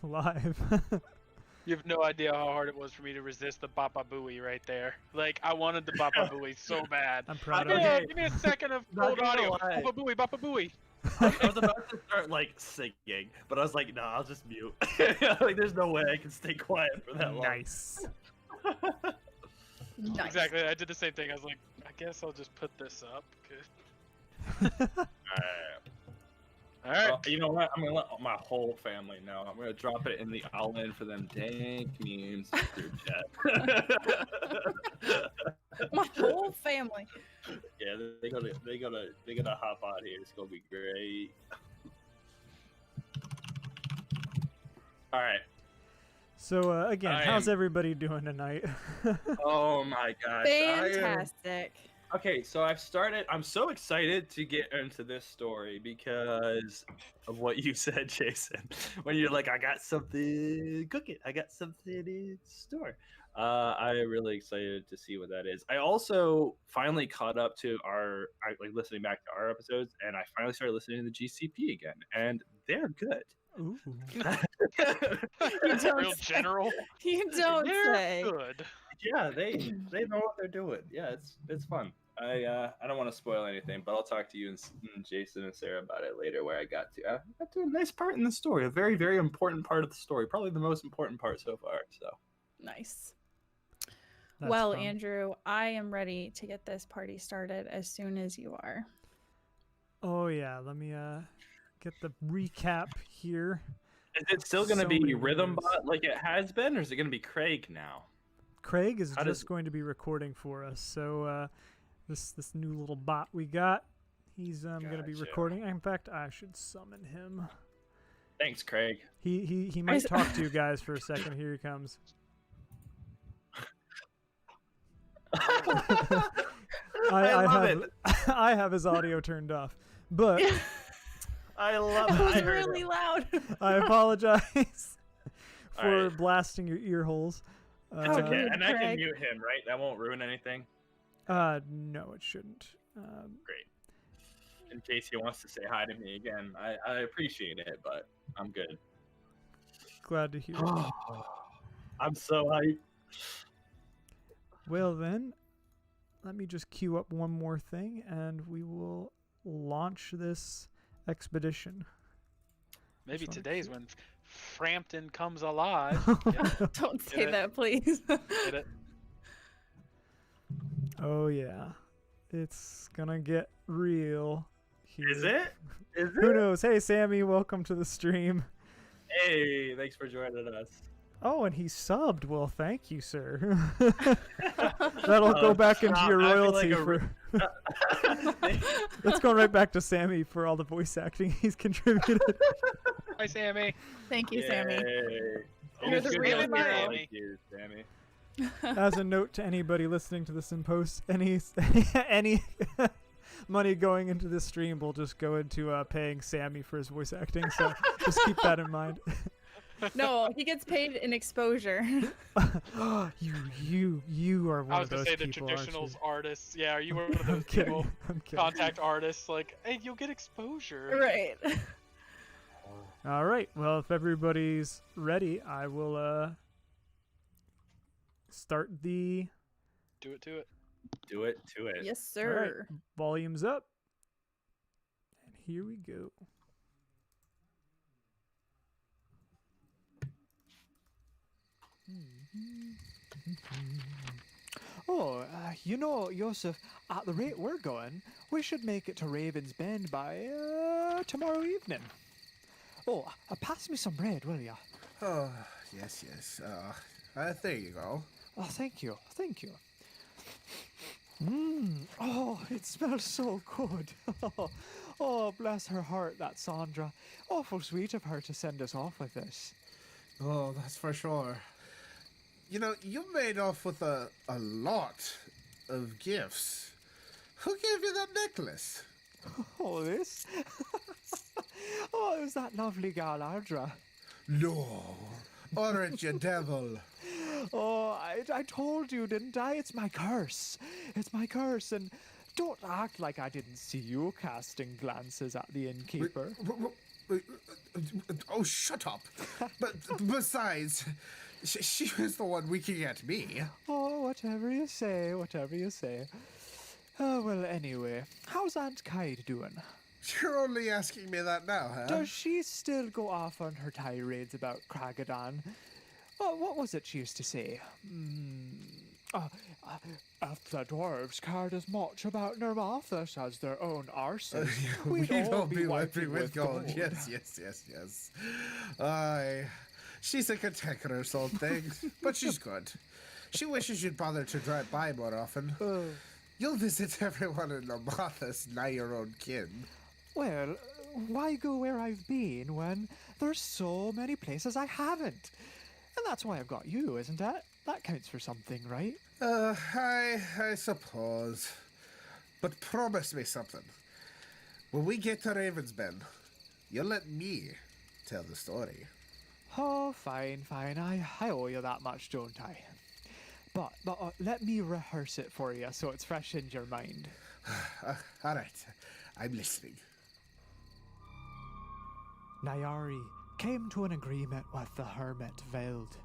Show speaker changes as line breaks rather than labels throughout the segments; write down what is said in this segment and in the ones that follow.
live.
You have no idea how hard it was for me to resist the Bapa Booey right there. Like, I wanted the Bapa Booey so bad.
I'm proud
Like,
of
yeah,
you.
give me a second of
Not
old
gonna
audio.
lie.
Bapa Booey, Bapa Booey.
I was about to start like singing, but I was like, nah, I'll just mute. Like, there's no way I can stay quiet for that long.
Nice.
Nice.
Exactly, I did the same thing. I was like, I guess I'll just put this up. Alright.
Well, you know what? I'm gonna let my whole family know. I'm gonna drop it in the all-in for them dank memes through chat.
My whole family.
Yeah, they gotta hop on here. It's gonna be great. All right.
So again, how's everybody doing tonight?
Oh my gosh.
Fantastic.
Okay, so I'm so excited to get into this story because of what you said, Jason. When you're like, I got something cooking, I got something in store. I'm really excited to see what that is. I also finally caught up to listening back to our episodes, and I finally started listening to the GCP again, and they're good.
Ooh.
Real general.
You don't
They're
say.
good.
Yeah, they know what they're doing. Yeah, it's fun. I don't want to spoil anything, but I'll talk to you and Jason and Sarah about it later. Where I got to a nice part in the story, a very, very important part of the story, probably the most important part so far. So
Nice.
That's
well,
fun.
Andrew, I am ready to get this party started as soon as you are.
Oh yeah, let me get the recap here.
is it still going to
So
be
many
Rhythm
words.
Bot like it has been, or is it going to be Craig now?
Craig is
How
just
does-
going to be recording for us. So this new little bot we got, he's going to be
Gotcha.
recording. In fact, I should summon him.
Thanks, Craig.
He might talk to you guys for a second. Here he comes.
I love
have,
it.
I have his audio turned off, but
I love
That
it.
was
I heard
really
it.
loud.
I apologize for
Alright.
blasting your ear holes.
It's okay,
rude,
and I can
Craig.
mute him, right? That won't ruin anything.
No, it shouldn't.
Great. In case he wants to say hi to me again, I appreciate it, but I'm good.
Glad to hear. it.
I'm so hyped.
Well then, let me just queue up one more thing, and we will launch this expedition.
Maybe
Just wanna
today's
keep-
when Frampton comes alive.
Don't say
it.
that, please.
Get it?
Oh yeah, it's gonna get real. Here.
Is it? Is
Who
it?
knows? Hey Sammy, welcome to the stream.
Hey, thanks for joining us.
Oh, and he subbed. Well, thank you, sir. That'll go back into
stop.
your
I feel
royalty
like
for. That's going right back to Sammy for all the voice acting he's contributed.
Hi, Sammy.
Thank you, Sammy.
Yay.
You're the
Good
real
to hear
hero.
like you, Sammy.
As a note to anybody listening to this in post, any money going into this stream will just go into paying Sammy for his voice acting. So just keep that in mind.
No, he gets paid in exposure.
you are one
I was
of
gonna
those
say the
people, aren't
traditionals
you?
artists. Yeah, are you one of
I'm
those
kidding.
people?
I'm kidding.
Contact artists, like, hey, you'll get exposure.
Right.
All right. Well, if everybody's ready, I will start the
Do it to it.
Do it to it.
Yes,
all right,
sir.
volumes up. And here we go.
Oh, you know, Joseph, at the rate we're going, we should make it to Raven's Bend by tomorrow evening. Oh, pass me some bread, will ya?
Oh, yes. There you go.
Oh, thank you. Oh, it smells so good. Oh, bless her heart, that Sandra. Awful sweet of her to send us off with this.
Oh, that's for sure. You know, you made off with a lot of gifts. Who gave you that necklace?
Oh, this? Oh, it was that lovely gal, Ardra.
No. Oran, you devil.
Oh, I told you, didn't I? It's my curse. It's my curse, and don't act like I didn't see you casting glances at the innkeeper.
Oh, shut up. But besides, she was the one winking at me.
Oh, whatever you say, whatever you say. Oh, well, anyway, how's Aunt Kide doing?
You're only asking me that now, huh?
Does she still go off on her tirades about Aiadan? Oh, what was it she used to say? If the dwarves cared as much about their office as their own arses, we'd all be wiping with gold.
Yes. Aye. She's a cantankerous old thing, but she's good. She wishes you'd bother to drive by more often. You'll visit everyone in Lamothas, nigh your own kin.
Well, why go where I've been when there's so many places I haven't? And that's why I've got you, isn't it? That counts for something, right?
I suppose. But promise me something. When we get to Ravensbend, you'll let me tell the story.
Oh, fine. I owe you that much, don't I? But let me rehearse it for you so it's fresh in your mind.
All right, I'm listening.
Nyari came to an agreement with the hermit Veld.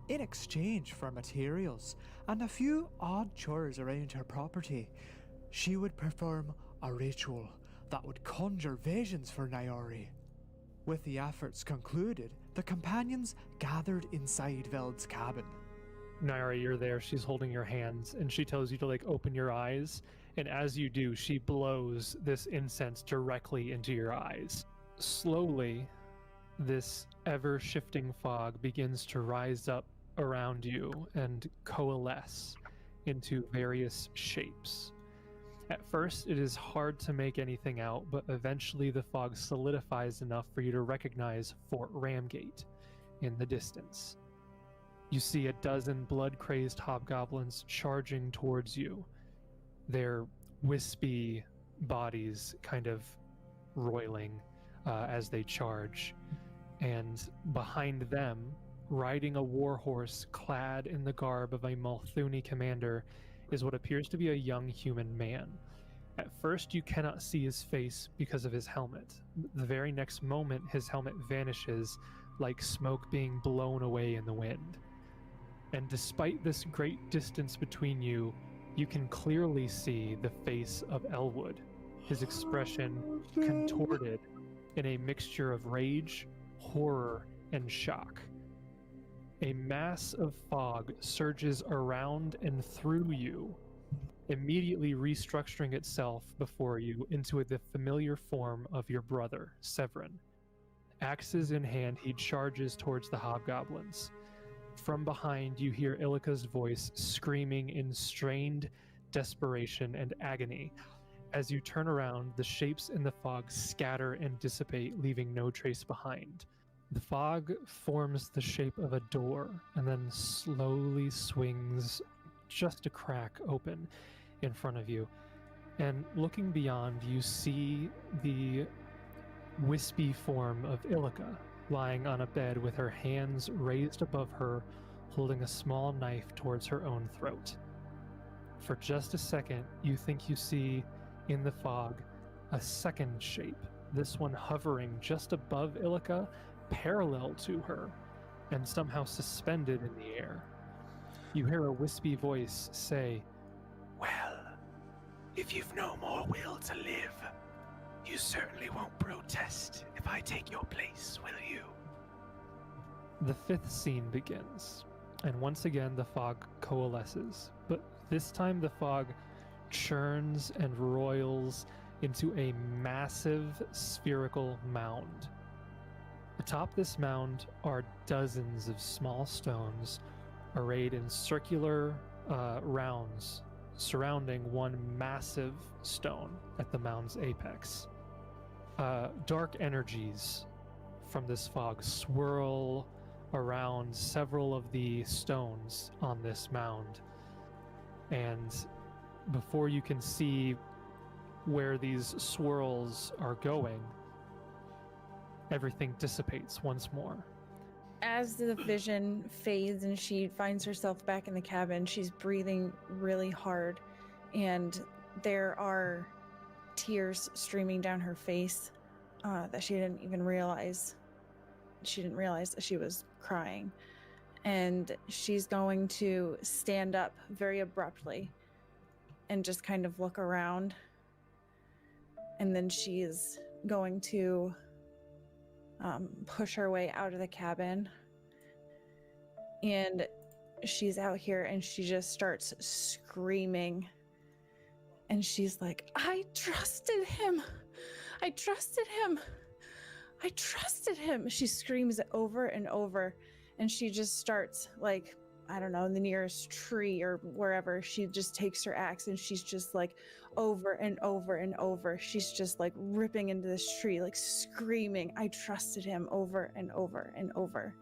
In exchange for materials and a few odd chores around her property, she would perform a ritual that would conjure visions for Nyari. With the efforts concluded, the companions gathered inside Veld's cabin.
Nyari, you're there. She's holding your hands, and she tells you to open your eyes. And as you do, she blows this incense directly into your eyes. Slowly, this ever-shifting fog begins to rise up around you and coalesce into various shapes. At first, it is hard to make anything out, but eventually the fog solidifies enough for you to recognize Fort Ramgate in the distance. You see a dozen blood-crazed hobgoblins charging towards you, their wispy bodies kind of roiling as they charge. And behind them, riding a warhorse clad in the garb of a Malthuni commander, is what appears to be a young human man. At first, you cannot see his face because of his helmet. The very next moment, his helmet vanishes like smoke being blown away in the wind. And despite this great distance between you, you can clearly see the face of Elwood, his expression contorted in a mixture of rage, horror, and shock. A mass of fog surges around and through you, immediately restructuring itself before you into the familiar form of your brother, Severin. Axes in hand, he charges towards the hobgoblins. From behind, you hear Ilika's voice screaming in strained desperation and agony. As you turn around, the shapes in the fog scatter and dissipate, leaving no trace behind. The fog forms the shape of a door and then slowly swings just a crack open in front of you. And looking beyond, you see the wispy form of Ilika lying on a bed with her hands raised above her, holding a small knife towards her own throat. For just a second, you think you see in the fog a second shape, this one hovering just above Ilika, parallel to her, and somehow suspended in the air. You hear a wispy voice say,
"Well, if you've no more will to live, you certainly won't protest if I take your place, will you?"
The fifth scene begins, and once again the fog coalesces, but this time the fog churns and roils into a massive spherical mound. Atop this mound are dozens of small stones arrayed in circular rounds surrounding one massive stone at the mound's apex. Dark energies from this fog swirl around several of the stones on this mound, and before you can see where these swirls are going, everything dissipates once more.
As the vision fades and she finds herself back in the cabin, she's breathing really hard, and there are tears streaming down her face. that she didn't even realize. She didn't realize that she was crying. And she's going to stand up very abruptly and just kind of look around. And then she's going to push her way out of the cabin. And she's out here and she just starts screaming. And she's like, I trusted him. I trusted him. I trusted him. She screams it over and over. And she just starts, like, I don't know, in the nearest tree or wherever. She just takes her axe and she's just like over and over and over. She's just like ripping into this tree, like screaming, I trusted him, over and over and over.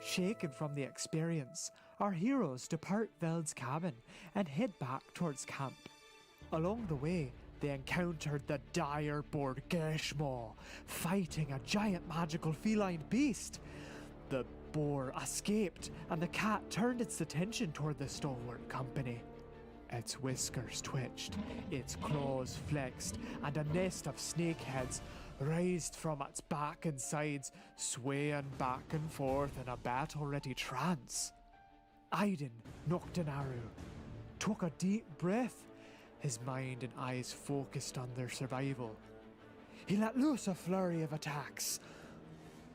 Shaken from the experience, our heroes depart Veld's cabin and head back towards camp. Along the way, they encountered the dire Borgeshmo, fighting a giant magical feline beast. The boar escaped, and the cat turned its attention toward the stalwart company. Its whiskers twitched, its claws flexed, and a nest of snakeheads raised from its back and sides, swaying back and forth in a battle-ready trance. Aiadan Nyari took a deep breath, his mind and eyes focused on their survival. He let loose a flurry of attacks.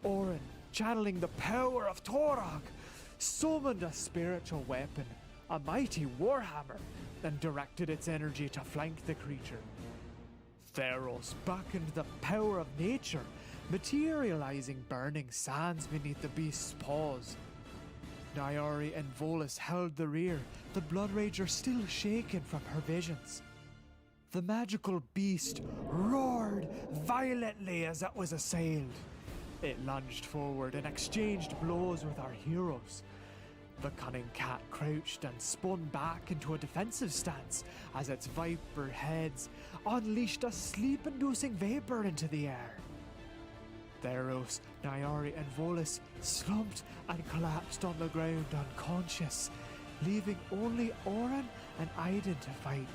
Oran, channeling the power of Torag, summoned a spiritual weapon, a mighty warhammer, and directed its energy to flank the creature. Theros beckoned the power of nature, materializing burning sands beneath the beast's paws. Nyari and Volus held the rear, the bloodrager still shaken from her visions. The magical beast roared violently as it was assailed. It lunged forward and exchanged blows with our heroes. The cunning cat crouched and spun back into a defensive stance as its viper heads unleashed a sleep-inducing vapor into the air. Theros, Nyari and Volus slumped and collapsed on the ground unconscious, leaving only Oran and Aiadan to fight.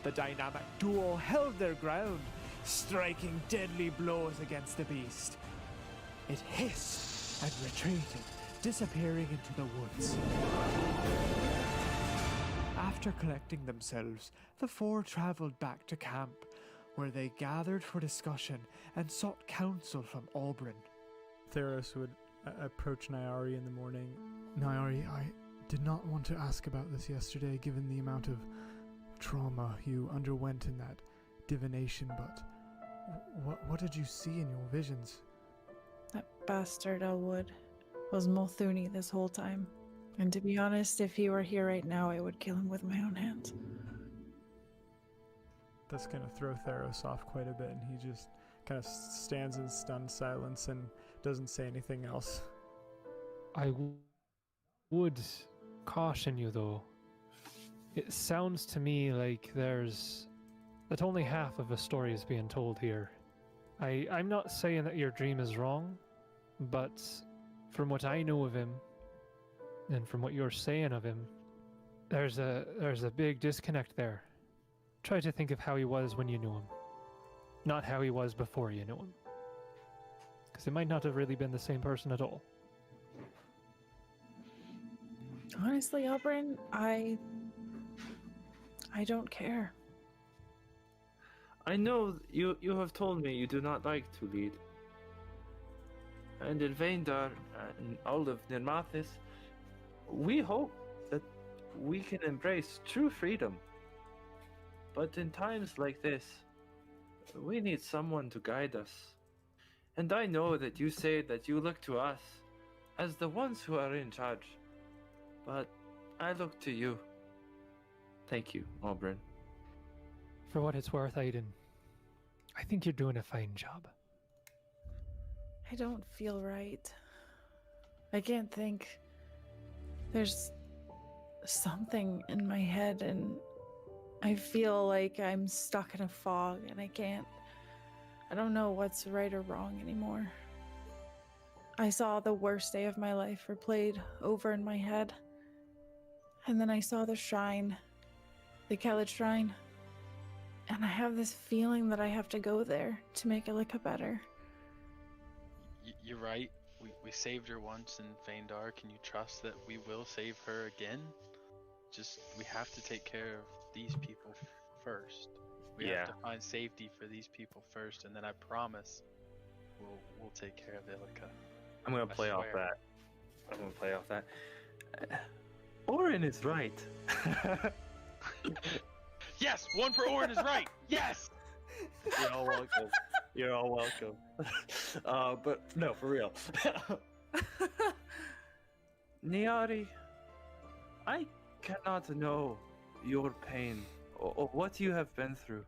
The dynamic duo held their ground, striking deadly blows against the beast. It hissed and retreated, disappearing into the woods. After collecting themselves, the four travelled back to camp, where they gathered for discussion and sought counsel from Oran.
Theros would approach Nyari in the morning. Nyari, I did not want to ask about this yesterday, given the amount of trauma you underwent in that divination, but what did you see in your visions?
That bastard Elwood was Multhuni this whole time. And to be honest, if he were here right now, I would kill him with my own hands.
That's going to throw Theros off quite a bit, and he just kind of stands in stunned silence and doesn't say anything else.
I would caution you, though. It sounds to me like that only half of a story is being told here. I'm not saying that your dream is wrong, but from what I know of him, and from what you're saying of him, there's a big disconnect there. Try to think of how he was when you knew him, not how he was before you knew him. Because it might not have really been the same person at all.
Honestly, Oran, I don't care.
I know you have told me you do not like to lead. And in Phaendar and all of Nirmathis, we hope that we can embrace true freedom. But in times like this, we need someone to guide us. And I know that you say that you look to us as the ones who are in charge. But I look to you. Thank you, Oran.
For what it's worth, Aiadan, I think you're doing a fine job.
I don't feel right. I can't think. There's something in my head and I feel like I'm stuck in a fog and I don't know what's right or wrong anymore. I saw the worst day of my life replayed over in my head. And then I saw the shrine the Khaled Shrine. And I have this feeling that I have to go there to make Ilika better.
You're right. We saved her once in Phaendar. Can you trust that we will save her again? Just, we have to take care of these people first. We have to find safety for these people first, and then I promise we'll take care of Ilika.
I'm gonna play off that. Oran is right.
Yes, one for Oran is right. Yes.
You're all welcome. You're all welcome. But no, for real. Nyari, I cannot know your pain or what you have been through,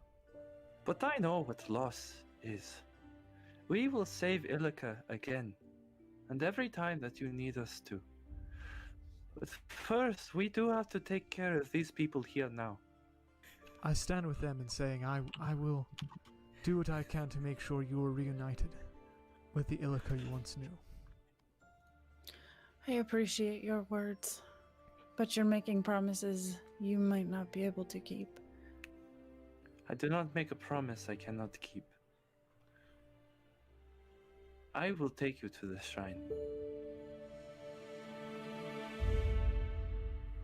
but I know what loss is. We will save Ilika again, and every time that you need us to. But first, we do have to take care of these people here now.
I stand with them in saying I will do what I can to make sure you are reunited with the Ilika you once knew.
I appreciate your words, but you're making promises you might not be able to keep.
I do not make a promise I cannot keep. I will take you to the shrine.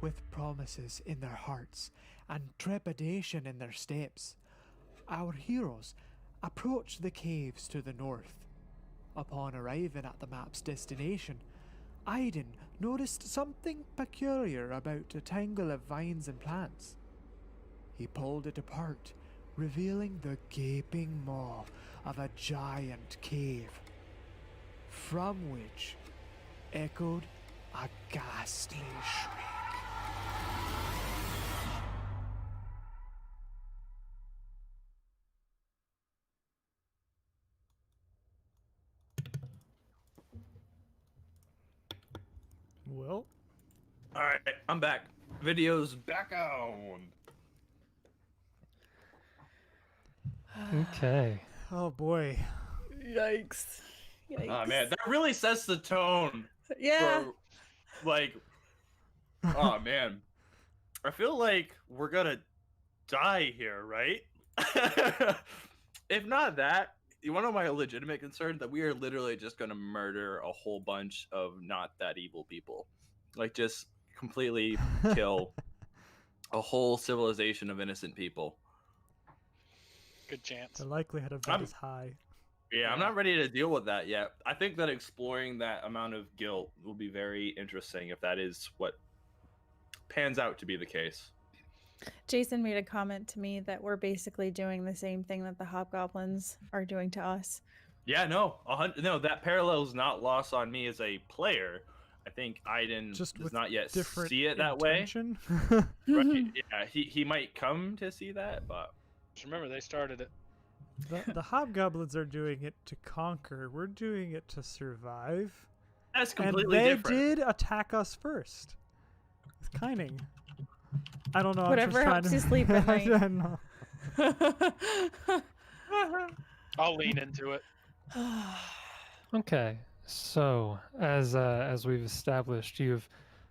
With promises in their hearts and trepidation in their steps, our heroes approach the caves to the north. Upon arriving at the map's destination, Aiadan noticed something peculiar about a tangle of vines and plants. He pulled it apart, revealing the gaping maw of a giant cave, from which echoed a ghastly shriek.
Well,
All right, I'm back. Video's back on.
Okay.
oh boy.
Yikes. Yikes.
Oh man, that really sets the tone.
Yeah.
For, like, oh man, I feel like we're gonna die here, right? If not that, one of my legitimate concerns that we are literally just gonna murder a whole bunch of not that evil people, like just completely kill a whole civilization of innocent people.
Good chance.
The likelihood of that is high.
Yeah, I'm not ready to deal with that yet. I think that exploring that amount of guilt will be very interesting if that is what pans out to be the case.
Jason made a comment to me that we're basically doing the same thing that the hobgoblins are doing to us.
Yeah, no, that parallel is not lost on me as a player. I think Aiadan
Just
does
with
not yet
different
see it that
intention.
way. Right? Yeah, he might come to see that, but
Just remember, they started it.
The hobgoblins are doing it to conquer. We're doing it to survive.
that's
And
completely
they
different.
did attack us first. It's kinding. I don't know.
Whatever
I'm
helps
just
you
trying to...
sleep at night.
I know.
I'll lean into it.
Okay, so as we've established, you've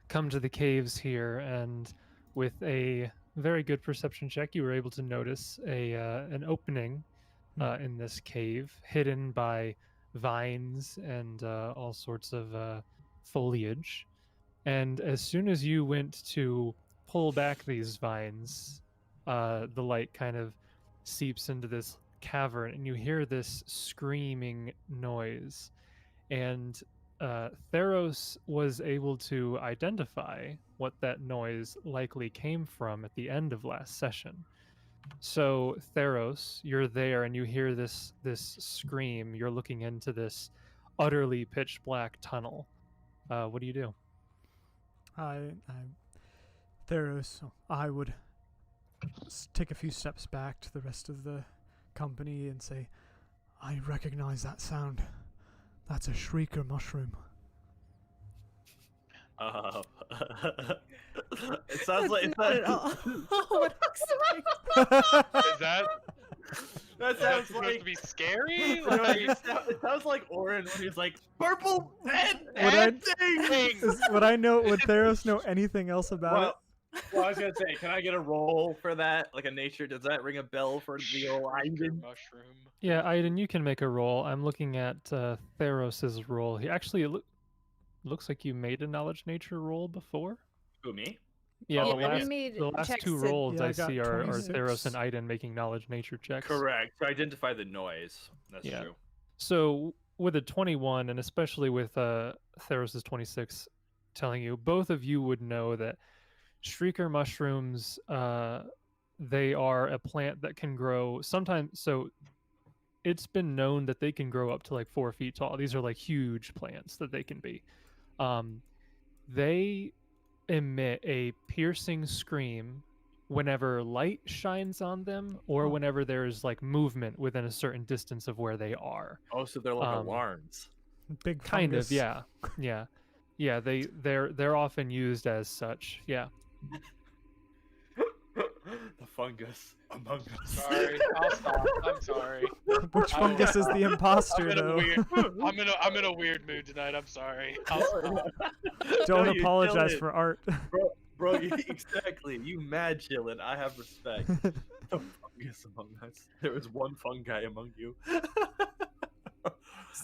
come to the caves here, and with a very good perception check, you were able to notice an opening in this cave, hidden by vines and all sorts of foliage. And as soon as you went to pull back these vines, the light kind of seeps into this cavern, and you hear this screaming noise. And Theros was able to identify what that noise likely came from at the end of last session. So Theros, you're there and you hear this scream. You're looking into this utterly pitch black tunnel. What do you do?
Theros, I would take a few steps back to the rest of the company and say, I recognize that sound. That's a shrieker mushroom.
It sounds like
Not at all what
Is that
that
supposed
sounds
to
like
be scary?
you know,
Like,
it sounds like Oran when he's like purple head
Would I-
thing.
Would Theros know anything else about
Well,
it?
Well, I was gonna say, can I get a roll for that? Like a nature? Does that ring a bell for the old
Shrieker
Aiadan?
mushroom.
Yeah, Aidan, you can make a roll. I'm looking at Theros's roll. He actually looks like you made a knowledge nature roll before.
Who, me?
Yeah,
Oh,
the
we
last
made
the last
checks
two
to-
rolls
Yeah, I
I
got
see are
26.
Theros and Aidan making knowledge nature checks.
Correct. To identify the noise. That's
Yeah.
true.
So with a 21, and especially with Theros's 26 telling you, both of you would know that shrieker mushrooms, they are a plant that can grow sometimes. So it's been known that they can grow up to like 4 feet tall. These are like huge plants that they can be. They emit a piercing scream whenever light shines on them or whenever there's like movement within a certain distance of where they are.
Oh, so they're like
Um,
alarms.
Big
Kind
fungus.
of, yeah. Yeah, they're often used as such. Yeah.
The fungus among us.
Sorry, I'll stop. I'm sorry.
Which
I
fungus is the
I'm
imposter,
in a
though?
weird. I'm in a weird mood tonight. I'm sorry. I'll stop.
Don't
No, you
apologize
killed it.
for art.
Bro, exactly. You mad chillin'. I have respect. The fungus among us. There was one fungi among you.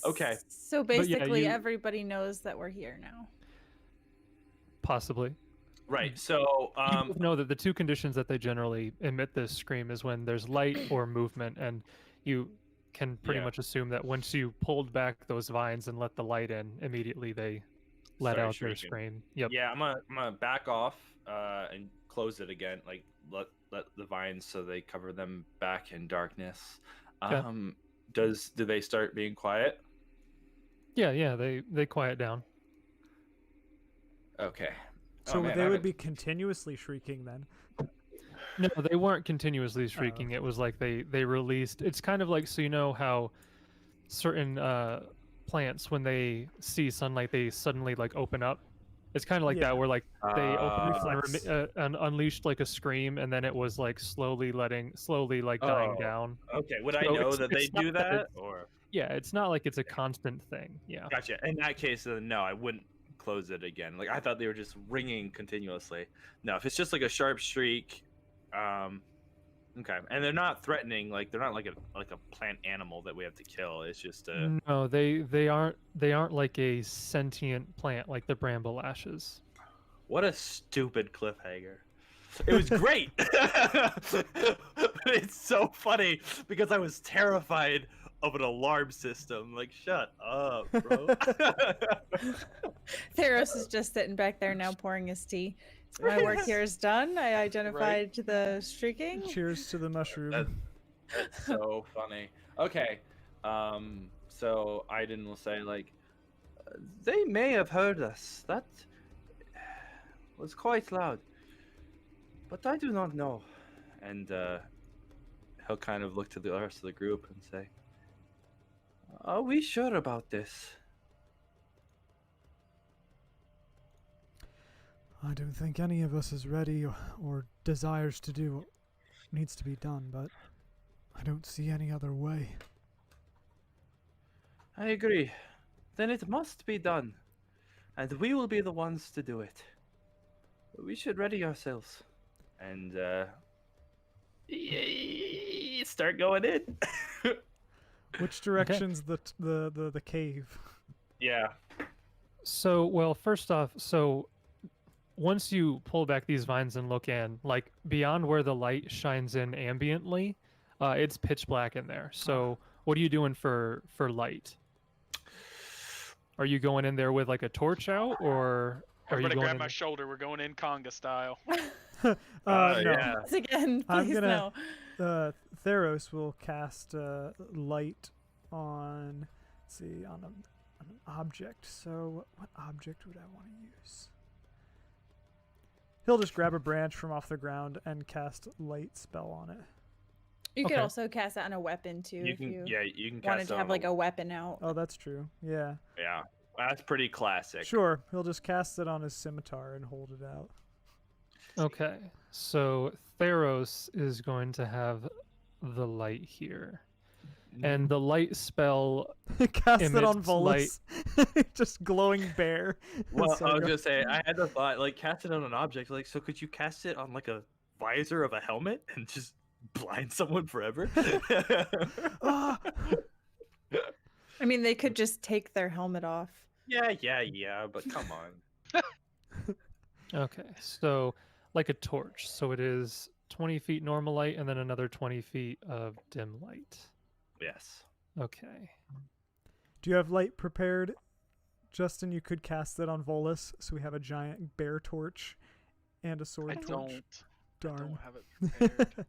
Okay.
So
yeah,
basically,
you-
everybody knows that we're here now.
Possibly.
Right. So,
You both know that the two conditions that they generally emit this scream is when there's light or movement, and you can pretty
Yeah.
much assume that once you pulled back those vines and let the light in, immediately they let
Start
out their
shrieking.
scream. Yep.
yeah, I'm gonna back off and close it again. Like let the vines so they cover them back in darkness.
Okay.
Do they start being quiet?
Yeah, they quiet down.
Okay.
So
Oh, man, I
they would
haven't-
be continuously shrieking then.
No, they weren't continuously shrieking. It was like they released. It's kind of like, so you know how certain plants, when they see sunlight, they suddenly like open up. It's kind of like
Yeah.
that, where like they opened up
Reflex.
and unleashed like a scream, and then it was like slowly dying
Oh.
down.
Okay. Would I
So
know
it's-
that they
it's not
do
that
that? Or
Yeah, it's not like it's a constant thing. Yeah.
gotcha. In that case, then no, I wouldn't close it again. Like I thought they were just ringing continuously. No, if it's just like a sharp shriek, okay, and they're not threatening. Like they're not like a plant animal that we have to kill. It's just a
No, they aren't like a sentient plant like the bramble ashes.
what a stupid cliffhanger. It was great. It's so funny because I was terrified of an alarm system. Like, shut up, bro.
Theros is just sitting back there now pouring his tea. So my work here is done. I identified the shrieking.
Cheers to the mushroom.
That's so funny. Okay, so Aidan will say like, they may have heard us. That was quite loud, but I do not know. And he'll kind of look to the rest of the group and say, "Are we sure about this?"
I don't think any of us is ready or desires to do what needs to be done, but I don't see any other way.
I agree. Then it must be done, and we will be the ones to do it. We should ready ourselves, and start going in.
Which direction's the cave?
Yeah.
So, well, first off, so once you pull back these vines and look in, like beyond where the light shines in ambiently, it's pitch black in there. So, what are you doing for light? Are you going in there with like a torch out, or are you
Everybody
going
grab
in...
my shoulder. We're going in conga style.
No.
Yeah.
Once again,
I'm
please
gonna-
no.
Theros will cast light on, let's see, on an object. So, what object would I want to use? He'll just grab a branch from off the ground and cast light spell on it.
You could
Okay.
also cast that on a weapon too
You
if
can,
you
you can
wanted
cast
to
it
have
on
like a weapon out.
Oh, that's true. Yeah.
Yeah, that's pretty classic.
Sure. He'll just cast it on his scimitar and hold it out.
Okay, so Theros is going to have the light here. and the light spell
Cast it on
emits
Volus. Just glowing bear.
Well,
So
I was
go-
gonna say I had the thought, like, cast it on an object. Like, so could you cast it on like a visor of a helmet and just blind someone forever?
Ah!
I mean, they could just take their helmet off.
yeah, but come on.
Okay, so like a torch. So it is 20 feet normal light and then another 20 feet of dim light.
Yes.
Okay.
Do you have light prepared, Justin? You could cast it on Volus, so we have a giant bear torch and a sword
I
torch.
don't
Darn.
have it prepared.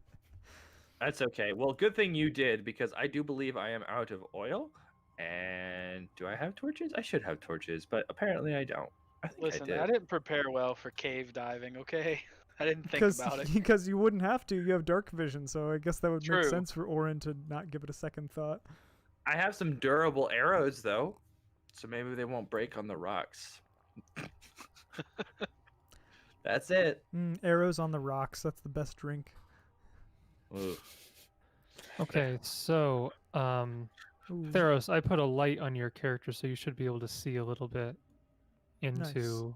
That's okay. Well, good thing you did, because I do believe I am out of oil. And do I have torches? I should have torches, but apparently I don't. I think
Listen,
I did.
I didn't prepare well for cave diving, okay? I didn't think about it.
Because you wouldn't have to. You have dark vision, so I guess that would make
True.
sense for Oran to not give it a second thought.
I have some durable arrows, though, so maybe they won't break on the rocks. That's it.
Arrows on the rocks. That's the best drink.
Ooh.
Okay, so
Ooh.
Theros, I put a light on your character, so you should be able to see a little bit into.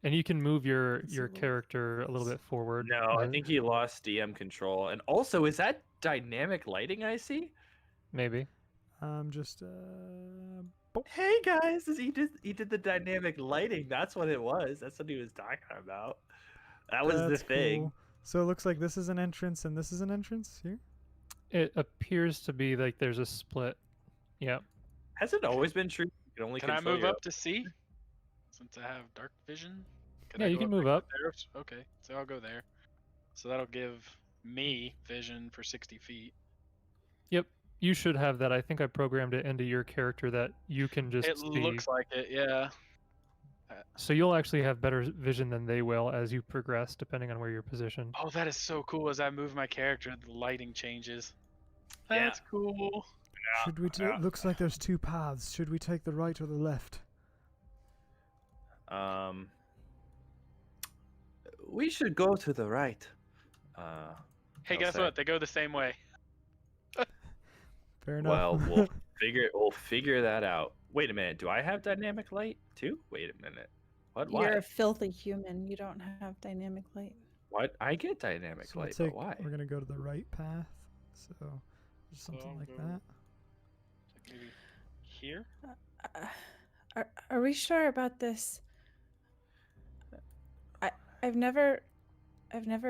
And you can move your
Can see a little
character a little bit forward.
No, I think he lost DM control. And also, is that dynamic lighting I see?
maybe.
Just
Hey guys, he did the dynamic lighting. That's what it was. That's what he was talking about. That was the
that's
thing.
cool. So it looks like this is an entrance and this is an entrance here.
It appears to be like there's a split. Yep.
Has it always been true? You can only
Can I
control
move
your-
up to see? Since I have dark vision?
Yeah,
I
you
go
can move
next
up.
to Theros? Okay, so I'll go there. So that'll give me vision for 60 feet.
Yep. You should have that. I think I programmed it into your character that you can just
It
see.
looks like it, yeah.
So you'll actually have better vision than they will as you progress, depending on where you're positioned.
Oh, that is so cool. As I move my character, the lighting changes.
Yeah.
That's cool.
Should we?
yeah.
Looks like there's two paths. Should we take the right or the left?
We should go to the right.
Hey,
I'll
guess
say.
what? They go the same way.
Fair enough.
Well, we'll figure that out. Wait a minute. Do I have dynamic light too? Wait a minute. What? Why?
You're a filthy human. You don't have dynamic light.
What? I get dynamic
So we'll
light, but
take-
why?
We're gonna go to the right path. So just something
So
like
go-
that.
Like maybe here?
Are we sure about this? I've never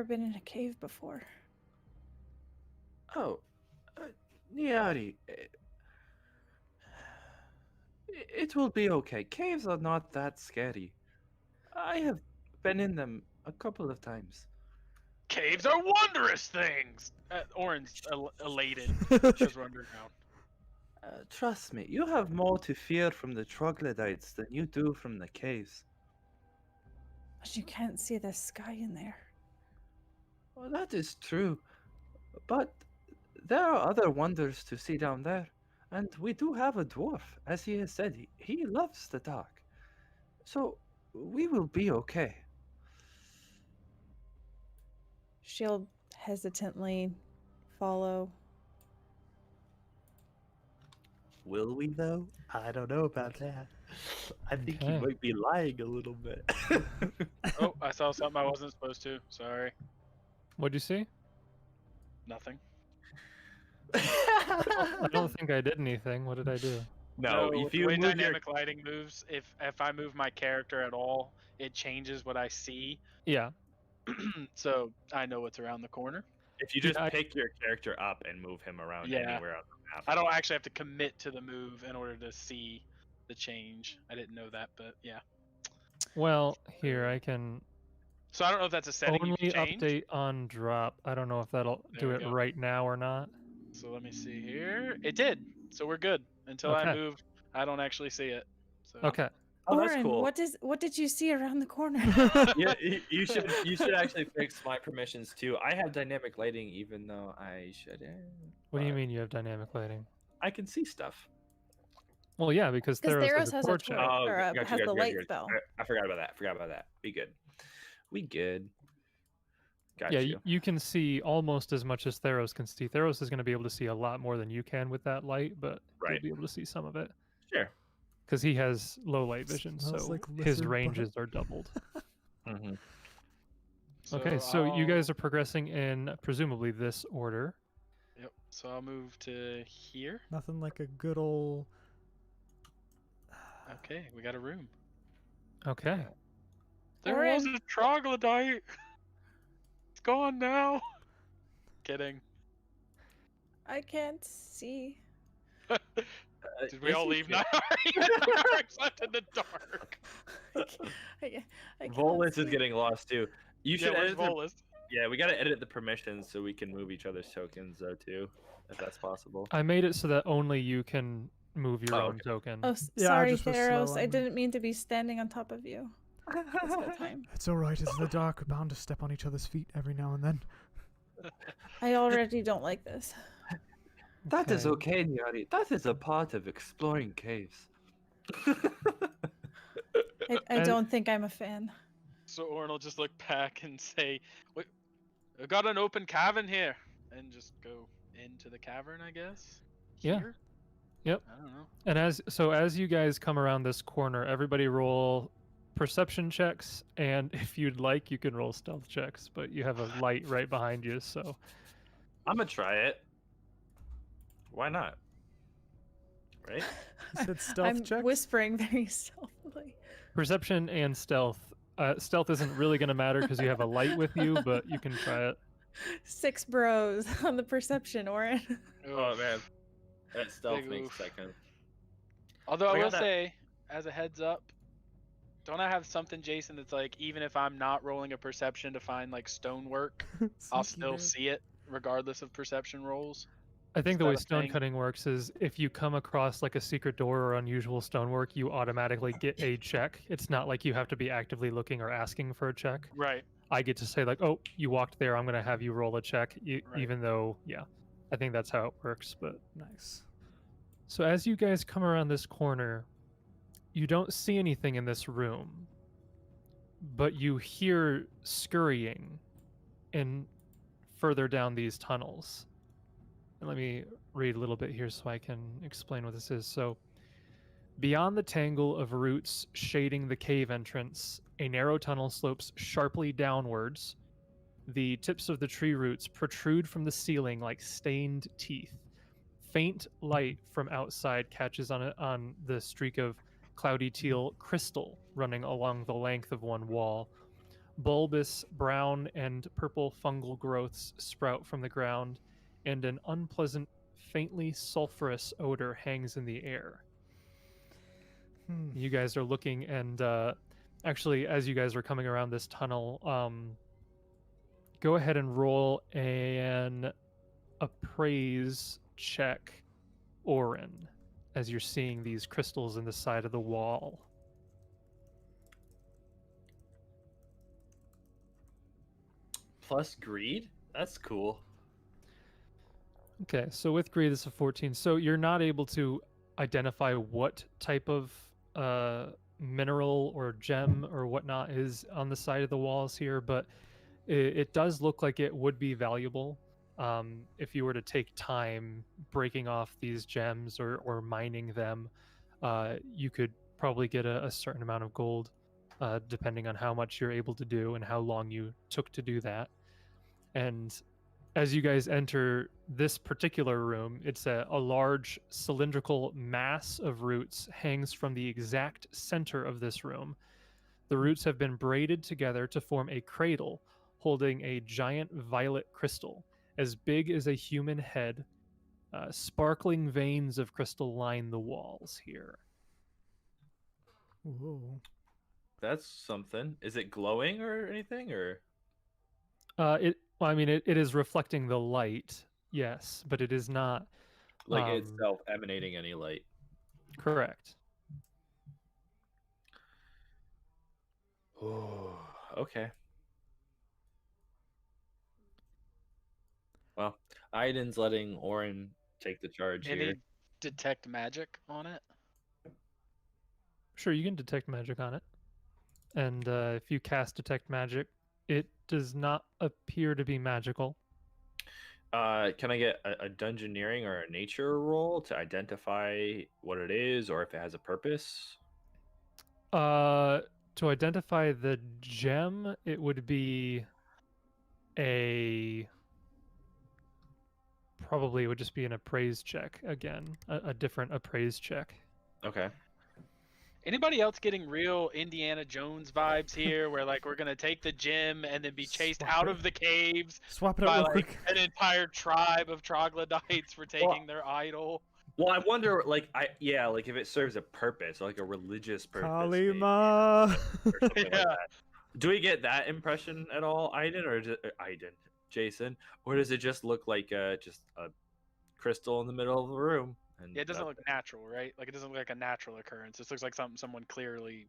been in a cave before.
Oh, Nyari. It will be okay. Caves are not that scary. I have been in them a couple of times.
Caves are wondrous things! Oran's elated. Because we're underground.
Trust me, you have more to fear from the troglodytes than you do from the caves.
But you can't see the sky in there.
Well, that is true. But there are other wonders to see down there. And we do have a dwarf, as he has said. He loves the dark. So we will be okay.
She'll hesitantly follow.
Will we, though? I don't know about that. I think
Okay.
he might be lying a little bit.
Oh, I saw something I wasn't supposed to. Sorry.
What'd you see?
Nothing.
I don't think I did anything. What did I do?
No,
with
if
the
you
way
move your
dynamic lighting moves, if I move my character at all, it changes what I see.
Yeah.
So I know what's around the corner.
if you just
I-
pick your character up and move him around
Yeah.
anywhere on the map.
I don't actually have to commit to the move in order to see the change. I didn't know that, but yeah.
Well, here I can
So I don't know if that's a setting you
only
can change.
update on drop. I don't know if that'll do
There we
it
go.
right now or not.
So let me see here. It did. So we're good. Until I
Okay.
move, I don't actually see it. So
Okay.
Oh, that's
Oren,
cool.
what did you see around the corner?
Yeah, you should actually fix my permissions too. I have dynamic lighting, even though I shouldn't.
What do you
but
mean you have dynamic lighting?
I can see stuff.
Well, yeah, because
Because
Theros
Theros
has a
has a
torch
torch.
out.
Oh,
or,
gotcha,
has the
gotcha,
light
gotcha.
spell.
I forgot about that. We good. Got
yeah,
you.
you can see almost as much as Theros can see. Theros is going to be able to see a lot more than you can with that light, but you'll
Right.
be able to see some of it
Sure.
because he has low light vision,
Smells
so
like
his
lizard butt.
ranges are doubled.
Mm-hmm.
Okay, so you guys
I'll-
are progressing in presumably this order.
Yep. So I'll move to here.
Nothing like a good old.
Okay, we got a room.
Okay.
There
Oran.
was a troglodyte. It's gone now. Kidding.
I can't see.
Did we all leave now? Except in the dark.
I can't
Volus
see.
is getting lost too. You
Yeah,
should
where's
edit.
Volus?
Yeah, we gotta edit the permissions so we can move each other's tokens though too, if that's possible.
I made it so that only you can move your
Oh,
own token.
Oh,
Yeah, I
sorry,
just was slow
Theros.
on
I
them.
didn't mean to be standing on top of you. This whole time.
It's alright, it's the dark. We're bound to step on each other's feet every now and then.
I already don't like this.
That is
Okay.
okay, Nyari. That is a part of exploring caves.
I
And-
don't think I'm a fan.
So Oran will just look back and say, "Wait, I got an open cavern here," and just go into the cavern, I guess.
Yeah.
Here?
Yep.
I don't know.
And as you guys come around this corner, everybody roll perception checks, and if you'd like, you can roll stealth checks. But you have a light right behind you, so
I'm gonna try it. Why not? Right?
You said stealth
I'm
checks?
whispering very stealthily.
perception and stealth. Stealth isn't really going to matter because you have a light with you, but you can try it.
6 bros on the perception, Oran.
Oh
Oof.
man, that stealth
Big
makes
oof.
second.
Although
I
I
got
will
that-
say, as a heads up, don't I have something, Jason, that's like, even if I'm not rolling a perception to find like stonework, I'll
Sneaky
still
man.
see it regardless of perception rolls?
I think
Is
the way
that a
stone
thing?
cutting works is if you come across like a secret door or unusual stonework, you automatically get a check. It's not like you have to be actively looking or asking for a check.
Right.
I get to say like, "Oh, you walked there. I'm going to have you roll a check,"
Right.
even though, yeah, I think that's how it works. But
Nice.
so as you guys come around this corner, you don't see anything in this room, but you hear scurrying in further down these tunnels. And let me read a little bit here so I can explain what this is. So, beyond the tangle of roots shading the cave entrance, a narrow tunnel slopes sharply downwards. The tips of the tree roots protrude from the ceiling like stained teeth. Faint light from outside catches on the streak of cloudy teal crystal running along the length of one wall. Bulbous brown and purple fungal growths sprout from the ground, and an unpleasant, faintly sulfurous odor hangs in the air. You guys are looking, and actually, as you guys are coming around this tunnel, go ahead and roll an appraise check, Oran, as you're seeing these crystals in the side of the wall.
Plus greed? That's cool.
Okay, so with greed, it's a 14. So you're not able to identify what type of mineral or gem or whatnot is on the side of the walls here, but it does look like it would be valuable if you were to take time breaking off these gems or mining them. You could probably get a certain amount of gold depending on how much you're able to do and how long you took to do that. And as you guys enter this particular room, it's a large cylindrical mass of roots hangs from the exact center of this room. The roots have been braided together to form a cradle holding a giant violet crystal as big as a human head. Sparkling veins of crystal line the walls here.
Whoa.
That's something. Is it glowing or anything, or?
It is reflecting the light, yes, but it is not
Like itself emanating any light.
correct.
Oh, okay. Well, Aiadan's letting Oran take the charge
Any
here.
detect magic on it?
Sure, you can detect magic on it. And if you cast detect magic, It does not appear to be magical.
Can I get a dungeoneering or a nature roll to identify what it is or if it has a purpose?
To identify the gem, it would be probably it would just be an appraise check again, a different appraise check.
Okay.
Anybody else getting real Indiana Jones vibes here, where like we're gonna take the gem and then be chased
Swap
out
it.
of the caves
Swap it
by
out real
like
quick.
an entire tribe of troglodytes for taking their idol?
Well, I wonder, like, like if it serves a purpose, like a religious purpose. maybe,
Kalima.
or something like
Yeah.
that. Do we get that impression at all, Jason, or does it just look like just a crystal in the middle of the room? And
Yeah, it doesn't
that's
look natural, right? Like it doesn't look like a natural occurrence. This looks like something someone clearly.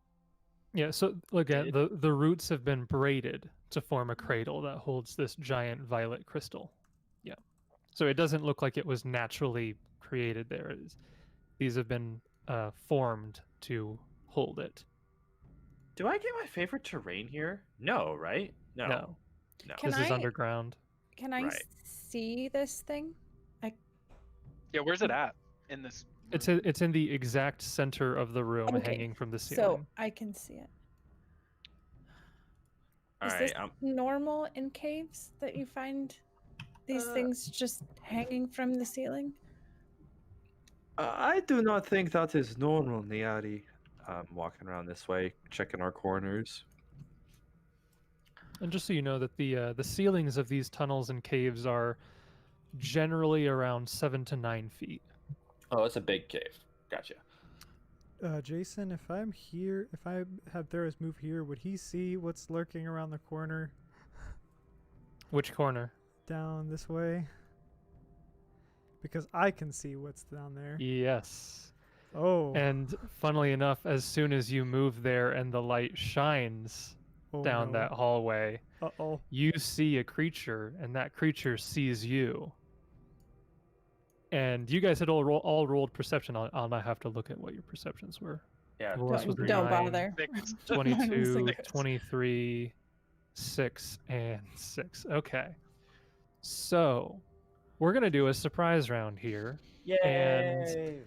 Yeah, so again,
Did-
the roots have been braided to form a cradle that holds this giant violet crystal. Yeah. So it doesn't look like it was naturally created there. These have been formed to hold it.
Do I get my favorite terrain here? No, right? No.
No.
Can
This is
I-
underground.
Can I
Right.
see this thing?
Yeah, where's it at in this?
It's in the exact center of the room,
Okay,
hanging from the
So
ceiling.
I can see it.
All
Is
right.
this normal in caves that you find these things just hanging from the ceiling?
I do not think that is normal, Nyari. I'm walking around this way, checking our corners.
And just so you know that the ceilings of these tunnels and caves are generally around 7 to 9 feet.
Oh, it's a big cave. Gotcha.
Jason, if I'm here, if I had Theros move here, would he see what's lurking around the corner
Which corner?
down this way? Because I can see what's down there.
Yes.
Oh.
And funnily enough, as soon as you move there and the light shines
oh
down
no.
that hallway,
Uh-oh.
you see a creature, and that creature sees you. And you guys had all rolled perception. I'll not have to look at what your perceptions were.
Yeah.
Yours was
Don't
9,
bother.
22,
Six.
23, 6, and 6. Okay. So, we're going to do a surprise round here.
Yay!
And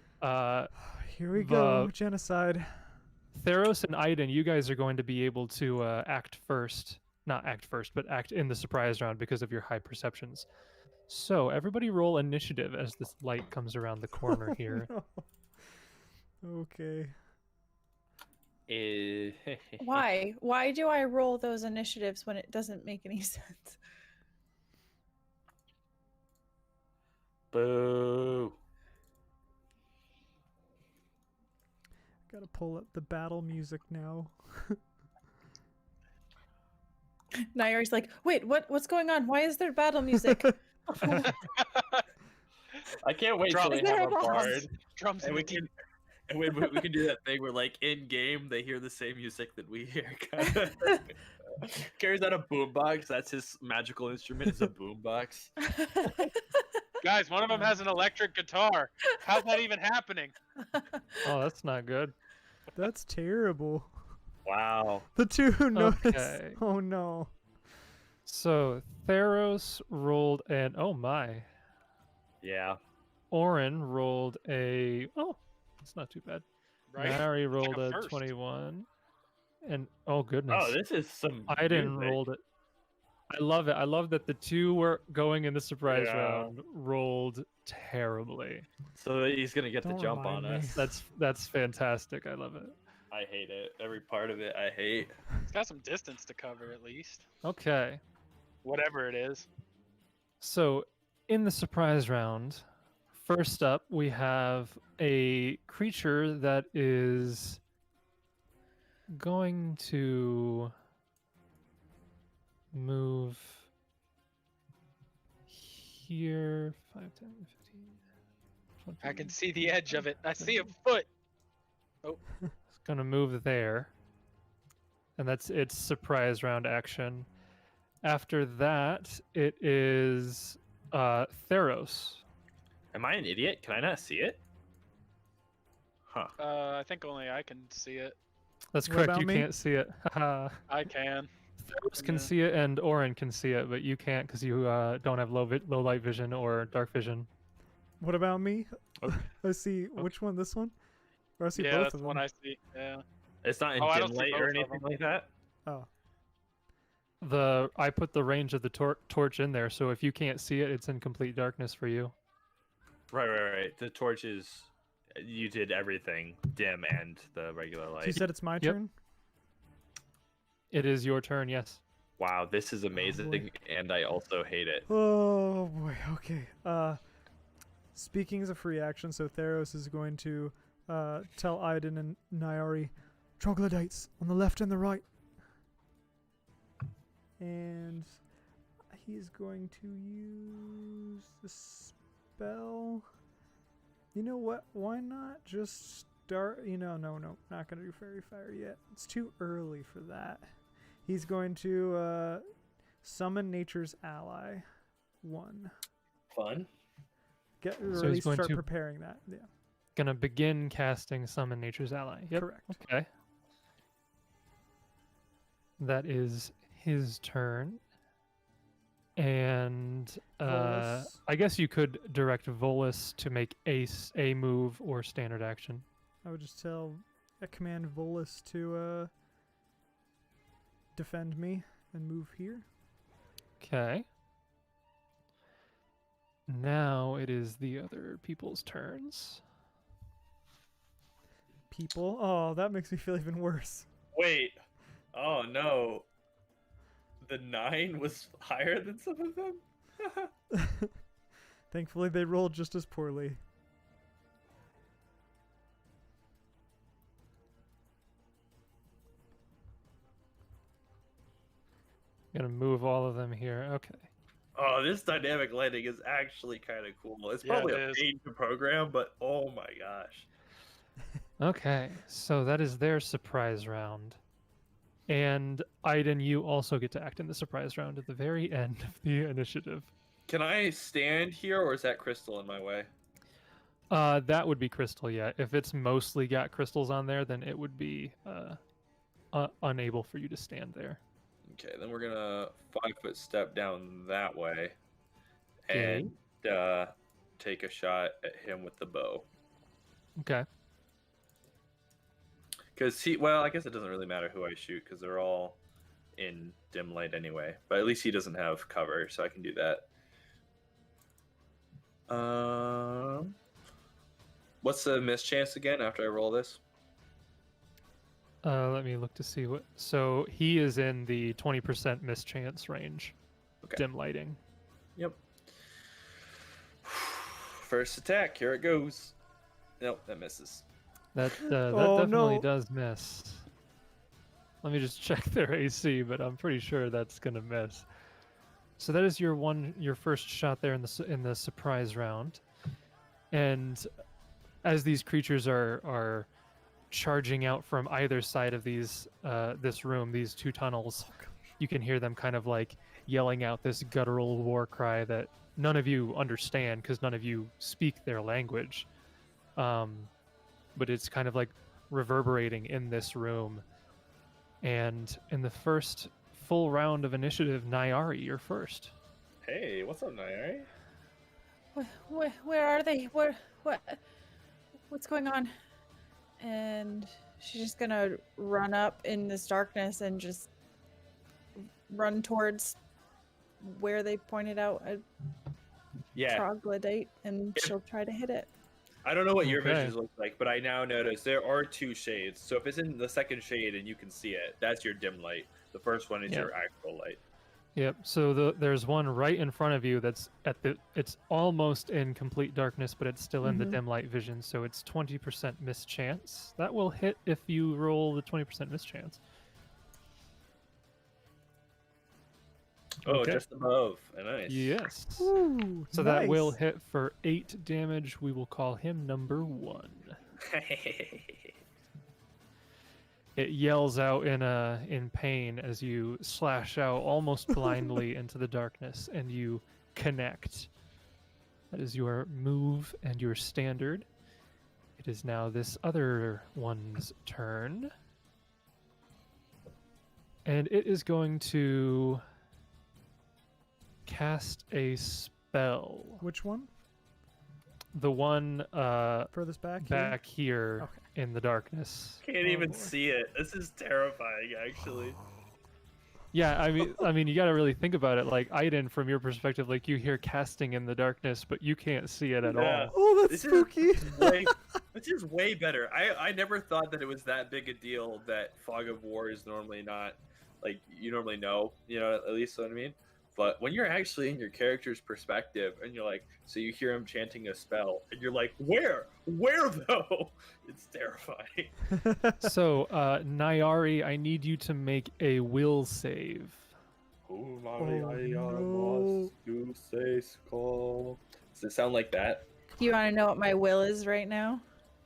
Here we go.
the-
Genocide.
Theros and Aiadan, you guys are going to be able to act first. Not act first, but act in the surprise round because of your high perceptions. So, everybody roll initiative as this light comes around the corner here.
No. Okay.
Why? Why do I roll those initiatives when it doesn't make any sense?
Boo!
Gotta pull up the battle music now.
Nyari's like, wait, what's going on? Why is there battle music?
I can't wait till
Drop-
they
Is there
have
a
a
boss?
bard,
Drums
and
and
we can we can do that thing where like in game they hear the same music that we hear. Carries out a boombox. That's his magical instrument. Is a boombox.
Guys, one of them has an electric guitar. How's that even happening?
Oh, that's not good.
That's terrible.
Wow.
The two who noticed.
Okay.
Oh no.
So, Theros rolled an... Oh my.
Yeah.
Oran rolled a... Oh, it's not too bad.
Right?
Nyari
like
rolled
a
a
first.
21. And, oh goodness.
Oh, this is some.
Aiadan
music.
rolled it. I love it. I love that the two were going in the surprise
Yeah.
round rolled terribly.
So he's gonna get the
Don't
jump on
remind me.
us.
That's fantastic. I love it.
I hate it. Every part of it, I hate.
It's got some distance to cover at least.
Okay.
Whatever it is.
So, in the surprise round, first up we have a creature that is going to move here 5, 10, 15, 20.
I can see the edge of it. I see a foot.
It's going to move there. And that's its surprise round action. After that, it is Theros.
Am I an idiot? Can I not see it? Huh.
I think only I can see it.
That's
What
correct.
about
You
me?
can't see it. Haha.
I can.
Theros can
Yeah.
see it and Oran can see it, but you can't because you don't have low light vision or dark vision.
What about me?
Okay.
I see which one. This one? Or I see
Yeah,
both
that's
of
the one
them.
I see. Yeah.
It's not in
Oh, I
dim
don't see
light
both
or
of
anything
them.
like that.
Oh,
I put the range of the torch in there, so if you can't see it, it's in complete darkness for you.
Right. The torch is. You did everything dim and the regular
so you
light.
said it's my
Yep.
turn.
It is your turn, yes.
Wow, this is amazing, and I also hate it.
Oh boy. Okay. Speaking as a free action, so Theros is going to tell Aiadan and Nyari, troglodytes on the left and the right. And he's going to use the spell. You know what? Why not just start? No, not going to do Fairy Fire yet. It's too early for that. He's going to summon Nature's Ally 1.
Fun.
Or
So
at
he's
least
going
start
to-
preparing that. Yeah,
Gonna begin casting Summon Nature's Ally. Yep.
correct.
Okay. That is his turn. And
Volus.
I guess you could direct Volus to make a move or standard action.
I would just command Volus to defend me and move here.
Okay. Now it is the other people's turns.
People. Oh, that makes me feel even worse.
Wait. Oh no. The 9 was higher than some of them?
Thankfully, they rolled just as poorly.
Gonna move all of them here. Okay.
Oh, this dynamic lighting is actually kind of cool. It's
Yeah,
probably
it
a
is.
pain to program, but oh my gosh.
Okay, so that is their surprise round. And Aidan, you also get to act in the surprise round at the very end of the initiative.
Can I stand here, or is that crystal in my way?
That would be crystal, yeah. If it's mostly got crystals on there, then it would be unable for you to stand there.
Okay, then we're gonna 5-foot step down that way,
Okay.
and take a shot at him with the bow.
Okay.
Because I guess it doesn't really matter who I shoot, because they're all in dim light anyway. But at least he doesn't have cover, so I can do that. What's the miss chance again after I roll this?
Let me look to see what. So he is in the 20% mischance range.
Okay.
Dim lighting.
Yep. First attack, here it goes. Nope, that misses.
That
Oh,
definitely
no.
does miss. Let me just check their AC, but I'm pretty sure that's gonna miss. So that is your first shot there in the surprise round. And as these creatures are charging out from either side of these this room, these two tunnels, you can hear them kind of like yelling out this guttural war cry that none of you understand because none of you speak their language. But it's kind of like reverberating in this room. And in the first full round of initiative, Nyari, you're first.
Hey, what's up, Nyari?
Where are they? What's going on? And she's just gonna run up in this darkness and just run towards where they pointed out a
Yeah,
troglodyte, and
If-
she'll try to hit it.
I don't know what your
Okay.
visions look like, but I now notice there are 2 shades. So if it's in the second shade and you can see it, that's your dim light. The first one is
Yeah.
your actual light.
Yep. So there's one right in front of you that's it's almost in complete darkness, but it's still in the
Mhm.
dim light vision. So it's 20% mischance. That will hit if you roll the 20% mischance.
Oh,
Okay.
just above. Nice.
Yes.
Ooh,
So that will
nice.
hit for 8 damage. We will call him number 1. It yells out in pain as you slash out almost blindly into the darkness, and you connect. That is your move and your standard. It is now this other one's turn. And it is going to cast a spell.
Which one?
The one
Furthest back?
back here
Okay.
in the darkness.
Can't
Oh,
even
boy.
see it. This is terrifying, actually.
Yeah, I mean, you got to really think about it. Like Aiadan, from your perspective, like you hear casting in the darkness, but you can't see it at
Yeah.
all.
Oh, that's
This is
spooky.
This is way better. I never thought that it was that big a deal that fog of war is normally not like you normally know, at least what I mean. But when you're actually in your character's perspective and you're like, so you hear him chanting a spell and you're like, where though? It's terrifying.
So, Nyari, I need you to make a will save.
no.
Does it sound like that?
Do you want to know what my will is right now?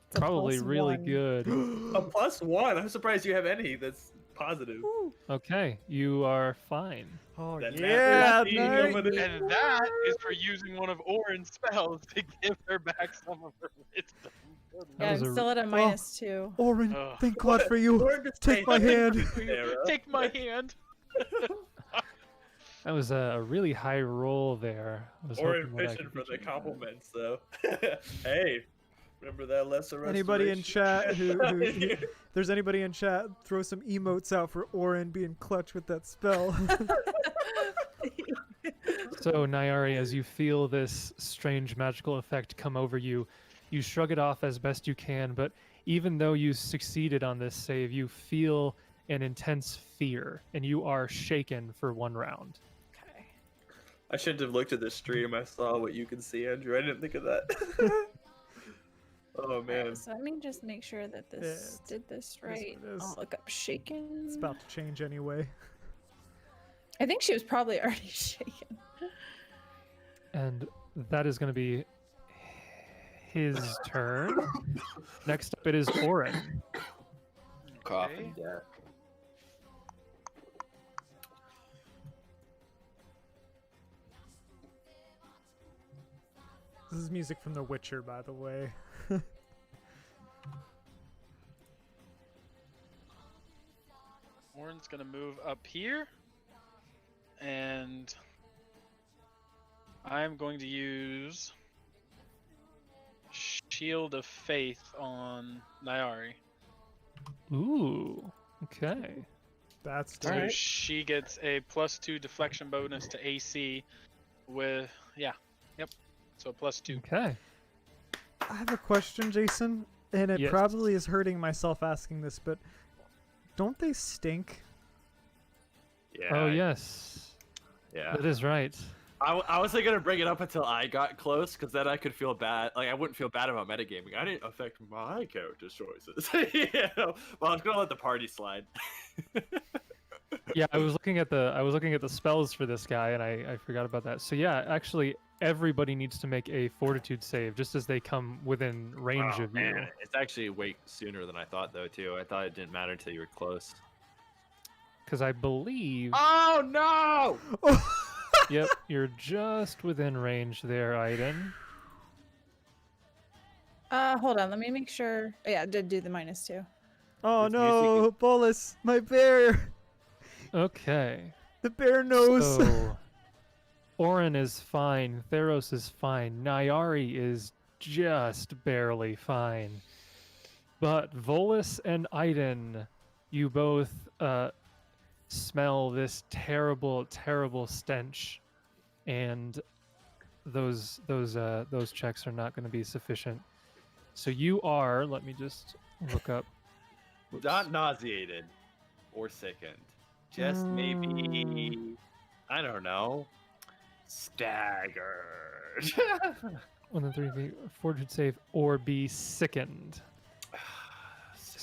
It's a
Probably
+1.
really good.
A +1. I'm surprised you have any that's positive.
Okay, you are fine.
Oh,
That
yeah.
matters.
Nice.
And that is for using one of Oran's spells to give her back some of her wisdom.
That
Yeah,
was
I'm
a-
still at a -2.
Orin,
Ugh.
thank God for you.
Or just
Take
say,
my hand.
Sarah.
Take my hand.
That was a really high roll there. I was
Or
hoping that I
fishing
could
for
beat
the
you.
compliments, though. Hey, remember that lesser
Anybody in chat who
restoration?
there's anybody in chat, throw some emotes out for Orin being clutch with that spell.
So, Nyari, as you feel this strange magical effect come over you, you shrug it off as best you can, but even though you succeeded on this save, you feel an intense fear, and you are shaken for one round.
Okay.
I shouldn't have looked at the stream. I saw what you can see, Andrew. I didn't think of that. Oh man.
Alright, so let me just make sure that this
It's-
did this
what
right.
it is.
I'll look up shaken.
It's about to change anyway.
I think she was probably already shaken.
And that is going to be his turn. Next up, it is Oran.
Coughing death.
This is music from The Witcher, by the way.
Oran's gonna move up here, and I'm going to use Shield of Faith on Nyari.
Ooh, okay.
That's
So
dope.
she gets a +2 deflection bonus to AC with, so a +2.
Okay.
I have a question, Jason, and it
Yes.
probably is hurting myself asking this, but don't they stink?
Yeah.
Oh, yes.
Yeah.
That is right.
I wasn't gonna bring it up until I got close, because then I could feel bad. Like I wouldn't feel bad about metagaming. I didn't affect my character's choices. Well, I was gonna let the party slide.
Yeah, I was looking at the spells for this guy, and I forgot about that. So yeah, actually, everybody needs to make a Fortitude save just as they come within range of you.
Man, it's actually way sooner than I thought, though. Too. I thought it didn't matter until you were close.
Because I believe,
Oh no!
yep, you're just within range there, Aiadan.
Hold on, let me make sure. Oh, yeah, I did do the -2.
Oh
This
no, Bolus, my bear!
Okay.
The bear knows.
So, Oran is fine. Theros is fine. Nyari is just barely fine. But Volus and Aiadan, you both smell this terrible, terrible stench, and those checks are not going to be sufficient. So you are. Let me just look up. Whoops.
Not nauseated or sickened. Just maybe, I don't know, staggered.
1 in 3 fortitude save or be sickened.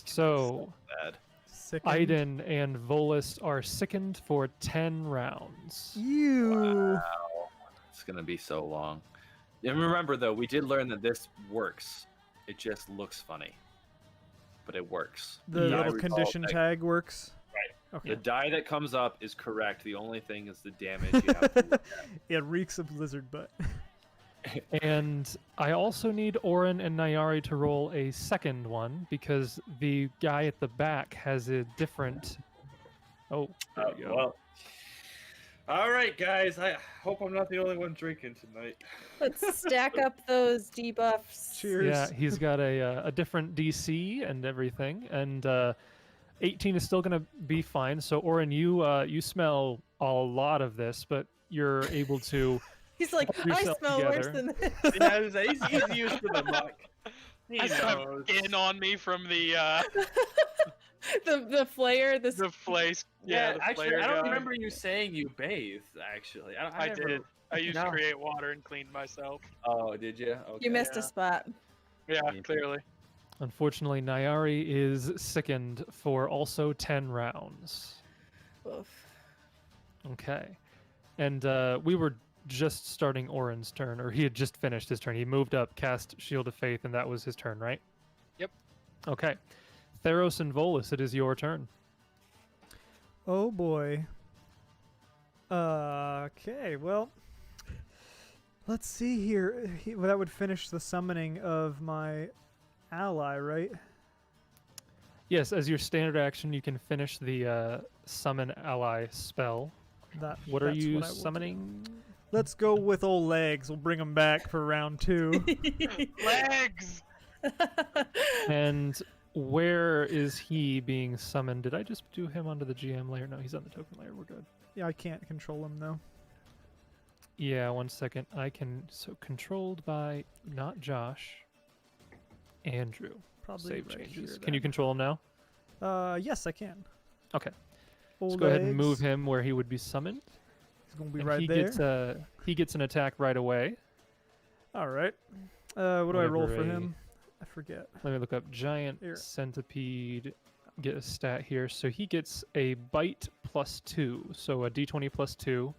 So
bad.
Sickened.
Aiadan and Volus are sickened for 10 rounds.
You.
Wow. It's gonna be so long. And remember, though, we did learn that this works. It just looks funny, but it works.
The
die
little
resolve
condition
that-
tag works.
Right.
Okay.
The die that comes up is correct. The only thing is the damage you have to look at.
It reeks of lizard butt.
And I also need Oran and Nyari to roll a second one because the guy at the back has a different Oh, there we go.
Well, all right, guys. I hope I'm not the only one drinking tonight.
Let's stack up those debuffs.
Cheers.
Yeah, he's got a different DC and everything, and 18 is still gonna be fine. So Oran, you smell a lot of this, but you're able to.
He's like,
Hold
I
yourself
smell worse
together.
than this.
Yeah, he's used to the muck. He
I have
knows.
skin on me from the
the flare,
the place. Yeah, the
actually,
flare
I don't
guy.
remember you saying you bathed. Actually,
I
never-
did. I used
No.
to create water and cleaned myself.
Oh, did you? Okay.
You missed
Yeah.
a spot.
Yeah,
Yeah.
clearly.
Unfortunately, Nyari is sickened for also 10 rounds.
Oof.
Okay, and we were just starting Oran's turn, or he had just finished his turn. He moved up, cast Shield of Faith, and that was his turn, right?
Yep.
Okay. Theros and Volus, it is your turn.
Oh boy. Okay, well, let's see here. Well, that would finish the summoning of my ally, right?
Yes, as your standard action, you can finish the summon ally spell. What are
That's
you
what I will do.
summoning?
Let's go with old legs. We'll bring them back for round 2.
Legs!
And where is he being summoned? Did I just do him onto the GM layer? No, he's on the token layer. We're good.
Yeah, I can't control him though.
Yeah, 1 second. I can. So controlled by not Josh, Andrew.
Probably
Save
right
changes.
here,
Can you
then.
control him now?
Yes, I can.
Okay.
Old
Let's go ahead and move
legs.
him where he would be summoned.
He's gonna be
And
right
he
there.
gets an attack right away.
All right. What do I roll
Whatever
for
a-
him? I forget.
Let me look up giant
Here.
centipede. Get a stat here. So he gets a bite +2. So a d20 +2.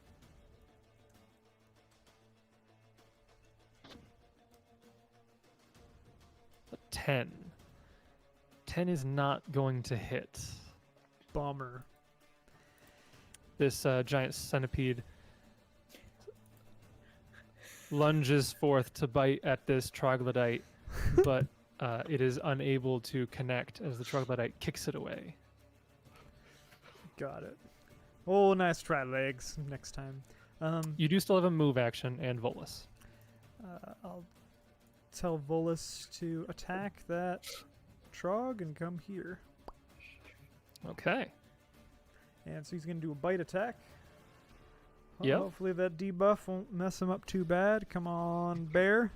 A 10. 10 is not going to hit.
Bummer.
This giant centipede lunges forth to bite at this troglodyte, but it is unable to connect as the troglodyte kicks it away.
Got it. Oh, nice try, legs. Next time.
You do still have a move action and Volus.
I'll tell Volus to attack that trog and come here.
Okay.
And so he's going to do a bite attack.
Yep.
Hopefully that debuff won't mess him up too bad. Come on, bear.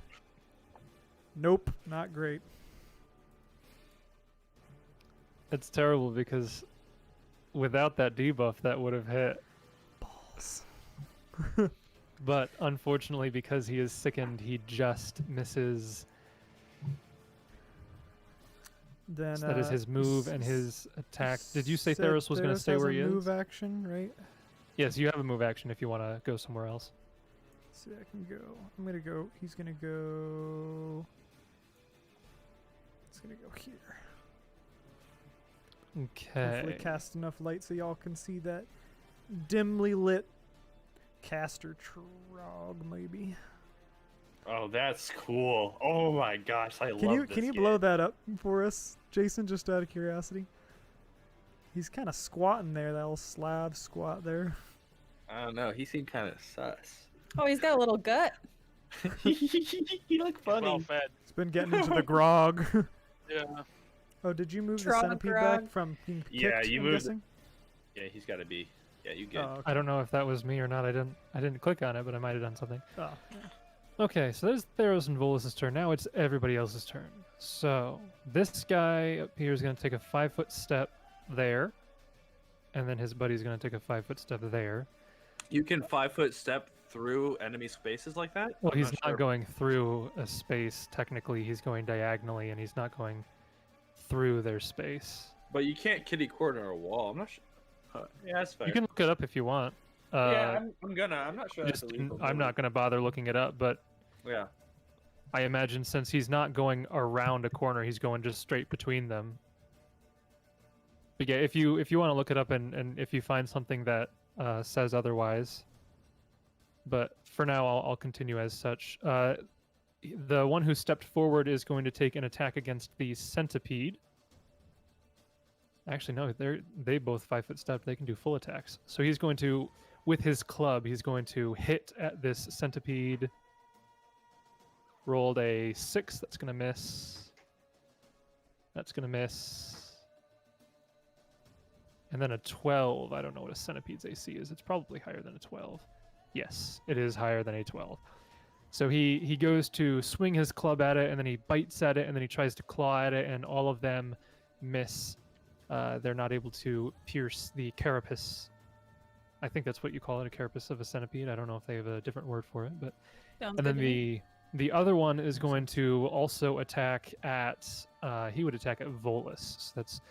Nope, not great.
It's terrible because without that debuff, that would have hit.
Balls.
But unfortunately, because he is sickened, he just misses.
Then
So that is his move and his attack. Did you say Theros was going to stay
has
where
a
he is?
move action, right?
Yes, you have a move action if you want to go somewhere else.
Let's see, I can go. I'm gonna go. He's gonna go. It's gonna go here. Hopefully,
Okay.
cast enough light so y'all can see that dimly lit caster trog, maybe.
Oh, that's cool. Oh my gosh, I
Can
love
you
this
can you
game.
blow that up for us, Jason? Just out of curiosity. He's kind of squatting there. That little slab squat there.
I don't know. He seemed kind of sus.
Oh, he's got a little gut.
he looked funny.
Well fed.
He's been getting into the grog.
Yeah.
Oh, did you move the
Trog
centipede
grog.
back from being kicked?
Yeah, you
I'm
moved it.
guessing?
Yeah, he's got to be. Yeah, you good.
Oh, okay.
I don't know if that was me or not. I didn't click on it, but I might have done something.
Oh,
Okay, so there's Theros and Volus' turn. Now it's everybody else's turn. So this guy up here is going to take a 5-foot step there, and then his buddy's going to take a 5-foot step there.
You can 5-foot step through enemy spaces like that?
Well,
I'm
he's not
sure.
going through a space. Technically, he's going diagonally, and he's not going through their space.
But you can't kitty corner a wall. I'm not sure. Yeah, that's fair.
You can look it up if you want.
Yeah, I'm gonna. I'm not sure. That's
Just,
illegal,
I'm
but-
not going to bother looking it up, but
Yeah.
I imagine since he's not going around a corner, he's going just straight between them. But yeah, if you want to look it up and if you find something that says otherwise, but for now I'll continue as such. The one who stepped forward is going to take an attack against the centipede. Actually, no, they both 5-foot step. They can do full attacks. So he's going to, with his club, he's going to hit at this centipede. Rolled a 6. That's going to miss. That's going to miss. And then a 12. I don't know what a centipede's AC is. It's probably higher than a 12. Yes, it is higher than a 12. So he goes to swing his club at it, and then he bites at it, and then he tries to claw at it, and all of them miss. They're not able to pierce the carapace. I think that's what you call it, a carapace of a centipede. I don't know if they have a different word for it, but
Sounds
and
good
then
to me.
the other one is going to also attack at he would attack at Volus. So that's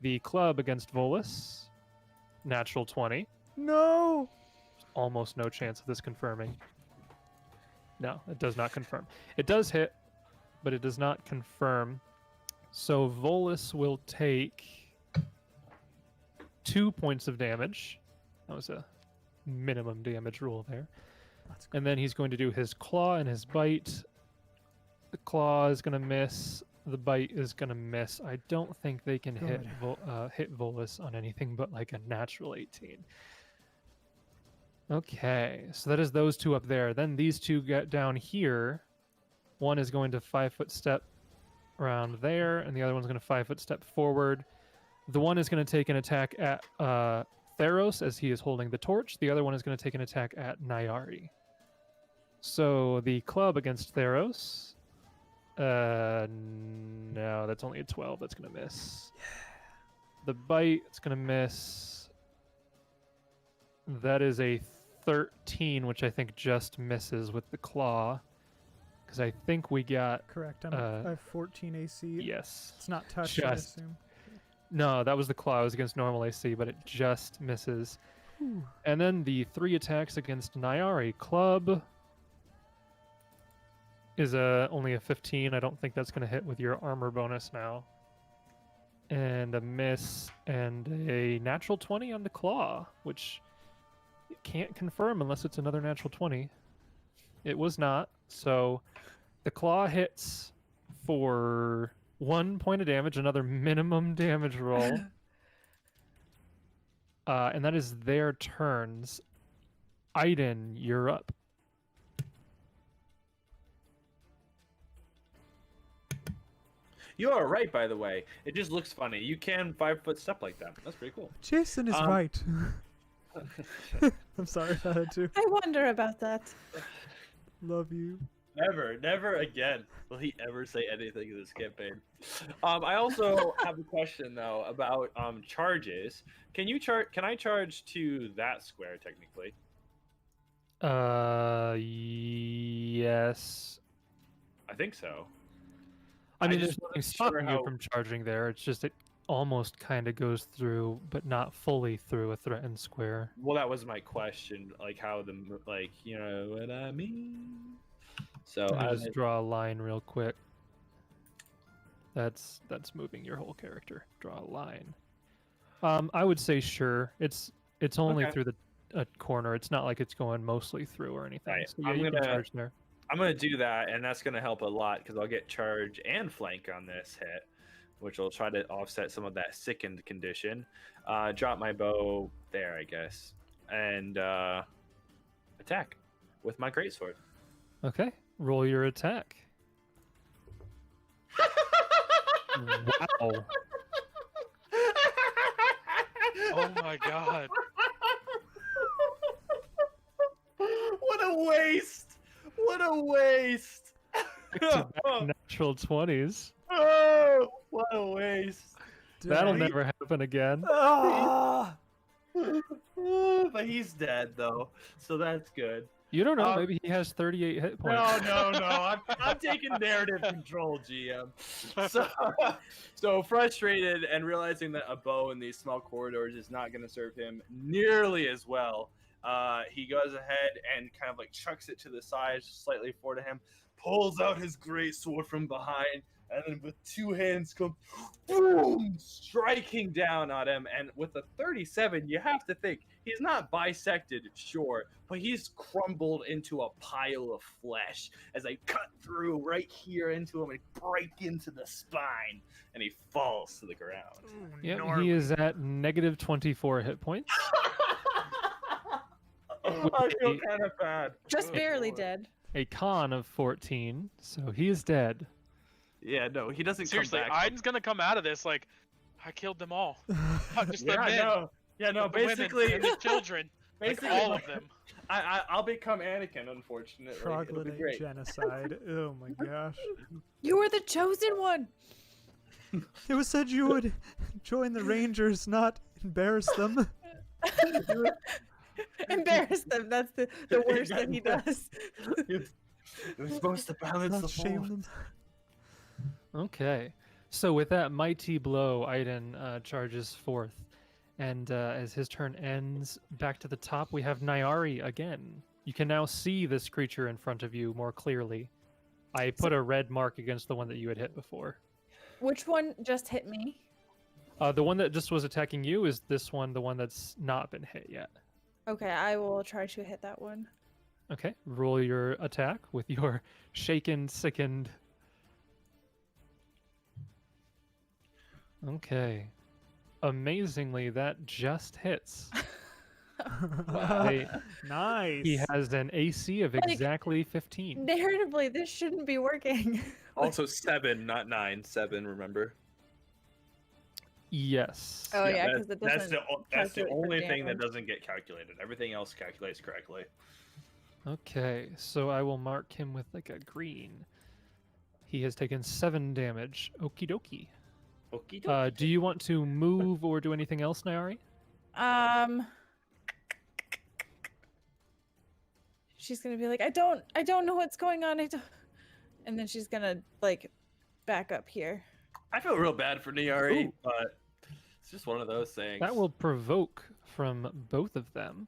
the club against Volus. Natural 20.
No.
Almost no chance of this confirming. No, it does not confirm. It does hit, but it does not confirm. So Volus will take 2 points of damage. That was a minimum damage rule there.
That's good.
And then he's going to do his claw and his bite. The claw is going to miss. The bite is going to miss. I don't think they can hit hit Volus on anything but like a natural 18. Okay, so that is those two up there. Then these two get down here. One is going to 5-foot step around there, and the other one's going to 5-foot step forward. The one is going to take an attack at Theros as he is holding the torch. The other one is going to take an attack at Nyari. So the club against Theros. No, that's only a 12. That's going to miss. Yeah. The bite, it's going to miss. That is a 13, which I think just misses with the claw. Because I think we got...
Correct. I have 14 AC.
Yes.
It's not touched, I
Just.
assume.
No, that was the claw. It was against normal AC, but it just misses.
Whew.
And then the 3 attacks against Nyari. Club is only a 15. I don't think that's going to hit with your armor bonus now. And a miss and a natural 20 on the claw, which you can't confirm unless it's another natural 20. It was not. So the claw hits for 1 point of damage, another minimum damage roll. And that is their turns. Aiadan, you're up.
You are right, by the way. It just looks funny. You can 5-foot step like that. That's pretty cool.
Jason is right. I'm sorry if I had to.
I wonder about that.
Love you.
Never again will he ever say anything in this campaign. I also have a question though about charges. Can I charge to that square technically?
Yes.
I think so.
I mean,
just
there's nothing
wasn't sure
stopping you
how-
from charging there. It's just it almost kind of goes through, but not fully through a threatened square.
Well, that was my question. Like how you know what I mean. So
Let me
I
just draw a line real quick. That's moving your whole character. Draw a line. I would say sure. It's only
Okay.
through a corner. It's not like it's going mostly through or anything.
Right.
So yeah,
I'm
you can
gonna-
charge there.
I'm gonna do that, and that's gonna help a lot because I'll get charge and flank on this hit, which will try to offset some of that sickened condition. Drop my bow there, I guess, and attack with my greatsword.
Okay, roll your attack. Wow.
Oh my god.
What a waste! What a waste!
Natural 20s.
Oh, what a waste!
That'll
Dang.
never happen again.
Ah!
But he's dead though, so that's good.
You don't know. Maybe he has 38 hit points.
No. I'm taking narrative control, GM. So frustrated and realizing that a bow in these small corridors is not going to serve him nearly as well, he goes ahead and kind of like chucks it to the side, slightly forward to him, pulls out his great sword from behind, and then with two hands come, boom, striking down on him. And with a 37, you have to think he's not bisected, sure, but he's crumbled into a pile of flesh as I cut through right here into him and break into the spine, and he falls to the ground.
Yep, he is at negative 24 hit points.
I feel kind of bad.
Just barely dead.
A con of 14, so he is dead.
Yeah, no, he doesn't
Seriously,
come back.
Aidan's gonna come out of this like, I killed them all. Not just the
Yeah,
men,
no. Yeah, no,
but the women
basically,
and the children.
basically,
All of them.
I'll become Anakin, unfortunately. It'll be
Troglodyte
great.
genocide. Oh my gosh.
You were the chosen one.
It was said you would join the Rangers, not embarrass them.
Embarrass them. That's the worst that he does.
We're supposed to balance
Not
the
shame
force.
them.
Okay, so with that mighty blow, Aidan charges forth. And as his turn ends, back to the top, we have Nyari again. You can now see this creature in front of you more clearly. I put a red mark against the one that you had hit before.
Which one just hit me?
The one that just was attacking you is this one, the one that's not been hit yet.
Okay, I will try to hit that one.
Okay, roll your attack with your shaken, sickened. Okay. Amazingly, that just hits. They-
Nice.
He has an AC of
Like,
exactly 15.
Narratively, this shouldn't be working.
Also 7, not 9. 7, remember?
Yes.
Oh yeah, because
that-
it doesn't.
that's the
calculate for
only thing that
damage.
doesn't get calculated. Everything else calculates correctly.
Okay, so I will mark him with like a green. He has taken 7 damage. Okie dokie.
Okie
Do you want to move or do anything else, Nyari?
She's gonna be like, I don't know what's going on. I don't. And then she's gonna like back up here.
I feel real bad for Nyari,
Ooh.
but it's just one of those things.
That will provoke from both of them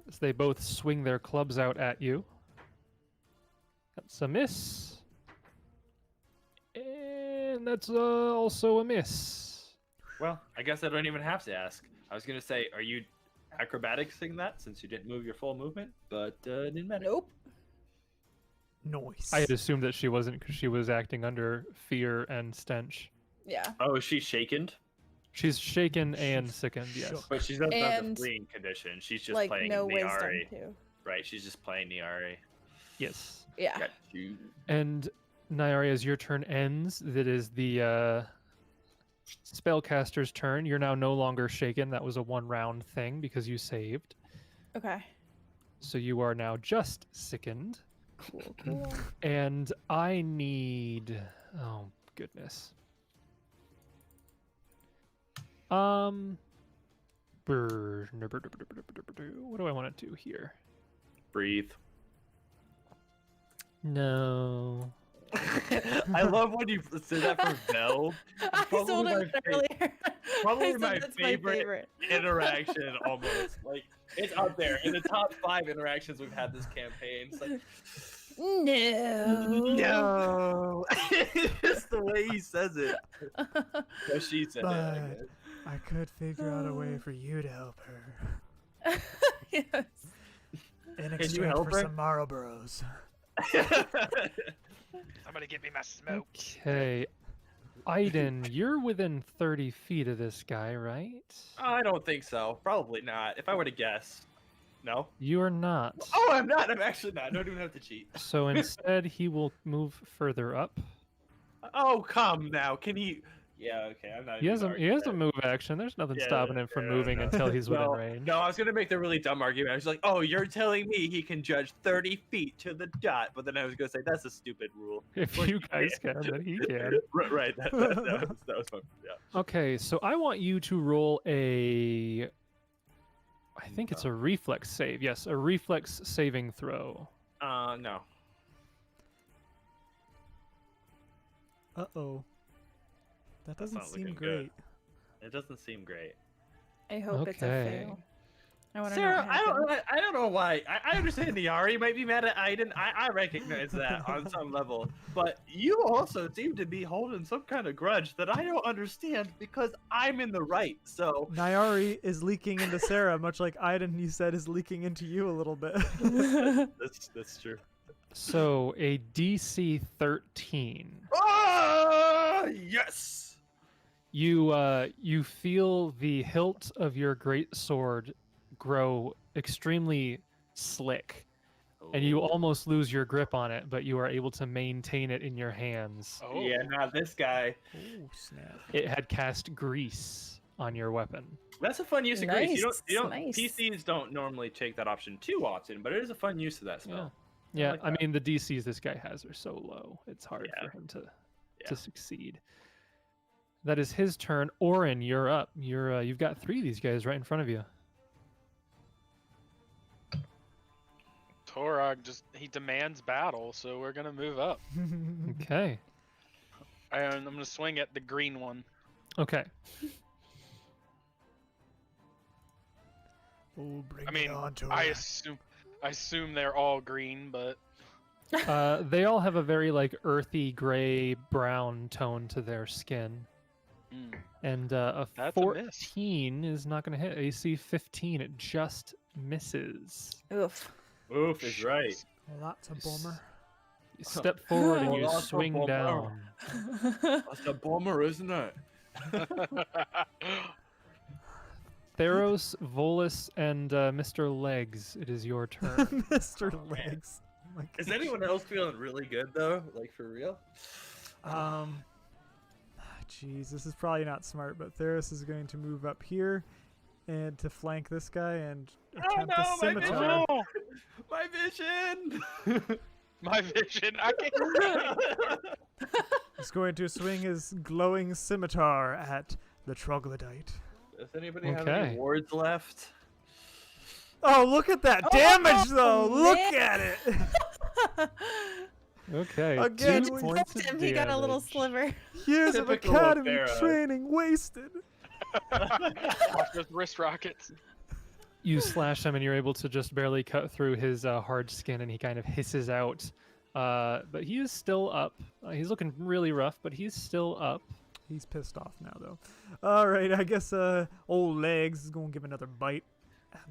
as they both swing their clubs out at you. That's a miss. And that's also a miss.
Well, I guess I don't even have to ask. I was gonna say, are you acrobaticsing that since you didn't move your full movement? But didn't matter.
Nope.
Nice.
I had assumed that she wasn't because she was acting under fear and stench.
Yeah.
Oh, is she shaken?
She's shaken and sickened, yes.
Shook.
But she's not the
And,
fleeing condition. She's just
Like
playing
no wisdom
Nyari.
too.
Right, she's just playing Nyari.
Yes.
Yeah.
Got you.
And Nyari, as your turn ends, that is the spellcaster's turn. You're now no longer shaken. That was a 1-round thing because you saved.
Okay.
So you are now just sickened.
Cool.
And I need... Oh, goodness. What do I want to do here?
Breathe.
No.
I love when you say that for Belle.
I
Probably
sold
my
it earlier.
probably
I said
my
that's
favorite interaction almost. Like it's up there in the top 5 interactions we've had this campaign. It's like
No.
no. It's the way he says it. Well, she said it. I
But
guess.
I could figure out a way for you to help her.
Yes.
In
you
exchange
help
for
her?
some Marlboros.
Somebody get me my smoke.
Okay. Aidan, you're within 30 feet of this guy, right?
I don't think so. Probably not. If I were to guess. No.
You are not.
Oh, I'm not. I'm actually not. I don't even have to cheat.
So instead, he will move further up.
Oh, come now. Can he? Yeah, okay. I'm not.
He has
even
a
arguing.
move action. There's nothing
Yeah,
stopping him from
yeah,
moving
no.
until he's within
No,
range.
no, I was gonna make the really dumb argument. I was like, "Oh, you're telling me he can judge 30 feet to the dot?" But then I was gonna say that's a stupid rule.
If
Well,
you
he
guys
can.
can, then he can.
Right. That was fun. Yeah.
Okay, so I want you to roll a. I think it's a reflex save. Yes, a reflex saving throw.
No.
Uh-oh. That doesn't
not
seem
looking
great.
good. It doesn't seem great.
I hope it's a
Okay.
fail. I want to know
Sarah,
what happened.
I don't know why. I understand Nyari might be mad at Aiadan. I recognize that on some level. But you also seem to be holding some kind of grudge that I don't understand because I'm in the right. So
Nyari is leaking into Sarah, much like Aidan, you said, is leaking into you a little bit.
that's true.
So a DC 13.
Ah, yes.
You feel the hilt of your great sword grow extremely slick, and you almost lose your grip on it, but you are able to maintain it in your hands.
Oh,
Yeah, not this guy.
Oh, snap.
It had cast grease on your weapon.
That's a fun use of grace. You don't
Nice.
PCs don't normally take that option too often, but it is a fun use of that spell.
Yeah,
like
I
that.
mean the DCs this guy has are so low. It's hard
Yeah.
for him
Yeah.
to succeed. That is his turn. Oran, you're up. You've got 3 of these guys right in front of you.
Torog he demands battle, so we're gonna move up.
Okay.
And I'm gonna swing at the green one.
Okay.
Oh, bring
I mean,
it on,
I
Torag.
assume they're all green, but
They all have a very like earthy gray brown tone to their skin. And a
That's a miss.
14 is not going to hit. AC 15, it just misses.
Oof.
Oof is right.
Well, that's a bummer.
You step forward and you
Well, that's a
swing
bummer.
down.
That's a bummer, isn't it?
Theros, Volus, and Mr. Legs, it is your turn.
Mr.
Oh, man.
Legs. Oh my
Is
gosh.
anyone else feeling really good though? Like for real?
Jeez, this is probably not smart, but Theros is going to move up here and to flank this guy and attempt a
my
scimitar.
Oh,
My vision!
my vision! I can't.
He's going to swing his glowing scimitar at the troglodyte.
Does anybody have
Okay.
any wards left?
Oh, look at that damage, though! Look at it!
Okay,
Again,
2
we-
points of
Him, he got a little
damage.
sliver.
Years of
Typical of
academy
Theros.
training wasted.
Watch those wrist rockets.
You slash him and you're able to just barely cut through his hard skin and he kind of hisses out. But he is still up. He's looking really rough, but he's still up.
He's pissed off now, though. All right, I guess old Legs is going to give another bite.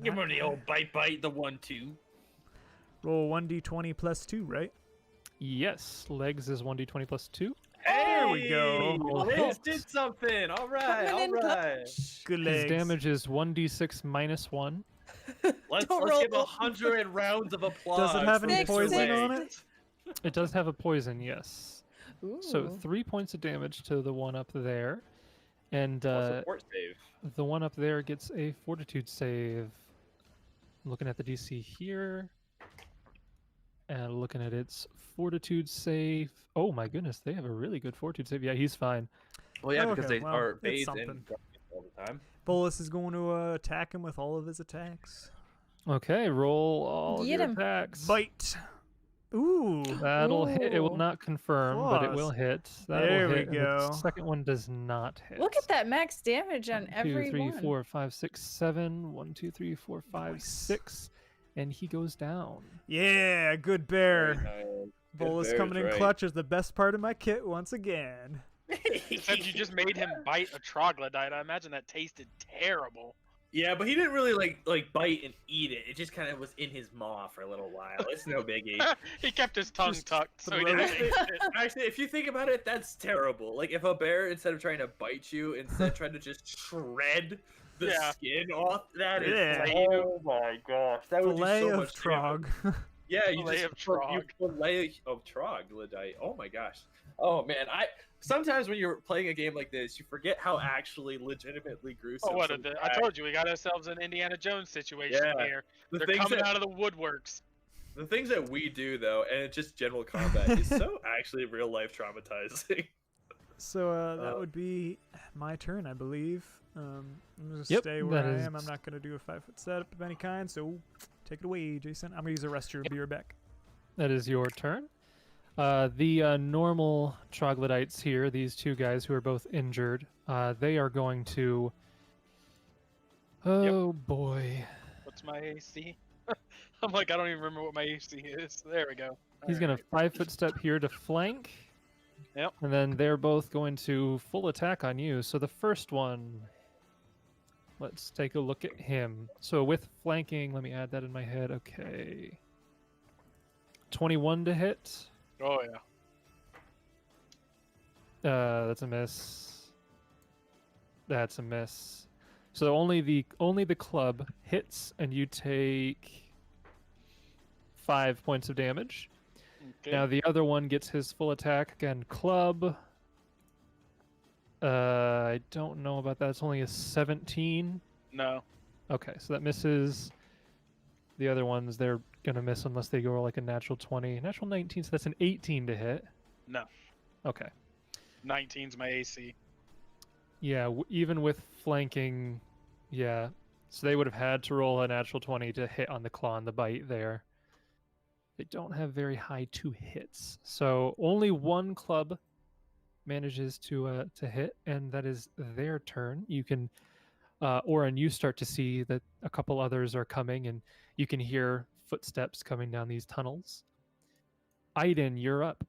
Give him the old bite, the 1-2.
Roll 1d20 plus 2, right?
Yes, Legs is 1d20 plus 2.
There we go.
Liz did something. All right,
Coming
all
in
right.
clutch.
Good
His
Legs.
damage is 1d6 minus 1.
Let's
Don't
give
roll.
100 rounds of applause.
Does it have
for
any
Mr.
poison on
Legs.
it?
It does have a poison, yes. So
Ooh.
3 points of damage to the one up there. And
Oh, support save.
the one up there gets a fortitude save. Looking at the DC here. And looking at its fortitude save. Oh my goodness, they have a really good fortitude save. Yeah, he's fine.
Well, yeah,
Okay,
because they
well,
are
it's
bathed in
something.
darkness all the time.
Bolus is going to attack him with all of his attacks.
Okay, roll all of
Get
your
him.
attacks.
Bite. Ooh.
That'll hit. It will
Ooh.
not confirm, but it will
Plus.
hit. That'll
There we
hit. and the
go.
second one does not hit.
Look at that max damage on
1, 2,
every
3,
one.
4, 5, 6, 7. 1, 2, 3, 4, 5,
Nice.
6. And he goes down.
Yeah, good bear.
Very nice. Good
Bolus
bears,
coming in
right.
clutch is the best part of my kit once again.
Said you just made him bite a troglodyte. I imagine that tasted terrible.
Yeah, but he didn't really like bite and eat it. It just kind of was in his maw for a little while. It's no biggie.
He kept his tongue
Just
tucked, so he
throw
didn't
it.
taste it.
Actually, if you think about it, that's terrible. Like if a bear, instead of trying to bite you, instead tried to just shred the
Yeah.
skin off, that is
Yeah.
oh my gosh, that would do
Fillet
so
of
much damage.
trog.
Yeah, you
Fillet
just
of trog.
fillet of troglodyte. Oh my gosh. Oh man, I sometimes when you're playing a game like this, you forget how actually legitimately gruesome.
Oh, what
some
I
guy-
told you, we got ourselves an Indiana Jones situation
Yeah.
here.
the
They're
things
coming
that
out of the woodworks.
the things that we do though, and just general combat is so actually real life traumatizing.
So that
Uh,
would be my turn, I believe. I'm going to
Yep,
stay where
that
I
is-
am. I'm not going to do a 5-foot setup of any kind, so take it away, Jason. I'm going to use the rest of your beer back.
That is your turn. The normal troglodytes here, these two guys who are both injured, they are going to. Oh boy.
What's my AC? I'm like, I don't even remember what my AC is. There we go.
He's going to 5-foot step here to flank.
Yep.
And then they're both going to full attack on you. So the first one, let's take a look at him. So with flanking, let me add that in my head. Okay. 21 to hit.
Oh yeah.
That's a miss. That's a miss. So only the club hits, and you take 5 points of damage.
Okay.
Now the other one gets his full attack again. Club. I don't know about that. It's only a 17.
No.
Okay, so that misses. The other ones, they're gonna miss unless they go like a natural 20. Natural 19, so that's an 18 to hit.
No.
Okay.
19's my AC.
Yeah, even with flanking, yeah. So they would have had to roll a natural 20 to hit on the claw and the bite there. They don't have very high 2 hits. So only one club manages to hit, and that is their turn. You can, Oran, you start to see that a couple others are coming, and you can hear footsteps coming down these tunnels. Aiadan, you're up.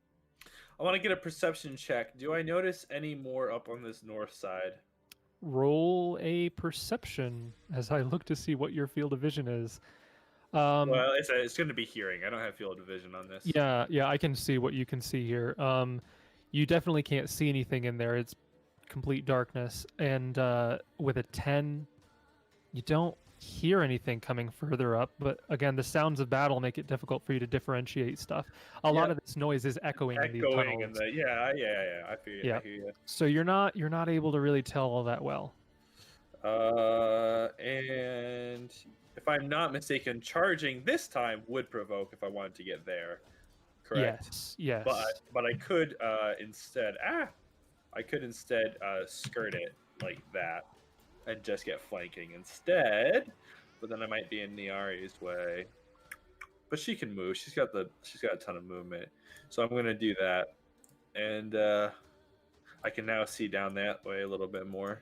I want to get a perception check. Do I notice any more up on this north side?
Roll a perception as I look to see what your field of vision is.
Well, it's going to be hearing. I don't have field of vision on this.
Yeah, I can see what you can see here. You definitely can't see anything in there. It's complete darkness. And with a 10, you don't hear anything coming further up. But again, the sounds of battle make it difficult for you to differentiate stuff. A lot of this noise is echoing in these tunnels.
Yeah. I feel you.
Yeah.
I hear you.
So you're not able to really tell all that well.
And if I'm not mistaken, charging this time would provoke if I wanted to get there. Correct.
Yes.
But I could instead skirt it like that and just get flanking instead. But then I might be in Nyari's way. But she can move. She's got a ton of movement. So I'm gonna do that. And I can now see down that way a little bit more,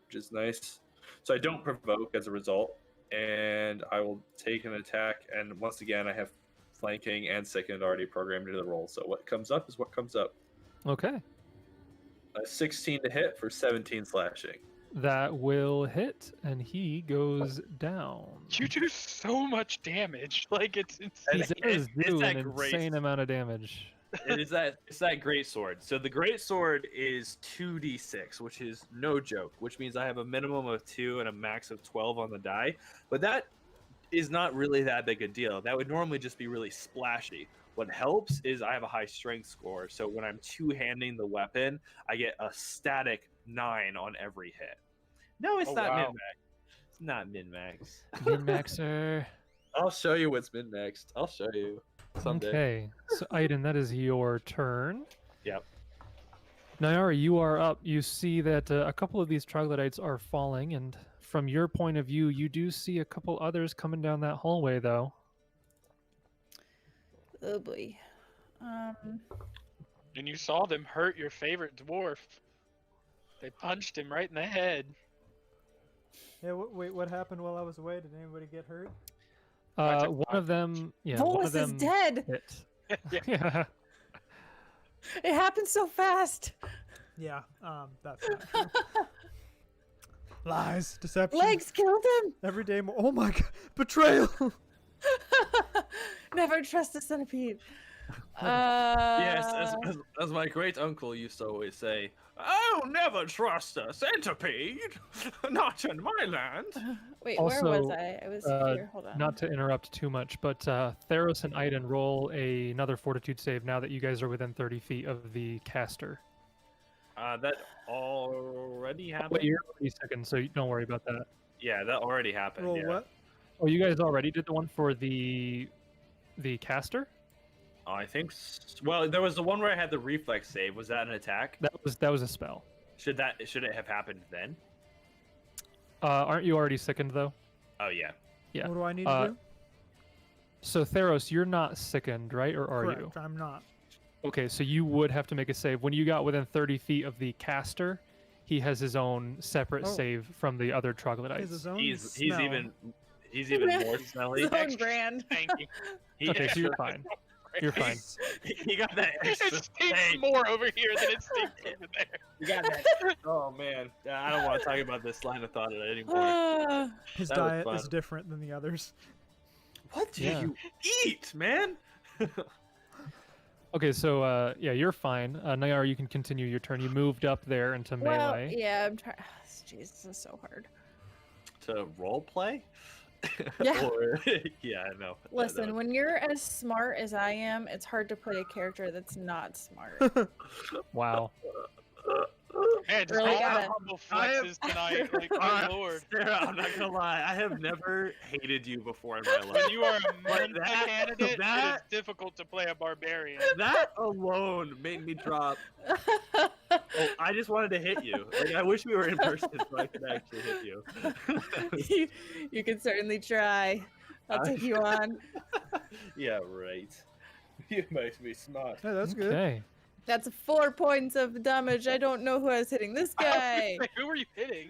which is nice. So I don't provoke as a result. And I will take an attack, and once again I have flanking and second already programmed into the roll. So what comes up is what comes up.
Okay.
A 16 to hit for 17 slashing.
That will hit, and he goes down.
You do so much damage. Like it's
He
insane.
does do
that
an
great.
insane amount of damage.
It's that great sword. So the great sword is 2d6, which is no joke, which means I have a minimum of 2 and a max of 12 on the die. But that is not really that big a deal. That would normally just be really splashy. What helps is I have a high strength score, so when I'm two-handing the weapon, I get a static 9 on every hit. No, it's not
wow.
min-max. It's not min-max.
Min-maxer.
I'll show you what's min-maxed. I'll show you someday.
Okay, so Aiadan, that is your turn.
Yep.
Nyari, you are up. You see that a couple of these troglodytes are falling, and from your point of view, you do see a couple others coming down that hallway, though.
Oh boy.
And you saw them hurt your favorite dwarf. They punched him right in the head.
Yeah, wait, what happened while I was away? Did anybody get hurt?
One of them, one
Volus
of them
is dead.
hit.
Yeah.
Yeah.
It happened so fast.
Yeah, that's not true. Lies, deception.
Legs killed him.
Every day more. Oh my god, betrayal!
Never trust a centipede.
Yes, as my great uncle used to always say, "Oh, never trust a centipede, not in my land."
Wait,
Also,
where was I? I was here. Hold on.
Not to interrupt too much, but Theros and Aiadan roll another fortitude save now that you guys are within 30 feet of the caster.
That already happened.
Wait, you're already second, so don't worry about that.
Yeah, that already happened.
Roll
yeah.
what?
Oh, you guys already did the one for the caster?
I think. Well, there was the one where I had the reflex save. Was that an attack?
That was a spell.
Should it have happened then?
Aren't you already sickened though?
Oh yeah.
Yeah.
What do I need to do?
So Theros, you're not sickened, right? Or are
Correct,
you?
I'm not.
Okay, so you would have to make a save. When you got within 30 feet of the caster, he has his own separate
Oh.
save from the other troglodytes.
His own
He's
smell.
He's even more smelly.
His own brand.
Thank you.
He
Okay, so you're fine. You're fine.
He got that extra
It stinks
stank.
more over here than it stinks over there.
You got that. Oh man, I don't want to talk about this line of thought anymore.
Ah.
His
That was
diet
fun.
is different than the others.
What do
Yeah.
you eat, man?
Okay, so yeah, you're fine. Nyari, you can continue your turn. You moved up there into
Well,
melee.
yeah, I'm trying. Jeez, this is so hard.
To role play?
Yeah.
Or, yeah, I know.
Listen, when you're as smart as I am, it's hard to play a character that's not smart.
Wow.
Man, just
Really
all the
gotta-
humble
I have-
flexes tonight. Like,
Alright,
my lord.
Sarah, I'm not gonna lie. I have never hated you before in my
When
life.
you are a
Like
Mensa
that-
candidate, it
that-
is difficult to play a barbarian.
That alone made me drop. Oh, I just wanted to hit you. Like, I wish we were in person so I could actually hit you.
you can certainly try. I'll take you on.
Yeah, right. You makes me smart.
Yeah, that's good.
Okay.
That's 4 points of damage. I don't know who I was hitting. This guy.
Like, who are you hitting?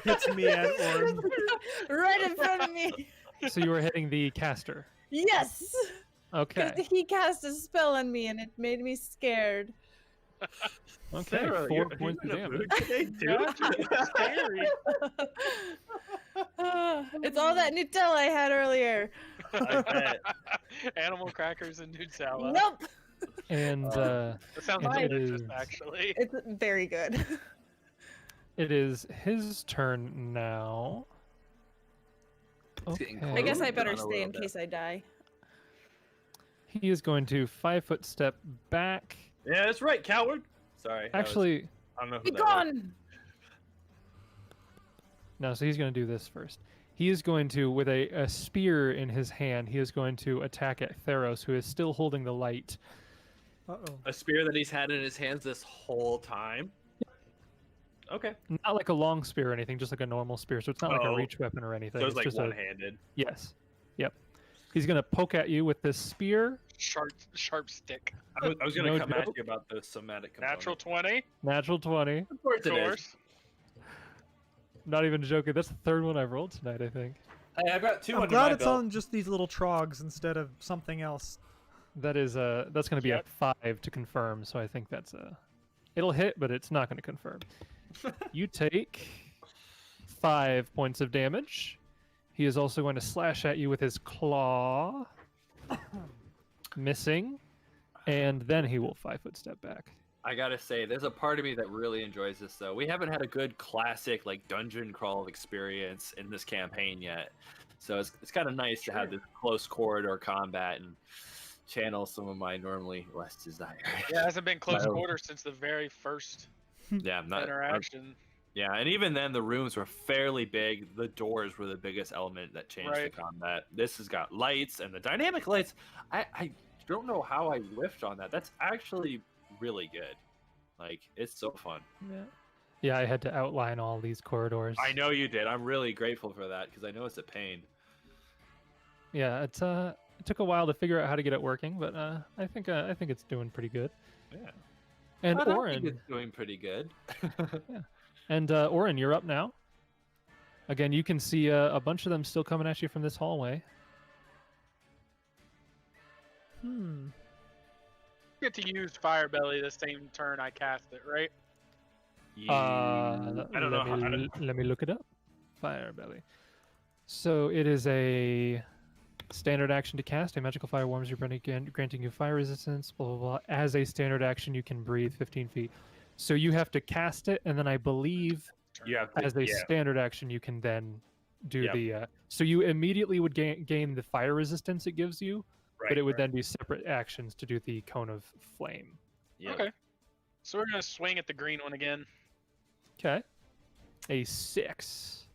It's me and Oran.
Right in front of me.
So you were hitting the caster.
Yes.
Okay.
Because he cast a spell on me and it made me scared.
Okay.
Sarah,
4
you're
points of
in a
damage.
mood today, too?
Not just scary.
It's all that Nutella I had earlier.
I bet.
Animal crackers and Nutella.
Nope.
And
That sounds
And it
delicious,
is-
actually.
It's very good.
it is his turn now.
It's getting
Okay.
close.
I guess I
Moving
better
on a
stay
little
in
bit.
case I die.
He is going to 5-foot step back.
Yeah, that's right, coward. Sorry. that was-
Actually,
I don't know who
Be
that was.
gone!
no, so he's going to do this first. He is going to, with a spear in his hand, he is going to attack at Theros, who is still holding the light.
Uh-oh.
A spear that he's had in his hands this whole time. Okay.
Not like a long spear or anything, just like a normal spear. So it's not like a
Oh.
reach weapon or anything.
So it's like
just a,
one-handed.
yes. Yep. He's going to poke at you with this spear.
Sharp stick.
I was gonna
No
come at
joke.
you about the somatic component.
Natural 20.
Natural 20.
Of course
Of
it is.
course.
Not even joking. That's the third one I've rolled tonight, I think.
Hey, I've got two
I'm
under
glad
my
it's
belt.
on just these little trogs instead of something else.
That is that's going to be
Yep.
a 5 to confirm, so I think that's it'll hit, but it's not going to confirm. You take 5 points of damage. He is also going to slash at you with his claw, missing, and then he will 5-foot step back.
I gotta say, there's a part of me that really enjoys this though. We haven't had a good classic like dungeon crawl experience in this campaign yet, so it's kind of nice to have this close corridor combat and channel some of my normally less desire.
Yeah, it hasn't been close
No.
quarters since the very first
Yeah, I'm not.
interaction.
Yeah, and even then the rooms were fairly big. The doors were the biggest element that changed
Right.
the combat. This has got lights and the dynamic lights. I don't know how I whiffed on that. That's actually really good. Like, it's so fun.
Yeah, I had to outline all these corridors.
I know you did. I'm really grateful for that because I know it's a pain.
Yeah, it took a while to figure out how to get it working, but I think it's doing pretty good.
Yeah.
And
But I think
Oran,
it's doing pretty good.
Oran, you're up now. Again, you can see a bunch of them still coming at you from this hallway.
Hmm.
Get to use Fire Belly the same turn I cast it, right?
I don't know how.
Let me look it up. Fire belly. So it is a standard action to cast. A magical fire warms your body, granting you fire resistance. Blah blah blah. As a standard action, you can breathe 15 feet. So you have to cast it, and then I believe
You have to,
as a
yeah.
standard action, you can then do
Yep.
the. So you immediately would gain the fire resistance it gives you,
Right,
but it would
right.
then be separate actions to do the cone of flame.
Yeah.
Okay. So we're gonna swing at the green one again.
Okay. A 6.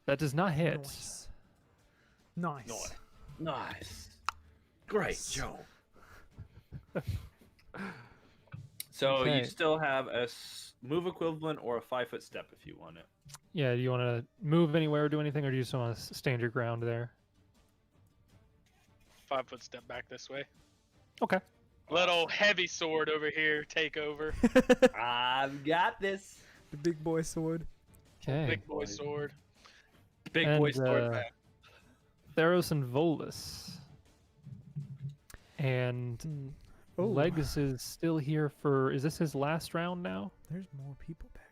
That does not hit.
Nice. Nice.
Nice. Nice. Great, Joe. So
Okay.
you still have a move equivalent or a 5-foot step if you want it.
Yeah, do you want to move anywhere or do anything, or do you just want to stand your ground there?
5-foot step back this way.
Okay.
Little heavy sword over here, take over.
I've got this.
The big boy sword.
Okay.
Big boy sword.
Big
And,
boy sword back.
Theros and Volus. And
Oh,
Legs is still here for. Is this his last round now?
there's more people back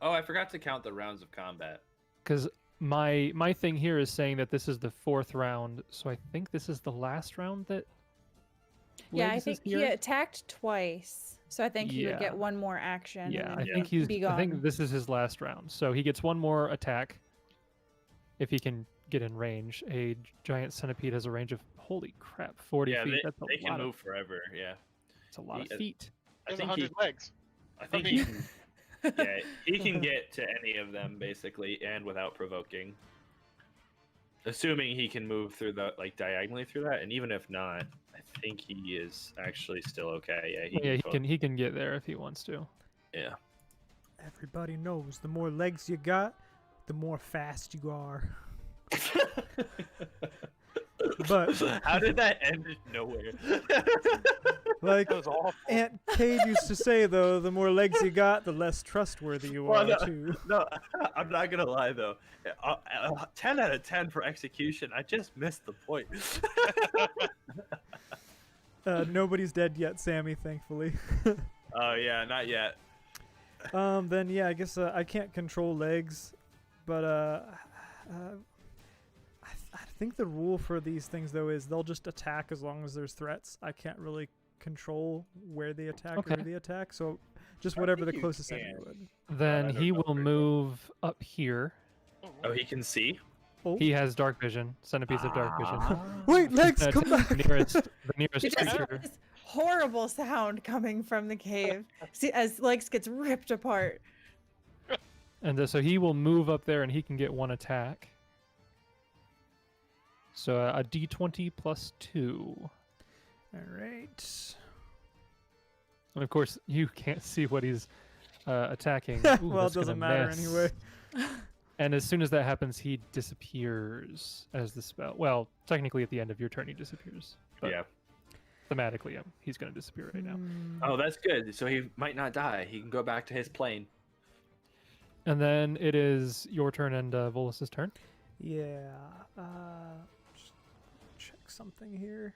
Oh, I forgot to count the rounds of combat.
Because my thing here is saying that this is the 4th round, so I think this is the last round that.
Yeah, I
Legs is
think he
here?
attacked twice, so I think he would get
Yeah.
one more action.
Yeah,
and
I
then
think he's.
be
I think
gone.
this is his last round, so he gets one more attack. If he can get in range, a giant centipede has a range of holy crap, 40
Yeah,
feet. That's
they
a
can
lot
move
of.
forever. Yeah,
That's a lot of
He-
feet.
I
There's
think
100
he.
legs.
I think he can. Yeah, he can get to any of them basically, and without provoking. Assuming he can move through the diagonally through that, and even if not, I think he is actually still okay. Yeah,
Yeah,
totally-
he can get there if he wants to.
Yeah.
there. Everybody knows the more legs you got, the more fast you are. But
How did that end nowhere?
like
That was awful.
Aunt Cade used to say, though, the more legs you got, the less trustworthy you
Well,
are too.
No, I'm not gonna lie though. 10 out of 10 for execution. I just missed the point.
Nobody's dead yet, Sammy, thankfully.
Oh yeah, not yet.
Then yeah, I guess I can't control legs, but I think the rule for these things though is they'll just attack as long as there's threats. I can't really control where they attack or
Okay.
who they attack, so just
I
whatever the
think you
closest enemy
can.
would.
Then
I don't
he
know
will
where-
move up here.
Oh, he can see.
Oh,
He has dark vision. Centipedes have dark vision.
wait, legs,
Uh,
come back!
the nearest
You just
creature.
hear this horrible sound coming from the cave see, as Legs gets ripped apart.
And so he will move up there and he can get one attack. So a d20 plus 2.
All right.
And of course, you can't see what he's attacking. Ooh,
Well, it
that's gonna
doesn't matter
miss.
anyway.
And as soon as that happens, he disappears as the spell. Well, technically at the end of your turn, he disappears. But
Yeah.
thematically, he's going to disappear right now.
Oh, that's good. So he might not die. He can go back to his plane.
And then it is your turn and Volus's turn.
Yeah. Just check something here.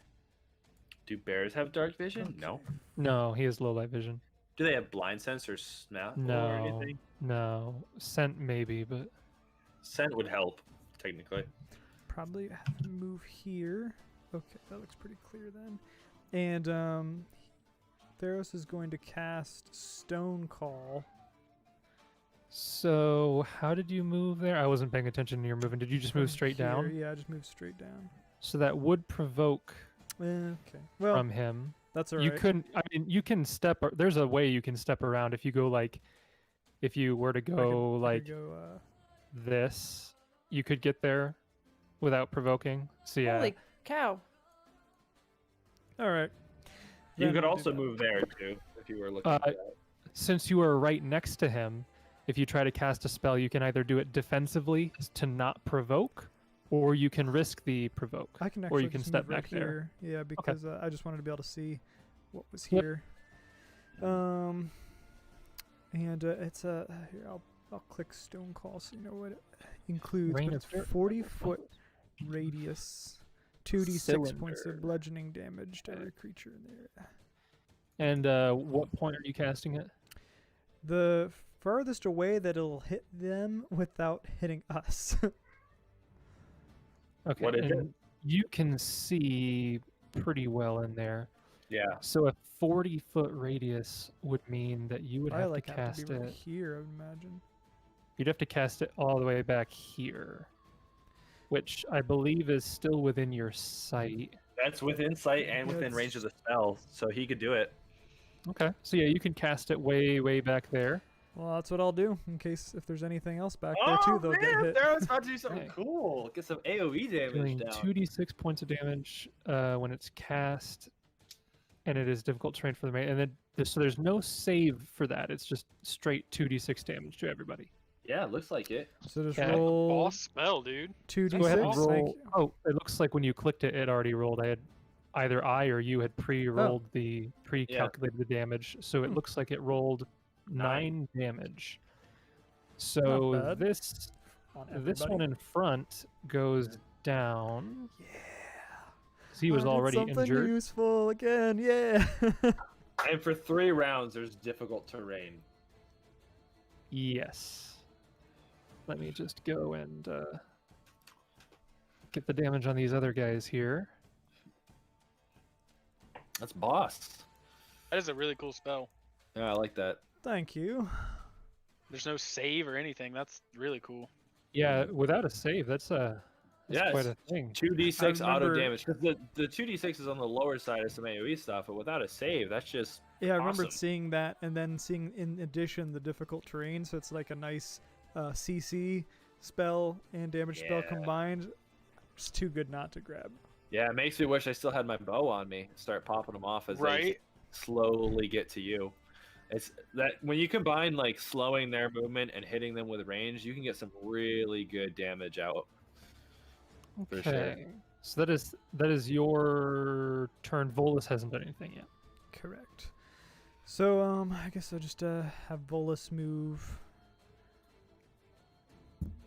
Do bears have dark vision? No.
Okay.
No, he has low light vision.
Do they have blind sense or smell or
No,
anything?
no. Scent maybe, but
Scent would help, technically.
Probably have to move here. Okay, that looks pretty clear then. And Theros is going to cast Stone Call.
so how did you move there? I wasn't paying attention to your moving. Did you just move
from
straight
here.
down?
Yeah, I just moved straight down.
So that would provoke
Okay. Well,
from him.
that's all right.
You couldn't. I mean, you can step. There's a way you can step around if you go if you were to
I could-
go
I could go,
this, you could get there without provoking. So yeah,
Holy cow.
all right.
You
Then
could
we'll do
also
that.
move there too, if you were looking
Uh,
at that.
since you are right next to him, if you try to cast a spell, you can either do it defensively to not provoke, or you can risk the provoke.
I can
or
actually
you can
just
step
move right
back there.
here. Yeah, because I just wanted to be able to see what was
Yep.
here. And it's here I'll click Stone Call so you know what it includes.
Rain
But
of
it's
dirt.
40-foot radius, 2d6 points
Cylinder.
of bludgeoning damage to every creature in there.
And what point are you casting it?
The furthest away that it'll hit them without hitting us.
Okay,
What is it?
and you can see pretty well in there.
Yeah.
So a 40-foot radius would mean that you would
I
have
like
to
have to
cast
be right
it.
here, I would imagine.
You'd have to cast it all the way back here, which I believe is still within your sight.
That's within sight and within range of the spell, so he could do it.
Okay, so yeah, you can cast it way, way back there.
Well, that's what I'll do in case if there's anything else back there too, they'll get hit.
Theros about to do something
Okay.
cool. Get some AoE damage
Doing
down.
2d6 points of damage when it's cast, and it is difficult terrain for the main. And then so there's no save for that. It's just straight 2d6 damage to everybody.
Yeah, looks like it.
So just
Okay.
roll
Boss spell, dude.
2d6.
Go ahead and
Thank
roll.
you.
Oh, it looks like when you clicked it, it already rolled. Either I or you had pre-rolled the pre-calculated the damage, so it
Hmm.
looks like it rolled 9 damage.
Not
So
bad.
this this one in front goes down.
Yeah.
So he was already
something
injured.
useful again. Yeah.
And for 3 rounds, there's difficult terrain.
Yes. Let me just go and get the damage on these other guys here.
That's boss.
That is a really cool spell.
Yeah, I like that.
Thank you.
There's no save or anything. That's really cool.
Yeah, without a save, that's
Yes.
quite a thing.
2d6 auto
remember-
damage. 'Cause the 2d6 is on the lower side of some AoE stuff, but without a save, that's just
Yeah, I remember
awesome.
seeing that, and then seeing in addition the difficult terrain. So it's like a nice CC spell and damage spell
Yeah.
combined. It's too good not to grab.
Yeah, it makes me wish I still had my bow on me. Start popping them off as they
Right?
slowly get to you. It's that when you combine like slowing their movement and hitting them with range, you can get some really good damage out. For sure.
Okay. So that is your turn. Volus hasn't done anything yet.
Correct. So I guess I'll just have Volus move.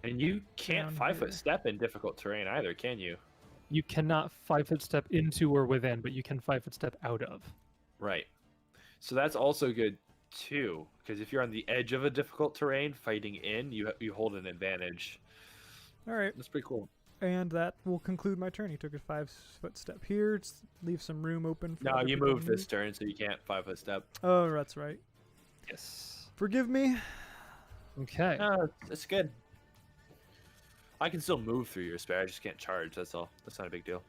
And you can't
Down
5-foot
here.
step in difficult terrain either, can you?
You cannot 5-foot step into or within, but you can 5-foot step out of.
Right. So that's also good too, because if you're on the edge of a difficult terrain, fighting in, you hold an advantage.
All right,
That's pretty cool.
and that will conclude my turn. He took a 5-foot step here. Just leave some room open. For
No,
other
you
people to
moved this
move.
turn, so you can't 5-foot step.
Oh, that's right.
Yes.
Forgive me.
Okay.
No, it's good. I can still move through your spare. I just can't charge. That's all. That's not a big deal.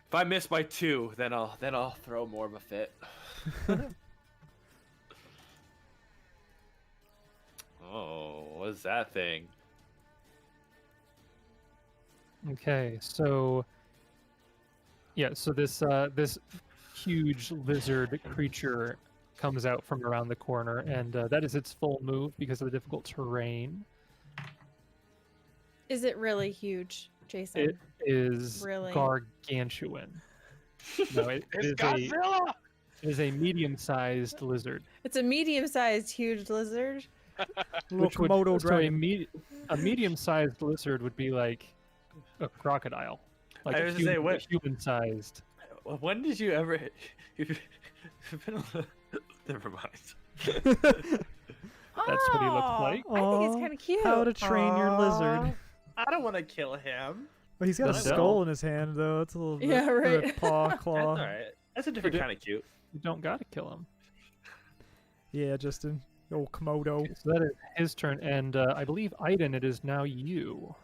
If I miss by 2, then I'll throw more of a fit. Oh, what is that thing?
Okay. So. Yeah. So this this huge lizard creature comes out from around the corner, and that is its full move because of the difficult terrain.
Is it really huge, Jason?
It is
Really?
gargantuan. No, it
It's
is
Godzilla!
it is a medium-sized lizard.
It's a medium-sized huge lizard.
Little
Which would,
Komodo
so
dragon.
a medium-sized lizard would be like a crocodile, like
I
a
was gonna say, what-
human-sized.
When did you ever? Never mind.
That's what he looks
Aw,
like.
I think it's
Aw,
kind of cute.
How to train your lizard.
I don't want to kill him.
But he's got a
That's
skull in his hand, though. It's a little bit.
Yeah,
or a
right.
paw,
That's
claw.
all right. That's a different
did-
kind of cute.
You don't gotta kill him.
Yeah, Justin. Old Komodo.
Okay, so that is his turn, and I believe Aiadan, it is now you.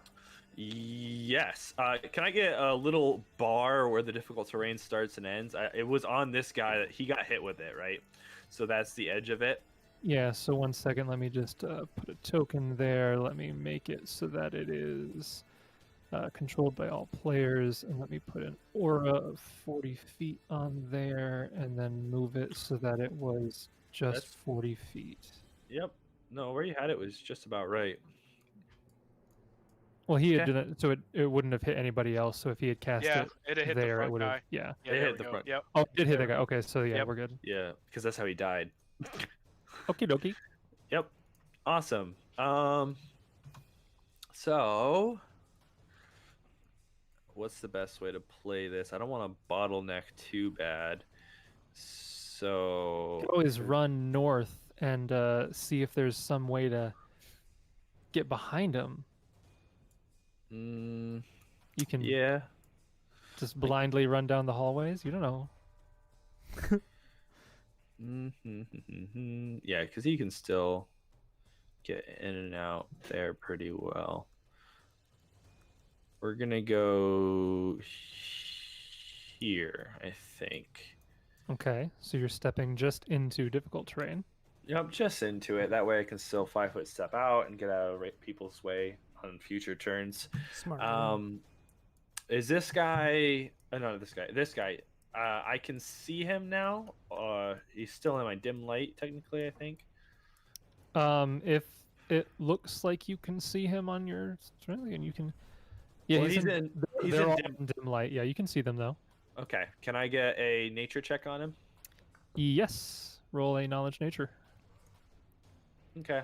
Yes. Can I get a little bar where the difficult terrain starts and ends? It was on this guy that he got hit with it, right? So that's the edge of it.
Yeah. So 1 second, let me just put a token there. Let me make it so that it is controlled by all players, and let me put an aura of 40 feet on there, and then move it so that it was just
That's-
40 feet.
Yep. No, where you had it was just about right.
Well, he had
Okay.
done it, so it wouldn't have hit anybody else. So if he had cast
Yeah,
it
it hit
there,
the
it
front
would
guy.
have. Yeah.
Yeah,
It
there
hit
we
the
go.
front.
Yep.
Oh, it did hit
There
that guy. Okay, so yeah,
Yep.
we're good.
Yeah, because that's how he died.
Okie dokie.
Yep. Awesome. So what's the best way to play this? I don't want to bottleneck too bad. So
You can always run north and see if there's some way to get behind him.
mm,
You can
yeah.
just blindly run down the hallways. You don't know.
Yeah, because he can still get in and out there pretty well. We're gonna go here, I think.
Okay, so you're stepping just into difficult terrain.
Yep, just into it. That way I can still 5-foot step out and get out of people's way on future turns.
Smart.
Is this guy? No, this guy. This guy. I can see him now. He's still in my dim light, technically. I think.
If it looks like you can see him on your screen, and you can. Yeah,
Well,
he's
he's
in.
in- he's
they're
in
all
dim-
in dim light. Yeah, you can see them though.
Okay. Can I get a nature check on him?
Yes. Roll a knowledge nature.
Okay.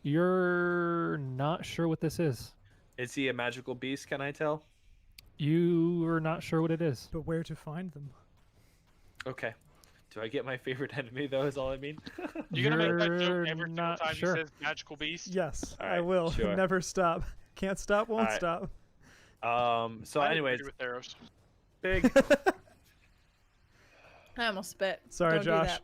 You're not sure what this is.
Is he a magical beast? Can I tell?
You are not sure what it is.
But where to find them?
Okay. Do I get my favorite enemy though? Is all I mean.
You gonna make that joke
You're
every single
not
time
sure.
he says magical beast?
Yes,
All
I
right,
will.
sure.
Never stop. Can't stop, won't
All right.
stop.
So,
I
anyways,
agree with Theros.
big.
I almost spit.
Sorry,
Don't do
Josh.
that.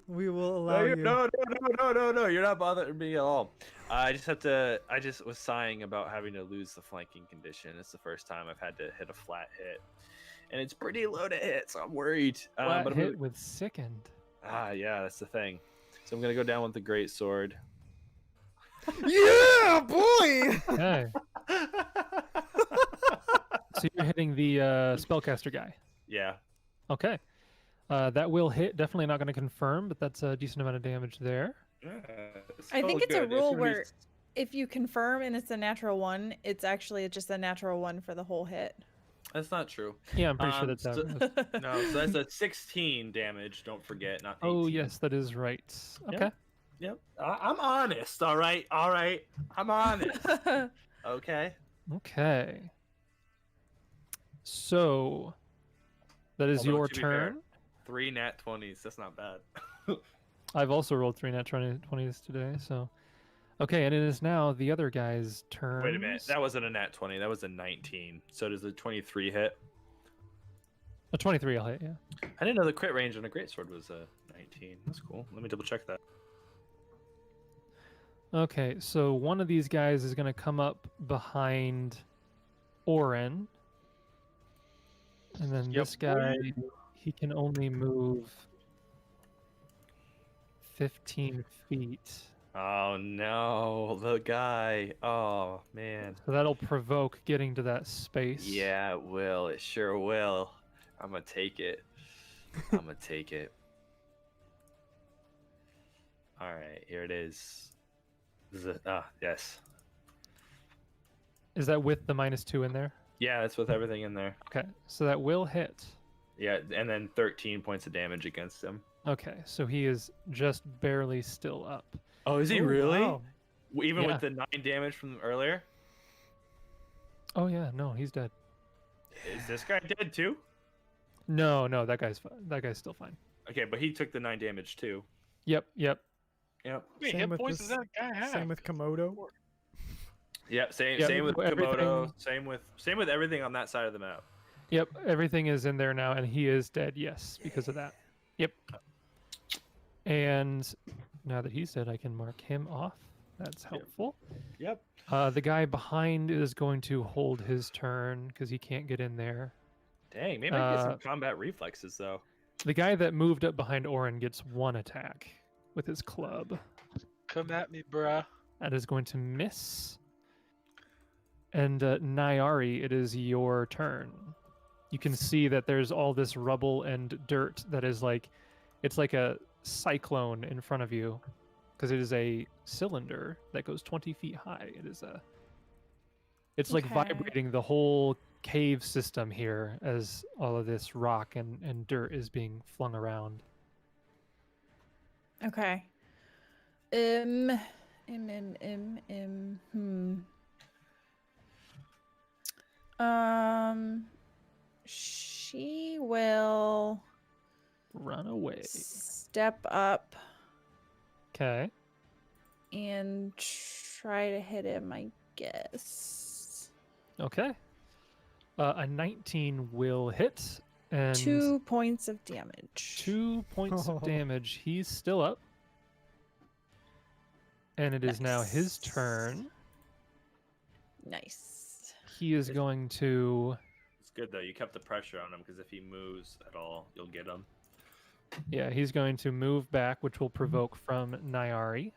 We will
No,
allow you.
no. You're not bothering me at all. I just was sighing about having to lose the flanking condition. It's the first time I've had to hit a flat hit, and it's pretty low to hit, so I'm worried.
Flat
But I'm
hit
really-
with sickened.
yeah, that's the thing. So I'm gonna go down with the great sword.
Yeah, boy!
Okay. So you're hitting the spellcaster guy.
Yeah.
Okay. That will hit. Definitely not going to confirm, but that's a decent amount of damage there.
I think it's a rule where if you confirm and it's a natural 1, it's actually just a natural 1 for the whole hit.
That's not true.
Yeah, I'm pretty sure that's
so-
how.
No, so that's a 16 damage. Don't forget, not 18.
Oh yes, that is right.
Yeah.
Okay.
Yep. I'm honest. All right. I'm honest. Okay.
Okay. So that is
Although,
your
to be fair,
turn.
3 nat 20s. That's not bad.
I've also rolled 3 nat 20s today, so okay, and it is now the other guy's turn.
Wait a minute. That wasn't a nat 20. That was a 19. So does the 23 hit?
A 23 I'll hit, yeah.
I didn't know the crit range on a greatsword was a 19. That's cool. Let me double check that.
Okay, so one of these guys is going to come up behind Oran. And then
Yep.
this guy, he can only move 15 feet.
Oh no, the guy. Oh man.
So that'll provoke getting to that space.
Yeah, it will. It sure will. I'm gonna take it. All right, here it is. Yes.
Is that with the -2 in there?
Yeah, it's with everything in there.
Okay, so that will hit.
Yeah, and then 13 points of damage against him.
Okay, so he is just barely still up.
Oh, is he
Oh,
really?
wow.
Even
Yeah.
with the 9 damage from earlier?
Oh yeah, no, he's dead.
Is this guy dead too?
No, that guy's still fine.
Okay, but he took the 9 damage too.
Yep.
Yep.
How many
Same
hit
with
points
this-
does that guy have?
Same with Komodo.
Yep. Same.
Yeah,
Same with
everything-
Komodo. Same with everything on that side of the map.
Yep, everything is in there now, and he is dead. Yes, because of that. Yep. And now that he's dead, I can mark him off. That's helpful.
Yep.
The guy behind is going to hold his turn because he can't get in there.
Dang, maybe I get some combat reflexes though.
The guy that moved up behind Oran gets 1 attack with his club.
Come at me, bruh.
That is going to miss. And Nyari, it is your turn. You can see that there's all this rubble and dirt that is like, it's like a cyclone in front of you, because it is a cylinder that goes 20 feet high. It's like
Okay.
vibrating the whole cave system here as all of this rock and dirt is being flung around.
Okay. She will
Run away.
step up
Okay.
and try to hit him, I guess.
Okay. A 19 will hit, and
2 points of damage.
2 points of damage. He's still up. And it is now his
Nice.
turn.
Nice.
He is going to,
It's good though. You kept the pressure on him because if he moves at all, you'll get him.
yeah, he's going to move back, which will provoke from Nyari.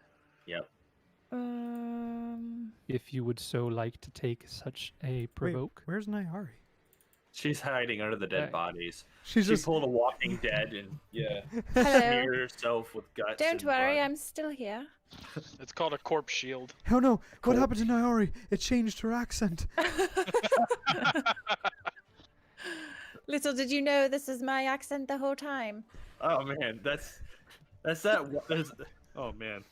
Yep.
If you would so like to take such a provoke.
Wait, where's Nyari?
She's hiding under the dead
Okay.
bodies.
She's
She
just
pulled a Walking Dead and
Hello.
smeared herself with guts.
Don't
and
worry,
blood.
I'm still here.
It's called a corpse shield.
Oh no! What
Cool.
happened to Nyari? It changed her accent.
Little did you know this is my accent the whole time.
Oh man, that's that. Oh man,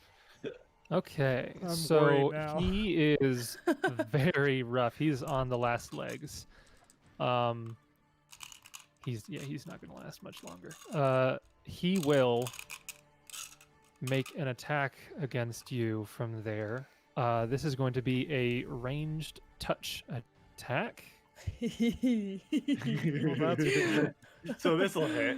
Okay,
I'm
so
worried now.
he is very rough. He's on the last legs. He's not gonna last much longer. He will make an attack against you from there. This is going to be a ranged touch attack.
So this will hit.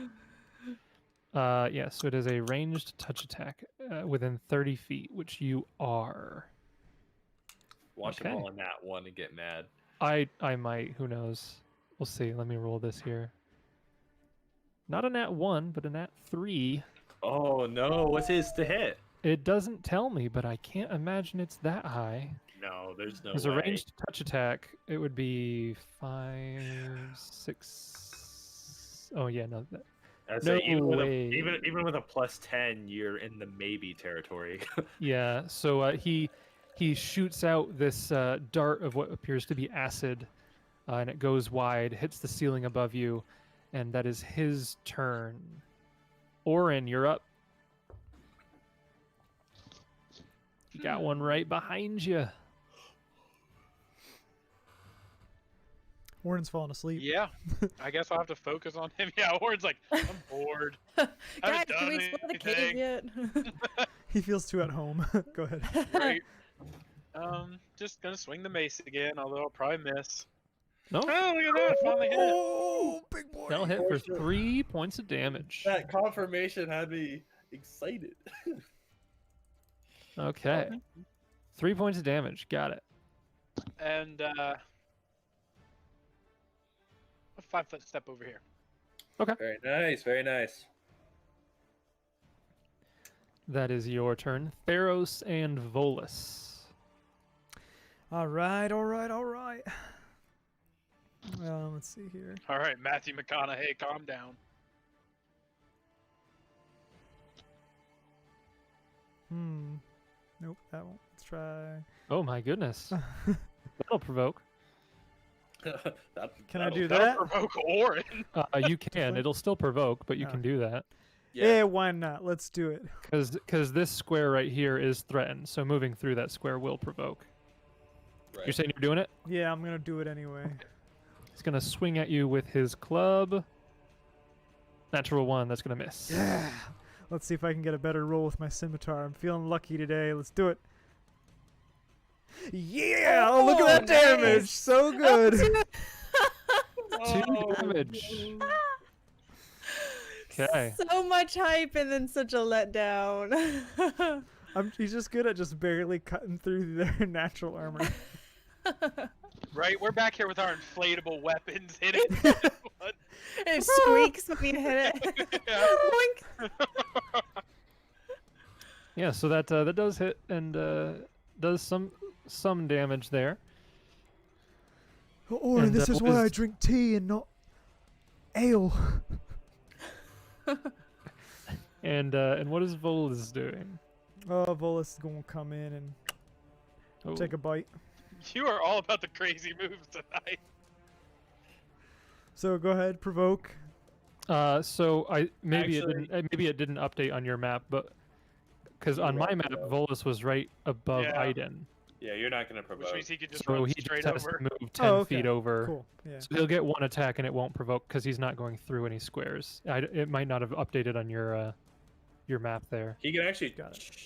Yeah, so it is a ranged touch attack within 30 feet, which you are.
Watch
Okay.
him roll on that one and get mad.
I might, who knows? We'll see. Let me roll this here. Not a nat 1, but a nat 3.
Oh no, what's his to hit?
It doesn't tell me, but I can't imagine it's that high.
No, there's no
As
way.
a ranged touch attack, it would be 5, 6. Oh yeah, no.
I'd
no
say even with
way.
even with a +10, you're in the maybe territory.
Yeah. So he shoots out this dart of what appears to be acid, and it goes wide, hits the ceiling above you, and that is his turn. Oran, you're up. You got one right behind you.
Warren's falling asleep.
Yeah, I guess I'll have to focus on him. Yeah, Oran's like, I'm bored.
Guys,
haven't
can we
done
explore the cave
anything.
yet?
He feels too at home. Go ahead.
Right. Just gonna swing the mace again, although I'll probably miss.
No,
Oh, look at that! Finally hit it.
Oh, big boy.
that'll hit for 3 points of damage.
That confirmation had me excited.
Okay. 3 points of damage. Got it.
And a 5-foot step over here.
Very nice, very nice.
That is your turn. Theros and Volus.
All right, all right, all right. Let's see here.
All right, Matthew McConaughey, calm down.
Nope, that won't. Let's try.
Oh my goodness. That'll provoke.
Can I do
That'll
that?
provoke Oran.
You can. It'll still provoke, but you
Oh.
can do that.
Yeah, why not? Let's do it.
Because this square right here is threatened, so moving through that square will provoke.
Right.
You're saying you're doing it?
Yeah, I'm gonna do it anyway.
He's gonna swing at you with his club. Natural 1, that's gonna miss.
Yeah. Let's see if I can get a better roll with my scimitar. I'm feeling lucky today. Let's do it. Yeah! Oh, look at that damage!
nice.
So good.
2 damage. Okay.
So much hype and then such a letdown.
He's just good at just barely cutting through their natural armor.
Right, we're back here with our inflatable weapons hitting.
It squeaks when you hit it.
Yeah.
Boink.
Yeah, so that does hit and does some damage there.
Or
And,
this is
what
why I
is-
drink tea and not ale.
And what is Volus doing?
Oh, Volus is gonna come in and
Oh,
take a bite.
You are all about the crazy moves tonight.
So go ahead, provoke.
so maybe
Actually-
it didn't update on your map, but because on my map Volus was right above
Yeah.
Aidan,
Yeah, you're not gonna provoke.
Which means he could just
so
run
he just
straight
has
over.
to move 10
Oh, okay.
feet over.
Cool. Yeah.
So he'll get one attack and it won't provoke because he's not going through any squares. It might not have updated on your map there.
He can actually.
Got it.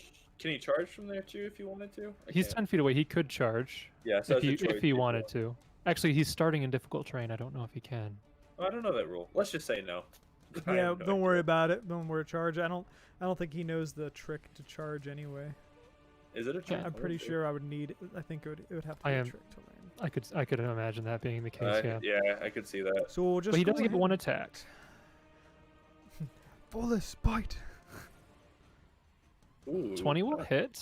Can he charge from there too if he wanted to? I
He's
can't.
10 feet away. He could charge
Yeah, so
if
it's a choice
he
you
wanted
do.
to. Actually, he's starting in difficult terrain. I don't know if he can.
Oh, I don't know that rule. Let's just say no. I
Yeah,
have no
don't worry
idea.
about it. Don't worry, charge. I don't think he knows the trick to charge anyway.
Is it a trick?
I'm pretty sure I would need. I think it would have to
I
be a
am-
trick to learn.
I could imagine that being the case. Yeah.
Yeah, I could see that.
So we'll just.
But he
go
does get
ahead.
one attack.
Volus, bite.
Ooh.
20 will hit.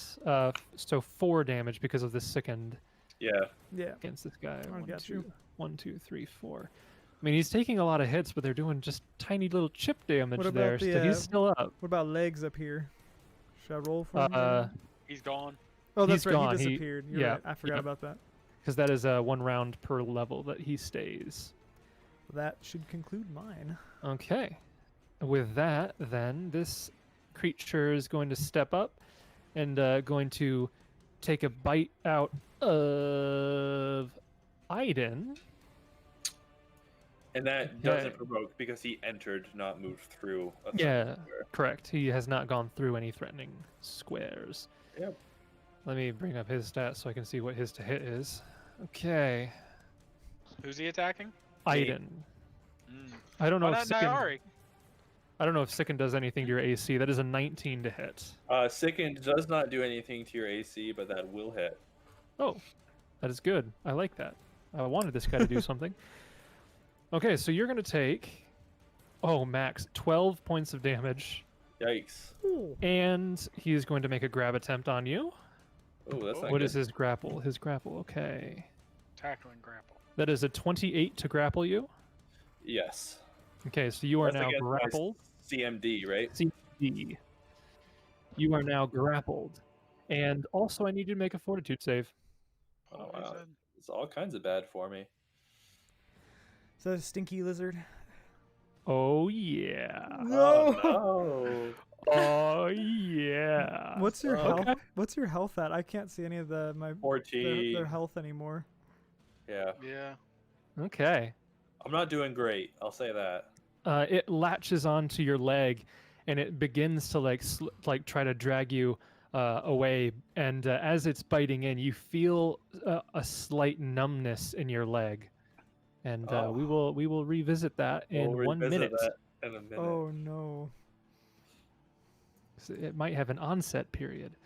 So 4 damage because of this sickened
Yeah.
Yeah.
against this guy.
I got you.
1, 2, 3, 4. I mean, he's taking a lot of hits, but they're doing just tiny little chip damage
What about
there.
the,
So he's still up.
What about legs up here? Should I roll for him?
Uh,
He's gone.
oh, that's
he's
right.
gone.
He
He-
disappeared. You're
yeah,
right. I forgot
yeah.
about that.
because that is 1 round per level that he stays.
That should conclude mine.
Okay. With that, then, this creature is going to step up and going to take a bite out of Aiadan.
And that
Okay.
doesn't provoke because he entered, not moved through. A
Yeah,
square.
correct. He has not gone through any threatening squares.
Yep.
Let me bring up his stats so I can see what his to hit is. Okay.
Who's he attacking?
Aiadan.
Mm.
I don't know
Why
if
not
Sicken,
Nyari?
I don't know if Sicken does anything to your AC. That is a 19 to hit.
Sicken does not do anything to your AC, but that will hit.
Oh, that is good. I like that. I wanted this guy to do something. Okay, so you're going to take, max 12 points of damage,
Yikes.
and he's going to make a grab attempt on you.
Oh, that's not
What
good.
is his grapple? His grapple, okay.
Tackling grapple.
That is a 28 to grapple you.
Yes.
Okay, so you are
That's
now
against my
grappled.
CMD, right?
CD. You are now grappled. And also, I need you to make a fortitude save.
Oh,
he
wow.
said.
It's all kinds of bad for me.
Is that a stinky lizard?
Oh, yeah.
No.
Oh,
Oh, yeah.
What's your
Okay.
health? What's your health at? I can't see any of
no.
their
14.
health anymore.
Yeah.
Yeah.
Okay.
I'm not doing great. I'll say that.
It latches onto your leg, and it begins to like try to drag you away. And as it's biting in, you feel a slight numbness in your leg. And we will revisit that in
We'll
1
revisit
minute.
that in a minute.
Oh no.
So it might have an onset period.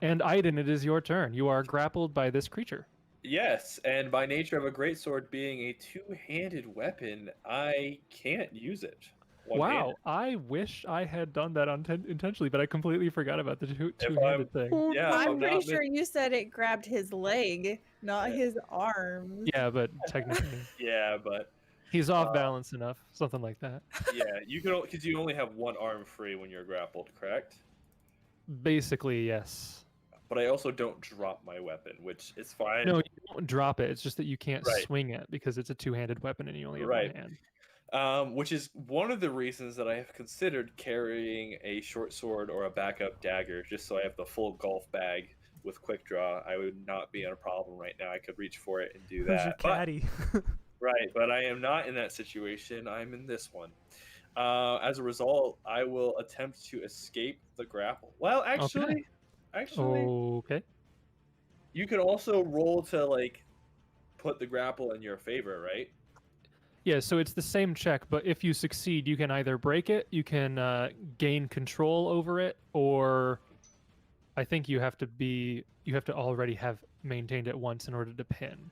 And Aiadan, it is your turn. You are grappled by this creature.
Yes, and by nature of a greatsword being a two-handed weapon, I can't use it.
Wow, I wish I had done that intentionally, but I completely forgot about the two-handed thing.
Yeah,
I'm pretty
not
sure you said it grabbed his leg, not
Yeah.
his arms.
Yeah, but technically,
Yeah, but
he's off balance enough, something like that.
yeah, you can because you only have one arm free when you're grappled, correct?
Basically, yes.
But I also don't drop my weapon, which is fine.
No, you don't drop it. It's just that you can't
Right.
swing it because it's a two-handed weapon and you only have
Right.
one hand.
Which is one of the reasons that I have considered carrying a short sword or a backup dagger, just so I have the full golf bag with quick draw. I would not be in a problem right now. I could reach for it and do
Who's your
that. But,
caddy?
right, but I am not in that situation. I'm in this one. As a result, I will attempt to escape the grapple. Well, actually,
Okay.
you can also roll to like put the grapple in your favor, right?
Yeah, so it's the same check, but if you succeed, you can either break it, you can gain control over it, or I think you have to already have maintained it once in order to pin.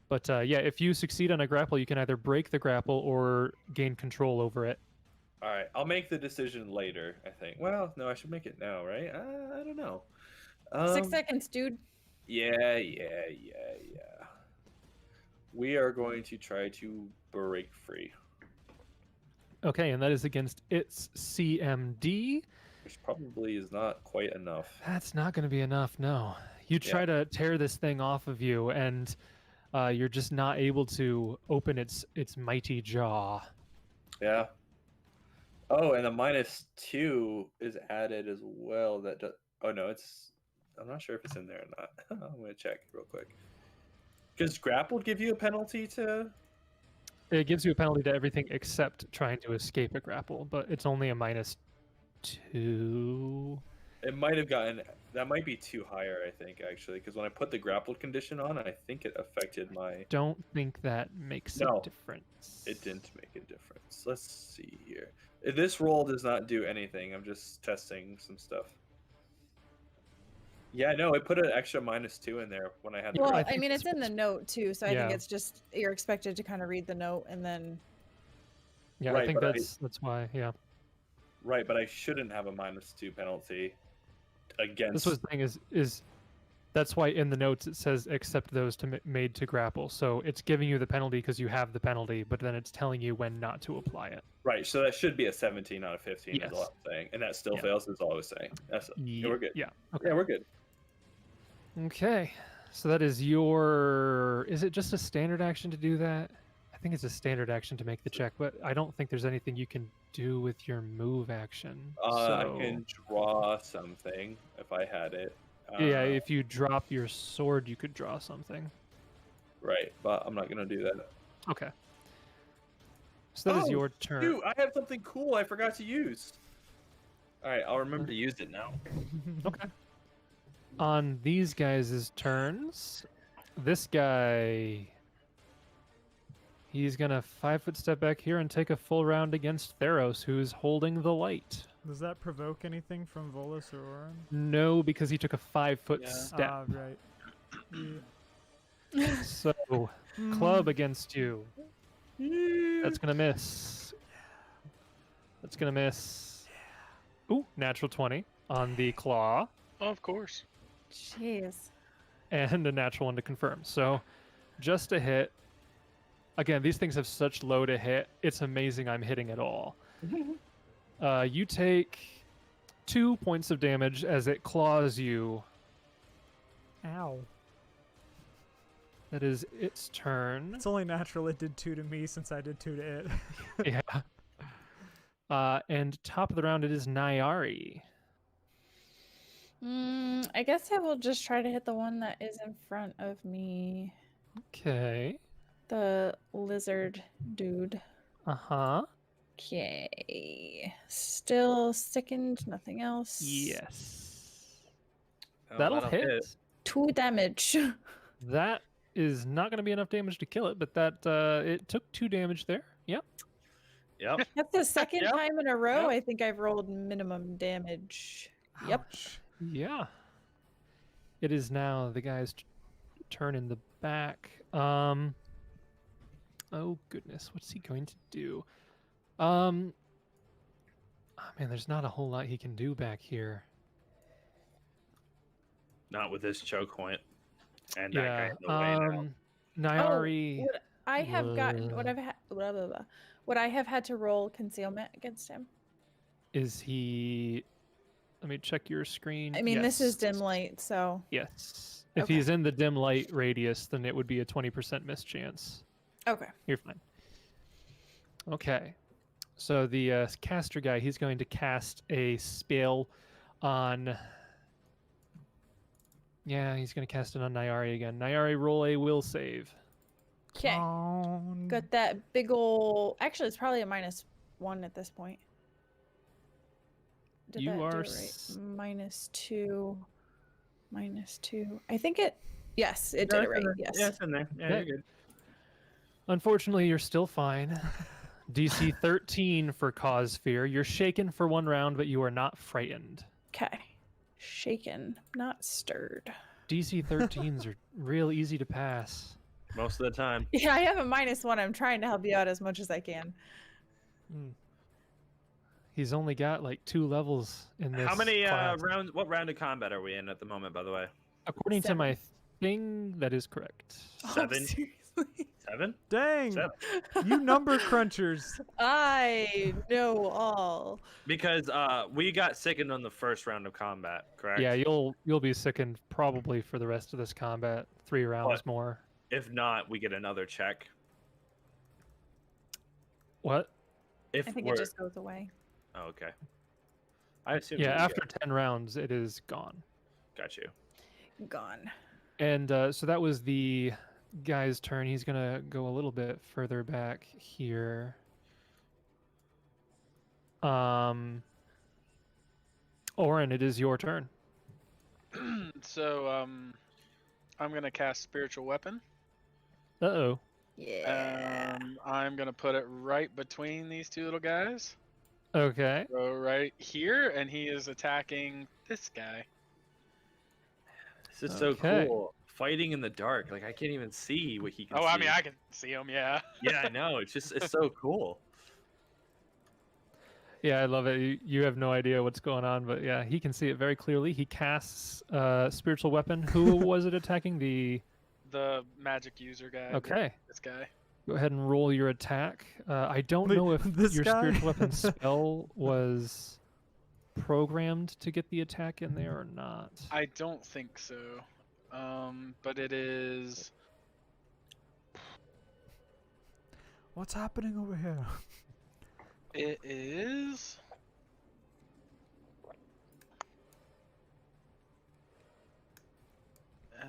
But yeah, if you succeed on a grapple, you can either break the grapple or gain control over it.
All right, I'll make the decision later, I think. Well, no, I should make it now, right? I don't know.
6 seconds, dude.
Yeah. We are going to try to break free,
Okay, and that is against its CMD.
which probably is not quite enough.
That's not going to be enough, no. You try to tear this thing off of you, and you're just not able to open its mighty jaw.
Yeah. Oh, and the -2 is added as well. Oh no, I'm not sure if it's in there or not. I'm gonna check real quick. Does grapple give you a penalty to?
It gives you a penalty to everything except trying to escape a grapple, but it's only a -2.
It might have gotten. That might be too higher, I think, actually, because when I put the grappled condition on, I think it affected my.
Don't think that makes
No,
a difference.
It didn't make a difference. Let's see here. This roll does not do anything. I'm just testing some stuff. Yeah, no, it put an extra -2 in there when I had.
Well,
I
I
think
mean,
it's
it's in the note too, so I think
Yeah.
it's just you're expected to kind of read the note and then.
Yeah, I
Right,
think
but
that's why. Yeah,
Right, but I shouldn't have a -2 penalty against.
this was the thing is that's why in the notes it says except those made to grapple. So it's giving you the penalty because you have the penalty, but then it's telling you when not to apply it.
Right, so that should be a 17 out of 15 is all
Yes.
I'm saying, and that still
Yeah.
fails is all I was saying. Yeah, we're good.
Yeah. Okay.
Yeah, we're good.
Okay. So that is your. Is it just a standard action to do that? I think it's a standard action to make the check, but I don't think there's anything you can do with your move action.
I can draw something if I had it.
Yeah, if you drop your sword, you could draw something.
Right, but I'm not gonna do that.
Okay. So that is your turn.
Dude, I have something cool I forgot to use. All right, I'll remember to use it now.
Okay. On these guys' turns, this guy, he's gonna 5-foot step back here and take a full round against Theros, who's holding the light.
Does that provoke anything from Volus or Oran?
No, because he took a 5-foot step.
Ah, right.
So, club against you. That's gonna miss. That's gonna miss. Ooh, natural 20 on the claw.
Of course.
Jeez.
And a natural 1 to confirm. So, just a hit. Again, these things have such low to hit. It's amazing I'm hitting it all. You take 2 points of damage as it claws you.
Ow.
That is its turn.
It's only natural it did 2 to me since I did 2 to it.
Yeah. And top of the round, it is Nyari.
I guess I will just try to hit the one that is in front of me.
Okay.
The lizard dude.
Uh-huh.
Okay. Still sickened, nothing else.
Yes.
Oh,
That'll hit.
2 damage.
That is not going to be enough damage to kill it, but that it took 2 damage there. Yep.
Yep.
That's the second
Yep.
time in a row
Yep.
I think I've rolled minimum damage. Yep.
Ouch.
Yeah. It is now the guy's turn in the back. Oh goodness, what's he going to do? Oh man, there's not a whole lot he can do back here.
Not with this choke point. And that
Yeah.
guy in the way now.
Nyari.
Would I have gotten
Whoa.
what I've had? Would I have had to roll concealment against him?
Is he? Let me check your screen.
I mean, this is
Yes.
dim light, so
Yes. If
Okay.
he's in the dim light radius, then it would be a 20% miss chance.
okay.
You're fine. Okay. So the caster guy, he's going to cast a spell on... Yeah, he's going to cast it on Nyari again. Nyari, roll a will save.
Okay. Got that big ol'. Actually, it's probably a -1 at this point. Did
You
that do
are
it right? -2. -2. I think it. Yes, it did it right. Yes.
Yeah, it's in there. Yeah,
Okay.
you're good.
Unfortunately, you're still fine. DC 13 for cause fear. You're shaken for 1 round, but you are not frightened.
Okay. Shaken, not stirred.
DC 13s are real easy to pass.
Most of the time.
Yeah, I have a -1. I'm trying to help you out as much as I can.
He's only got like 2 levels in this.
How many
class.
rounds? What round of combat are we in at the moment, by the way?
According to my thing, that is correct.
Oh,
7?
seriously?
7?
Dang.
7.
You number crunchers.
I know all.
Because we got sickened on the first round of combat, correct?
Yeah, you'll be sickened probably for the rest of this combat. 3 rounds
What?
more.
If not, we get another check.
What?
If
I think
we're...
it just goes away.
Oh, okay. I assume.
Yeah, after 10 rounds, it is gone.
Got you.
Gone.
And so that was the guy's turn. He's going to go a little bit further back here. Oran, it is your turn.
So, I'm gonna cast Spiritual Weapon.
Uh-oh.
Yeah.
I'm gonna put it right between these 2 little guys.
Okay.
So right here, and he is attacking this guy.
This is so
Okay.
cool. Fighting in the dark. Like, I can't even see what he can
Oh,
see.
I mean, I can see him, yeah.
Yeah, I know. It's so cool.
Yeah, I love it. You have no idea what's going on, but yeah, he can see it very clearly. He casts spiritual weapon. Who was it attacking? The
magic user guy.
Okay.
This guy.
Go ahead and roll your attack. I don't know if
This
your
guy?
spiritual weapon spell was programmed to get the attack in there or not.
I don't think so. But it is.
What's happening over here?
It is.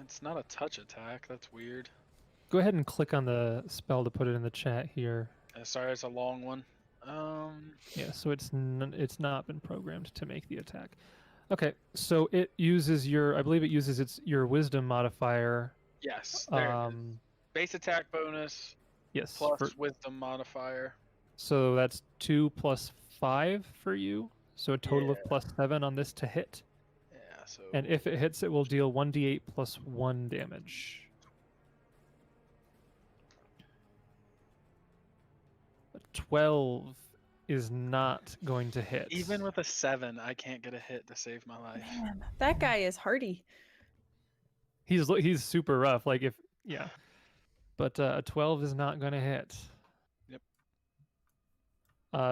It's not a touch attack. That's weird.
Go ahead and click on the spell to put it in the chat here.
Sorry, it's a long one.
Yeah, so it's not been programmed to make the attack. Okay, so it uses I believe it uses your wisdom modifier.
Yes. There it is. Base attack bonus.
Yes.
Plus wisdom modifier.
So that's 2 plus 5 for you. So a total of plus 7 on this to hit.
Yeah. So.
And if it hits, it will deal 1d8 plus 1 damage. A 12 is not going to hit.
Even with a 7, I can't get a hit to save my life.
Man, that guy is hardy.
He's super rough. Like yeah. But a 12 is not going to hit.
Yep.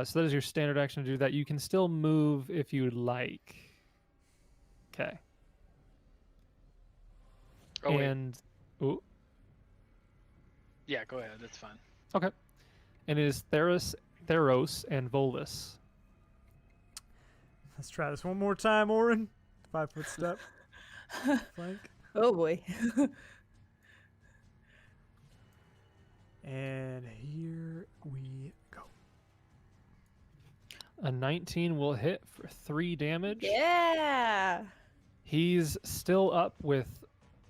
So that is your standard action to do that. You can still move if you like. Okay.
Oh,
and ooh.
Yeah, go ahead. That's fine.
Okay. And it is Theros and Volus.
Let's try this one more time, Oran. 5-foot step. Flank.
Oh boy.
And here we go.
A 19 will hit for 3 damage.
Yeah.
He's still up with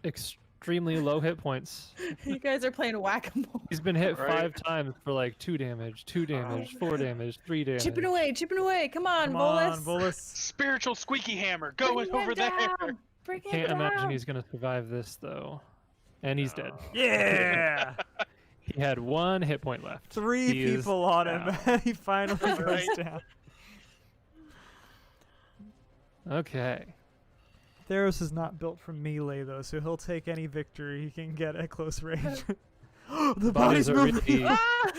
extremely low hit points.
You guys are playing whack-a-mole.
He's been hit
Right.
5 times for like 2 damage, 2 damage, 4 damage, 3 damage.
Chipping away, chipping away. Come on,
Come
Volus.
on, Volus.
Spiritual squeaky hammer.
Bring
Going
it
over there.
down. Bring it
Can't imagine
down.
he's gonna survive this though. And he's dead.
Yeah!
He had 1 hit point left.
3
He is
people on him,
down.
and he finally goes
Right.
down.
Okay.
Theros is not built for melee, though, so he'll take any victory he can get at close range. The body's
are
moving!
really-
Ah!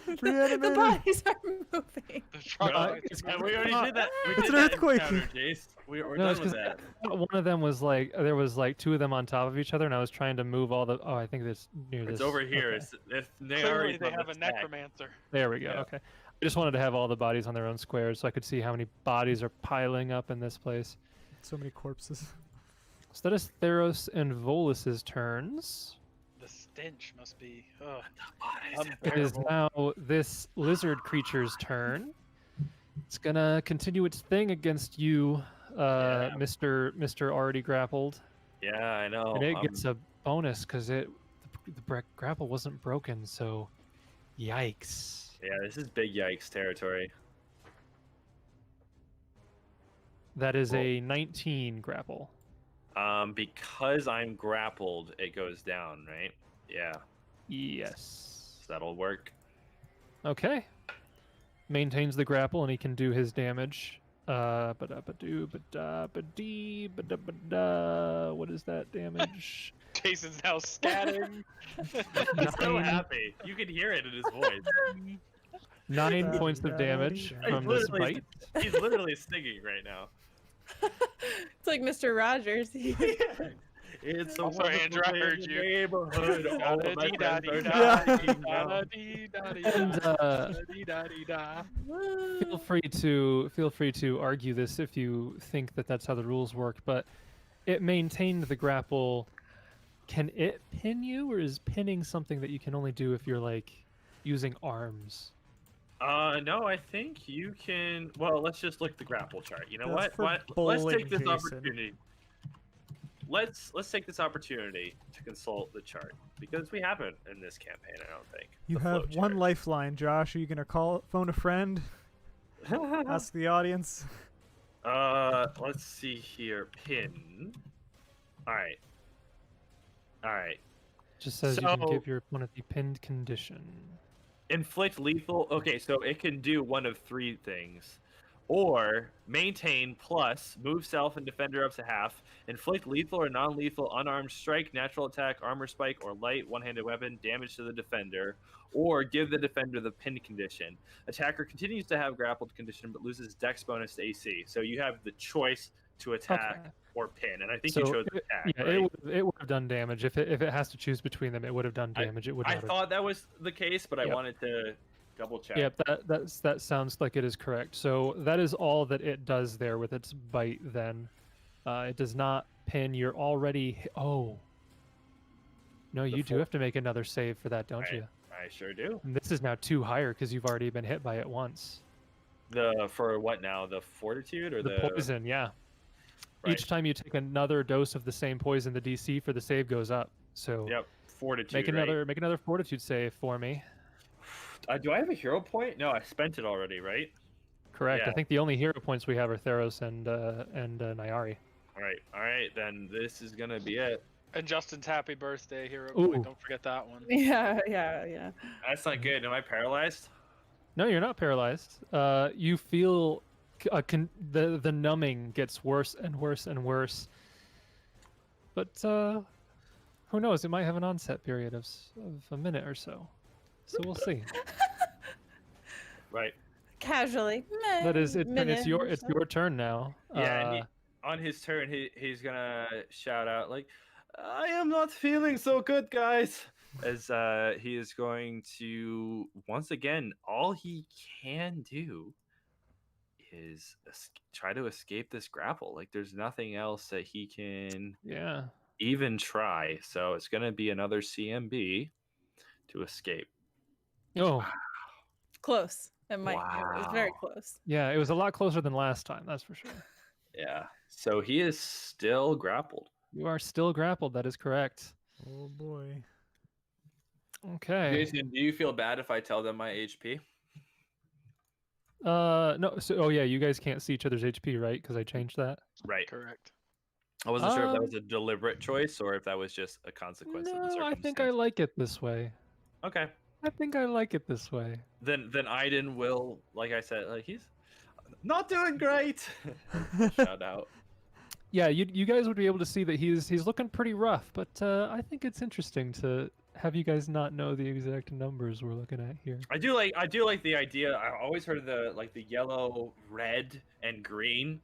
The
Reanimated.
bodies are moving.
The truck
Uh,
is
And we already did that. We
It's
did
an
that
earthquake.
encounter, Jace. We're
No,
done
it's
with
'cause
that.
one of them was like there was like 2 of them on top of each other, and I was trying to move all the. Oh, I think it's near this.
It's over here.
Okay.
It's
Clearly,
Nyari.
they have a necromancer.
There we go.
Yeah.
Okay. I just wanted to have all the bodies on their own squares so I could see how many bodies are piling up in this place.
So many corpses.
So that is Theros and Volus's turns.
The stench must be. Oh,
It is now this lizard creature's turn. It's gonna continue its thing against you,
Yeah.
Mr. Already grappled,
Yeah, I know.
and it gets a bonus because the grapple wasn't broken. So, yikes!
Yeah, this is big yikes territory.
That is
Cool.
a 19 grapple.
Because I'm grappled, it goes down, right? Yeah,
Yes.
so that'll work.
Okay. Maintains the grapple and he can do his damage. What is that damage?
Jason's now scatting.
He's so happy. You can hear it in his voice.
9 points of damage from this bite.
He's literally singing right now.
It's like Mr. Rogers.
It's a
I'm sorry,
wonderful
Andrew, I
day in
heard
the
you.
neighborhood. All of my friends are
Yeah.
dying now.
Feel free to argue this if you think that that's how the rules work, but it maintained the grapple. Can it pin you, or is pinning something that you can only do if you're like using arms?
No, I think you can. Well, let's just look at the grapple chart. You know
That's
what?
for
Let's
bowling,
take this
Jason.
opportunity. Let's take this opportunity to consult the chart because we haven't in this campaign. I don't think.
You
The
have
flow
one
chart.
lifeline, Josh. Are you gonna phone a friend? Ask the audience.
Let's see here. Pin. All right.
Just says you can
So-
give your opponent the pinned condition.
Inflict lethal. Okay, so it can do one of 3 things. Or maintain plus move self and defender up to half. Inflict lethal or non-lethal unarmed strike, natural attack, armor spike, or light one-handed weapon damage to the defender. Or give the defender the pinned condition. Attacker continues to have grappled condition but loses dex bonus to AC. So you have the choice to attack or pin, and I think
So
you chose
it-
attack.
Yeah,
right?
it would have done damage if it has to choose between them. It would have done damage. It would not
I
have.
thought that was the case, but I
Yep.
wanted to double check.
Yep, that sounds like it is correct. So that is all that it does there with its bite. Then, it does not pin. You're already. Oh. No, you do
four-
have to make another save for that, don't
Right.
you?
I sure do.
And this is now 2 higher because you've already been hit by it once.
For what now? The fortitude or
The poison, yeah.
Right.
Each time you take another dose of the same poison, the DC for the save goes up. So
Yep, fortitude.
make
right?
another fortitude save for me.
Do I have a hero point? No, I spent it already, right?
Correct.
Yeah.
I think the only hero points we have are Theros and Nyari.
All right. Then this is gonna be it.
And Justin's happy birthday, hero
Ooh.
point. Don't forget that one.
Yeah.
That's not good. Am I paralyzed?
No, you're not paralyzed. You feel the numbing gets worse and worse and worse. But who knows? It might have an onset period of a minute or so. So we'll see.
Right.
Casually.
That is it.
minute
It's
or
your
so.
turn now.
Yeah. And on his turn, he's gonna shout out like, "I am not feeling so good, guys." As he is going to once again, all he can do is try to escape this grapple. Like there's nothing else that he can
Yeah.
even try. So it's gonna be another CMB to escape.
Oh,
Close. It might. It was very
Wow.
close.
yeah. It was a lot closer than last time. That's for sure.
Yeah. So he is still grappled.
You are still grappled. That is correct.
Oh boy.
Okay.
Jason, do you feel bad if I tell them my HP?
No. So, oh yeah, you guys can't see each other's HP, right? Because I changed that.
Right.
Correct.
I wasn't sure if that was a deliberate choice or if that was just a consequence of the
No,
circumstance.
I think I like it this way.
Okay.
I think I like it this way.
Then Aidan will, like I said, like he's not doing great. Shout out.
Yeah, you guys would be able to see that he's looking pretty rough, but I think it's interesting to have you guys not know the exact numbers we're looking at here.
I do like the idea. I always heard of the yellow, red, and green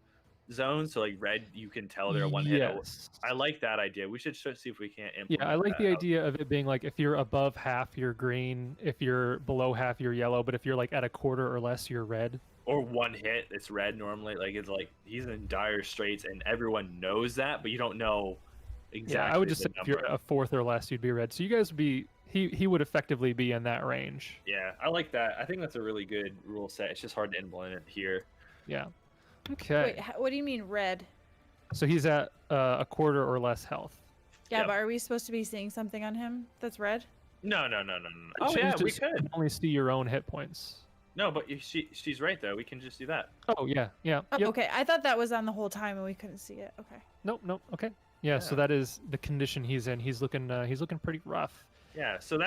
zones. So like red, you can tell they're one hit.
Yes.
I like that idea. We should see if we can't implement.
Yeah, I like the
that.
idea of it being like if you're above half, you're green. If you're below half, you're yellow. But if you're like at a quarter or less, you're red.
Or one hit, it's red normally. Like it's like he's in dire straits, and everyone knows that, but you don't know exactly.
Yeah, I would just
the
say if you're
number.
at a fourth or less, you'd be red. So you guys would be he would effectively be in that range.
Yeah, I like that. I think that's a really good rule set. It's just hard to implement it here.
Yeah. Okay.
Wait, what do you mean red?
So he's at a quarter or less health.
Yeah,
Yep.
but are we supposed to be seeing something on him that's red?
No. Oh
Change
yeah,
to
we
so you
could.
can only see your own hit points.
No, but she's right though. We can just do that.
Oh yeah.
Oh,
Yep.
okay. I thought that was on the whole time and we couldn't see it. Okay.
Nope. Okay. Yeah. So
Yeah.
that is the condition he's in. He's looking pretty rough.
Yeah, so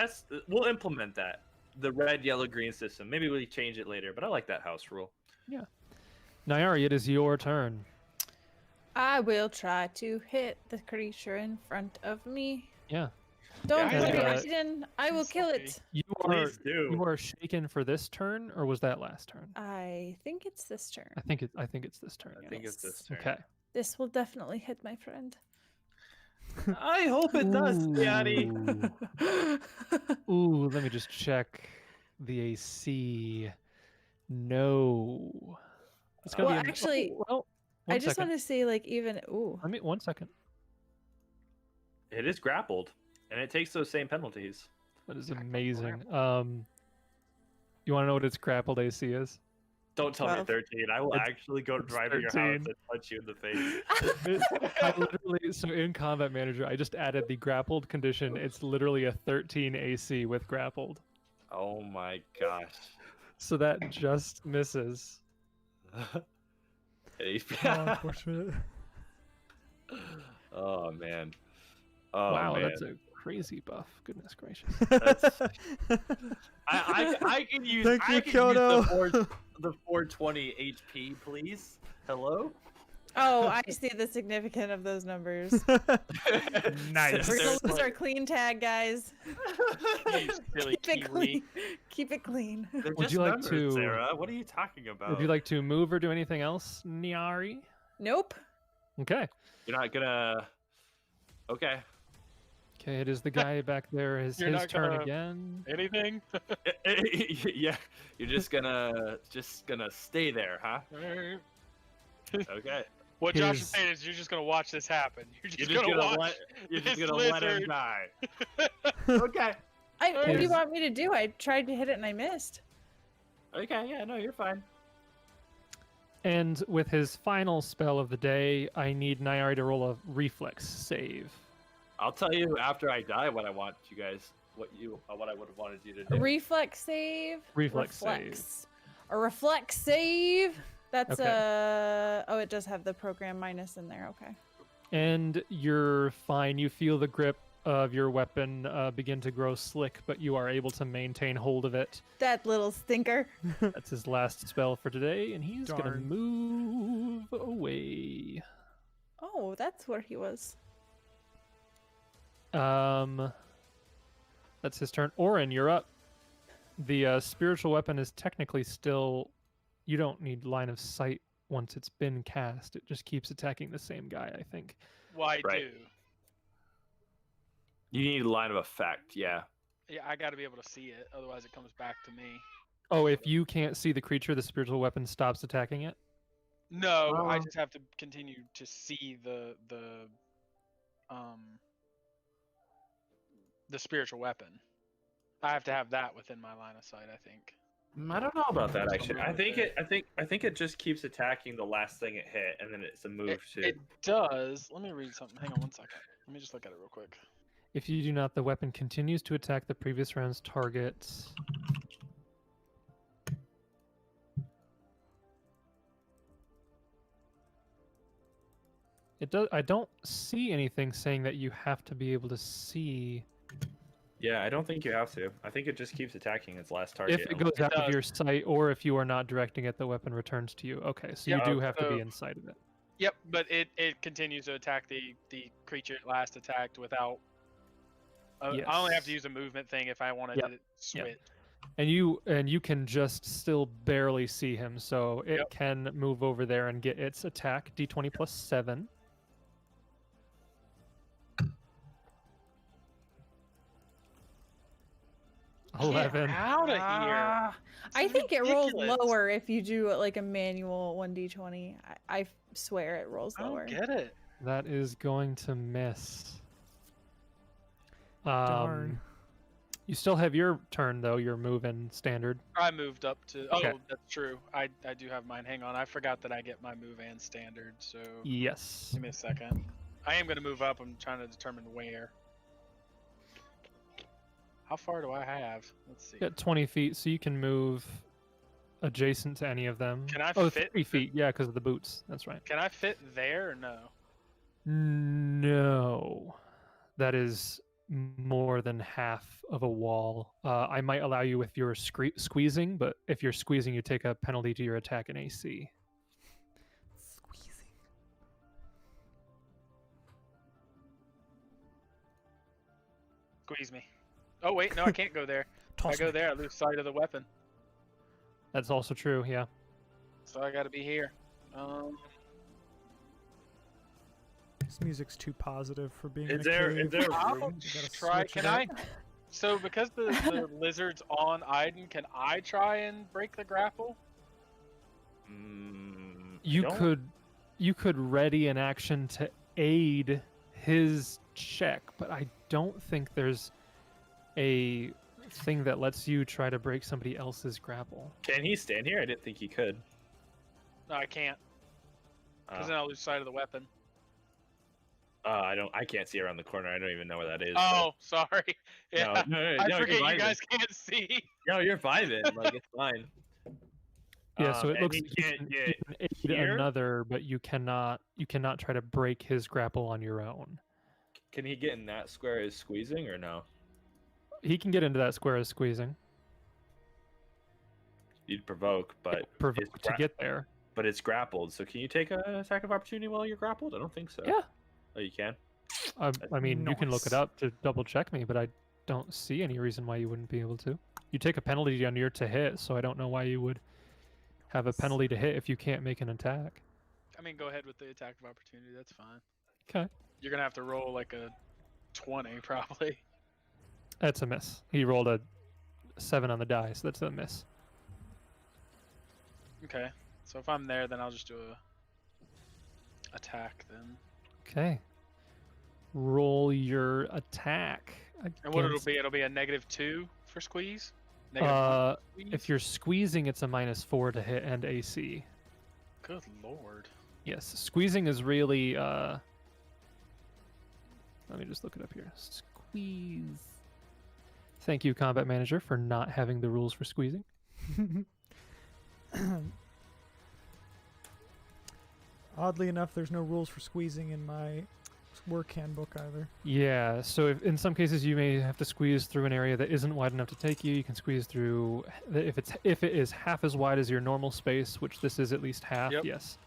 we'll implement that. The red, yellow, green system. Maybe we change it later, but I like that house rule.
Nyari, it is your turn.
I will try to hit the creature in front of me.
Yeah.
Don't
Yeah,
worry,
I-
Aidan. I will
It's
kill
okay.
it.
You
Please do.
are shaken for this turn, or was that last turn?
I think it's this turn.
I think it's this turn.
I
Yeah.
think it's this turn.
Okay.
This will definitely hit my friend.
I hope it does, Nyari.
Ooh, let me just check the AC. No. It's gonna
Well,
be
actually,
well,
I
one
just
second.
want to say, like, even ooh.
Let me 1 second.
It is grappled, and it takes those same penalties.
That is amazing. You want to know what its grappled AC is?
Don't tell me
12.
13. I will
It's-
actually go drive to your
13.
house and punch you in the face.
I literally, so in Combat Manager, I just added the grappled condition. It's literally a 13 AC with grappled.
Oh my gosh.
So that just misses.
How unfortunate.
Oh man. Oh
Wow,
man.
that's a crazy buff. Goodness gracious.
That's... I can use.
Thank
I
you,
can
Kyoto.
Use the 420 HP, please. Hello.
Oh, I see the significance of those numbers.
Nice.
We're gonna
There's
lose
like-
our clean tag, guys.
You silly
Keep it
kiwi.
clean. Keep it clean.
They're
Would
just
you like
numbers,
to-
Sarah? What are you talking about?
Would you like to move or do anything else, Nyari?
Nope.
Okay.
You're not gonna. Okay.
Okay, it is the guy back there. Is
You're
his
not
turn
gonna-
again?
Anything?
Yeah. You're just gonna stay there, huh? Okay.
What Josh is
His-
saying is you're just gonna watch this happen. You're just,
You're just
gonna
gonna
watch.
You're just
this
gonna let him
lizard.
die. Okay.
What do you
His-
want me to do? I tried to hit it and I missed.
Okay. Yeah. No, you're fine.
And with his final spell of the day, I need Nyari to roll a reflex save.
I'll tell you after I die what I want you guys. What I would have wanted you to do.
Reflex save.
Reflex save.
Reflex. A reflex save. That's
Okay.
oh, it does have the program minus in there. Okay.
And you're fine. You feel the grip of your weapon begin to grow slick, but you are able to maintain hold of it.
That little stinker.
That's his last spell for today, and he's gonna
Darn.
move away.
Oh, that's where he was.
That's his turn. Oran, you're up. The spiritual weapon is technically still. You don't need line of sight once it's been cast. It just keeps attacking the same guy, I think.
Why
Right.
do?
You need a line of effect. Yeah.
Yeah, I got to be able to see it. Otherwise, it comes back to me.
Oh, if you can't see the creature, the spiritual weapon stops attacking it.
No, I
Oh.
just have to continue to see the spiritual weapon. I have to have that within my line of sight, I think.
I don't know about that actually. I think it just keeps attacking the last thing it hit, and then it's a move to.
It does. Let me read something. Hang on one second. Let me just look at it real quick.
If you do not, the weapon continues to attack the previous round's target. It does. I don't see anything saying that you have to be able to see.
Yeah, I don't think you have to. I think it just keeps attacking its last target.
If it goes out of
does.
your sight, or if you are not directing it, the weapon returns to you. Okay, so you
Yeah,
do have to be
so-
inside of it.
Yep, but it continues to attack the creature it last attacked without. I only have to
Yes.
use a movement thing if I wanted
Yep,
to switch.
And you can just still barely see him, so it
Yep.
can move over there and get its attack. D20 plus 7.
Get
11.
out of here!
I think it rolls
ridiculous.
lower if you do like a manual 1d20. I swear it rolls
I
lower.
don't get it.
That is going to miss.
Darn.
You still have your turn though. Your move in standard.
I moved up to.
Okay.
Oh, that's true. I do have mine. Hang on. I forgot that I get my move and standard. So
Yes.
give me a second. I am gonna move up. I'm trying to determine where. How far do I have? Let's see.
You got 20 feet, so you can move adjacent to any of them.
Can I
Oh,
fit
3 feet. Yeah, because of the boots. That's right.
Can I fit there or no?
No, that is more than half of a wall. I might allow you if you're squeezing, but if you're squeezing, you take a penalty to your attack and AC.
Squeezing.
Squeeze me. Oh wait, no, I can't go there. If I
Toss
go
me.
there, I lose sight of the weapon.
That's also true. Yeah.
So I gotta be here.
This music's too positive for being in
Is
a
there
cave.
a
I'll
room?
You gotta
try.
switch
Can
it
I?
up.
So because the lizard's on Aiadan, can I try and break the grapple?
You could ready an action to aid his check, but I don't think there's a thing that lets you try to break somebody else's grapple.
Can he stand here? I didn't think he could.
No, I can't. Because then I'll lose sight of the weapon.
I can't see around the corner. I don't even know where that is.
Oh, sorry. Yeah,
no,
I
you're
forget you
vibing.
guys can't see.
No, you're vibing. Like it's fine.
Yeah, so it
and
looks
he
like you
can't
can,
get
you can aid
here?
another, but you cannot try to break his grapple on your own.
Can he get in that square as squeezing or no?
He can get into that square as squeezing.
You'd provoke, but
Provoke
it's
to get there.
but it's grappled. So can you take an attack of opportunity while you're grappled? I don't think so.
Yeah.
Oh, you can.
I mean, you can look it
Nice.
up to double check me, but I don't see any reason why you wouldn't be able to. You take a penalty on your to hit, so I don't know why you would have a penalty to hit if you can't make an attack.
I mean, go ahead with the attack of opportunity. That's fine.
Okay.
You're gonna have to roll like a 20 probably.
That's a miss. He rolled a 7 on the die, so that's a miss.
Okay. So if I'm there, then I'll just do a attack then.
Okay. Roll your attack.
And what
against-
it'll be a -2 for squeeze. -1 squeeze?
If you're squeezing, it's a -4 to hit and AC.
Good lord.
Yes, squeezing is really. Let me just look it up here. Squeeze. Thank you, Combat Manager, for not having the rules for squeezing.
Oddly enough, there's no rules for squeezing in my work handbook either.
Yeah, so if, in some cases you may have to squeeze through an area that isn't wide enough to take you. You can squeeze through if it is half as wide as your normal space, which this is at least half.
Yep.
Yes.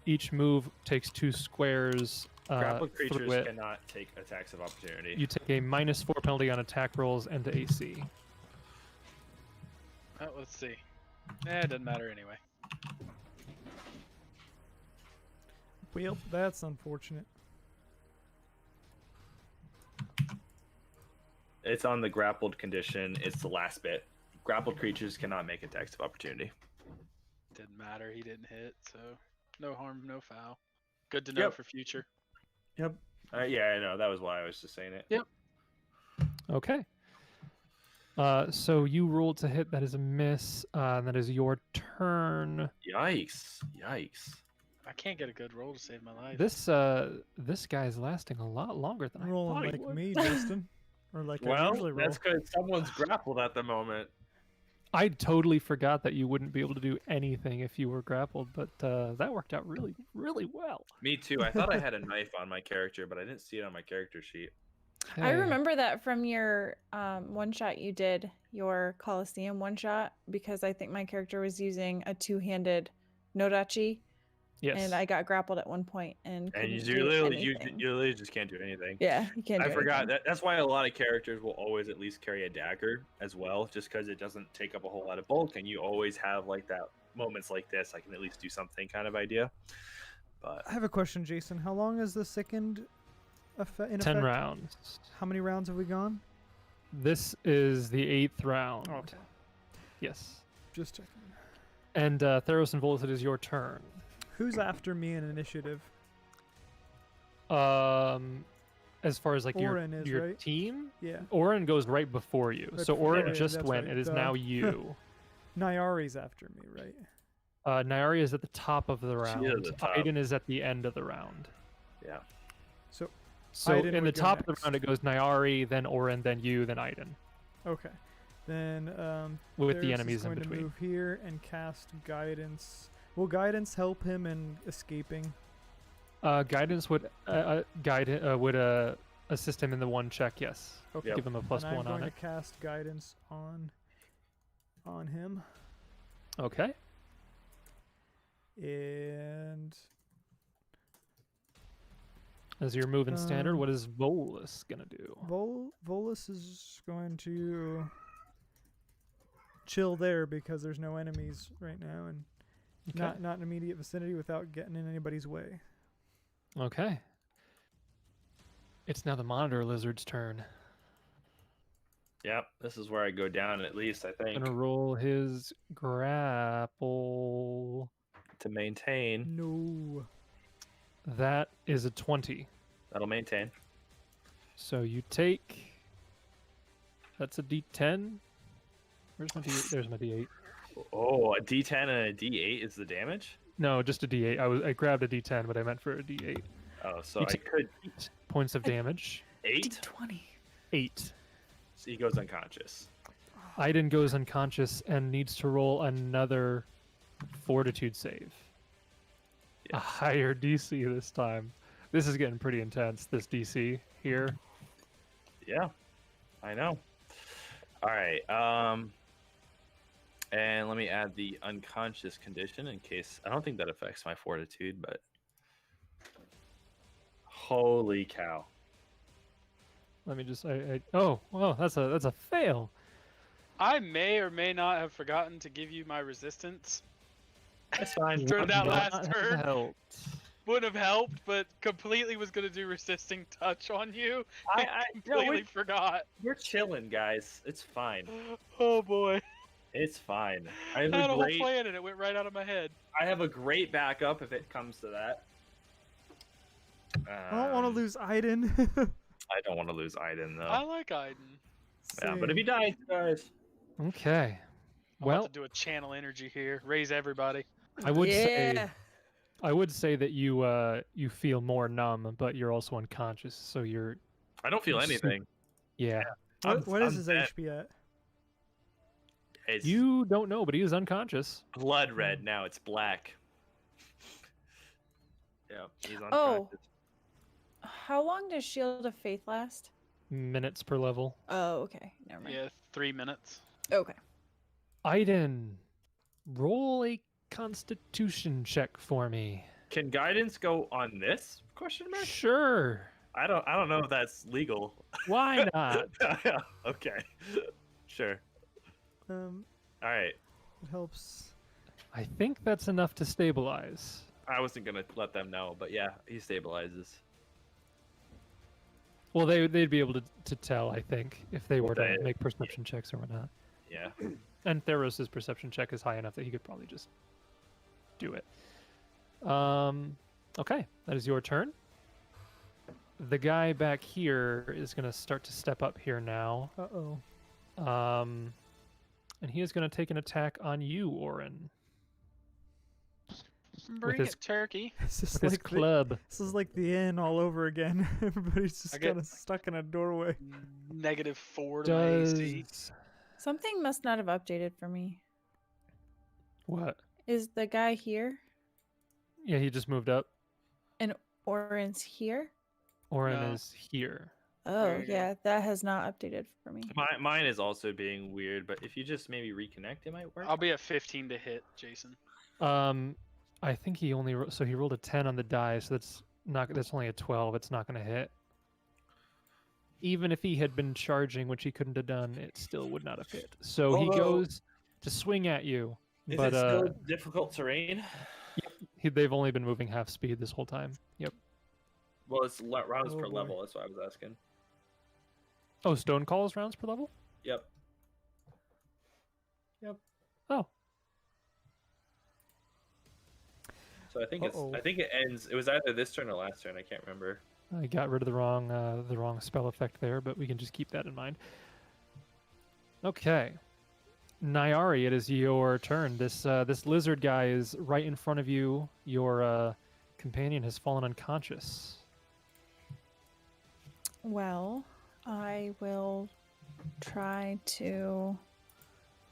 Each move takes 2 squares.
Grappled
through
creatures
it.
cannot take attacks of opportunity.
You take a -4 penalty on attack rolls and to AC.
Let's see. It doesn't matter anyway.
Well, that's unfortunate.
It's on the grappled condition. It's the last bit. Grappled creatures cannot make attacks of opportunity.
Didn't matter. He didn't hit, so no harm, no foul. Good to know
Yep.
for future.
Yep. Yeah, I know. That was why I was just saying it.
Yep.
Okay. So you rolled to hit. That is a miss. And that is your turn.
Yikes. Yikes.
I can't get a good roll to save my life.
This guy's lasting a lot longer than I
Rolling
thought he
like
would.
me, Justin. Or like I
Well,
usually roll.
that's because someone's grappled at the moment.
I totally forgot that you wouldn't be able to do anything if you were grappled, but that worked out really, really well.
Me too. I thought I had a knife on my character, but I didn't see it on my character sheet.
I
Hey.
remember that from your one shot you did, your Coliseum one shot, because I think my character was using a two-handed Nodachi,
Yes.
and I got grappled at one point and
And you
couldn't do
literally,
anything.
you literally just can't do anything.
Yeah, you can't.
I
do
forgot
anything.
that's why a lot of characters will always at least carry a dagger as well, just because it doesn't take up a whole lot of bulk, and you always have like that moments like this. I can at least do something kind of idea. But
I have a question, Jason. How long is the sickened in
10
effect?
rounds.
How many rounds have we gone?
This is the 8th round.
Okay.
Yes.
Just checking.
And Theros and Volus, it is your turn.
Who's after me in initiative?
As far as like
Oran is,
your
right?
team,
Yeah.
Oran goes right before you.
Right
So
before-
Oran
yeah,
just
that's
went.
right,
It is
duh.
now you.
Nyari's after me, right?
Nyari is at the top of the
She is
round.
at the top.
Aidan is at the end of the round.
yeah.
So,
So
Aidan
in the
would go
top of the
next.
round, it goes Nyari, then Oran, then you, then Aidan,
okay. Then
with
Theros
the
is
enemies in
going
between.
to move here and cast guidance. Will guidance help him in escaping?
Guidance would assist him in the one check. Yes.
Okay.
Yep.
Give him a +1
and I'm
on
going
it.
to cast guidance on him,
Okay.
and
As you're moving standard,
Um,
what is Volus gonna do?
Volus is going to chill there because there's no enemies right now, and
Okay.
not in immediate vicinity without getting in anybody's way.
Okay. It's now the monitor lizard's turn.
Yep. This is where I go down at least, I think,
Gonna roll his grapple.
to maintain.
No.
That is a 20.
That'll maintain.
So you take. That's a D10. Where's my D8? There's my D8.
Oh, a D10 and a D8 is the damage?
No, just a D8. I grabbed a D10, but I meant for a D8.
Oh, so
You
I
take
could
8 points of damage.
8?
20.
8.
So he goes unconscious.
Aiden goes unconscious and needs to roll another fortitude save. A
Yes.
higher DC this time. This is getting pretty intense, this DC here.
Yeah, I know. All right. And let me add the unconscious condition in case. I don't think that affects my fortitude, but holy cow!
Let me just oh, that's a fail.
I may or may not have forgotten to give you my resistance.
That's fine.
Turned out
Would
last
not have
turn.
helped.
Would have helped, but completely was gonna do resisting touch on you.
No,
Completely forgot.
we're chilling, guys. It's fine.
Oh boy.
It's fine. I
I
have
had a
a
whole
great.
plan and it went right out of my head.
I have a great backup if it comes to that.
I don't want to lose Aidan.
I don't want to lose Aidan though.
I like Aidan.
Yeah, but if he dies, he dies.
Okay.
I'm
Well,
about to do a channel energy here. Raise everybody.
I would say
Yeah.
that you feel more numb, but you're also unconscious, so you're
I don't feel
Just-
anything.
yeah.
What is
I'm
his
dead.
HP at?
It's
You don't know, but he is unconscious.
blood red now. It's black. Yeah, he's
Oh.
unconscious.
How long does Shield of Faith last?
Minutes per level.
Oh, okay. Never mind.
Yeah, 3 minutes.
Okay.
Aiden, roll a Constitution check for me.
Can guidance go on this? Question mark.
Sure.
I don't know if that's legal.
Why not?
Okay. Sure.
It
All right.
helps.
I think that's enough to stabilize.
I wasn't gonna let them know, but yeah, he stabilizes.
Well, they'd be able to tell, I think, if they were to
They-
make perception checks or whatnot.
Yeah.
And Theros' perception check is high enough that he could probably just do it. Okay, that is your turn. The guy back here is going to start to step up here now.
Uh-oh.
And he is going to take an attack on you, Oran,
Bring
his-
it, turkey.
This is
with his
like
club.
this is like the inn all over again. Everybody's just
I get-
kind of stuck in a doorway.
-4 to my AC.
Does
Something must not have updated for me.
what?
Is the guy here
Yeah, he just moved up.
and Oran's here?
Oran
No.
is here.
Oh,
you go.
yeah. That has not updated for me.
Mine is also being weird, but if you just maybe reconnect, it might work.
I'll be at 15 to hit, Jason.
I think he only so he rolled a 10 on the die, so that's only a 12. It's not going to hit. Even if he had been charging, which he couldn't have done, it still would not have hit. So he
Whoa.
goes to swing at you,
Is
but
it still difficult terrain?
they've only been moving half speed this whole time. Yep.
Well, it's rounds
Oh,
per
boy.
level. That's what I was asking.
Oh, Stone Calls rounds per level?
Yep.
Oh,
So I think
Uh-oh.
I think it ends. It was either this turn or last turn. I can't remember.
I got rid of the wrong spell effect there, but we can just keep that in mind. Okay. Nyari, it is your turn. This lizard guy is right in front of you. Your companion has fallen unconscious.
Well, I will try to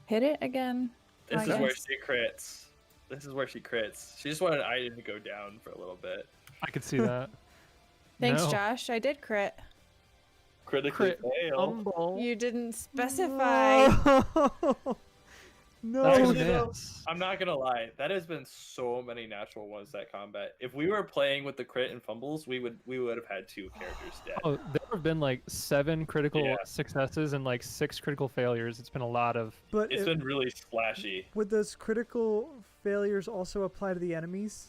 hit it again.
This
I
is where
guess.
she crits. This is where she crits. She just wanted Aidan to go down for a little bit.
I could see that.
Thanks,
No.
Josh. I did crit.
Critically
Crit
fail.
fumble.
You didn't specify.
No.
That's a
Actually, though,
miss.
I'm not gonna lie. That has been so many natural ones that combat. If we were playing with the crit and fumbles, we would have had 2 characters dead.
Oh, there have been like 7 critical
Yeah.
successes and like 6 critical failures. It's been a lot of.
But
It's been really splashy.
would those critical failures also apply to the enemies?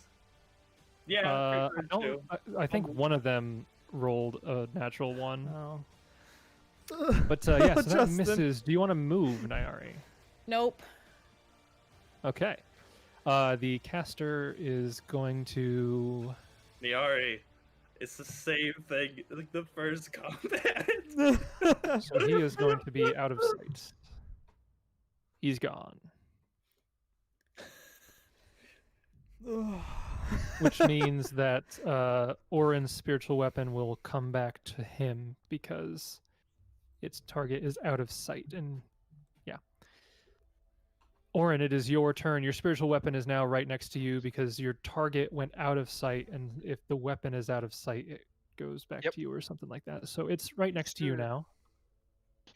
Yeah.
I,
pretty
don't,
sure too.
I think one of them rolled a natural one.
Oh.
But yeah, so that
Justin.
misses. Do you want to move, Nyari?
Nope.
Okay. The caster is going to.
Nyari, it's the same thing like the first combat.
So he is going to be out of sight. He's gone. Which means that Orin's spiritual weapon will come back to him because its target is out of sight. And yeah. Orin, it is your turn. Your spiritual weapon is now right next to you because your target went out of sight. And if the weapon is out of sight, it goes back
Yep.
to you or something like that. So it's right next to you
Sure.
now.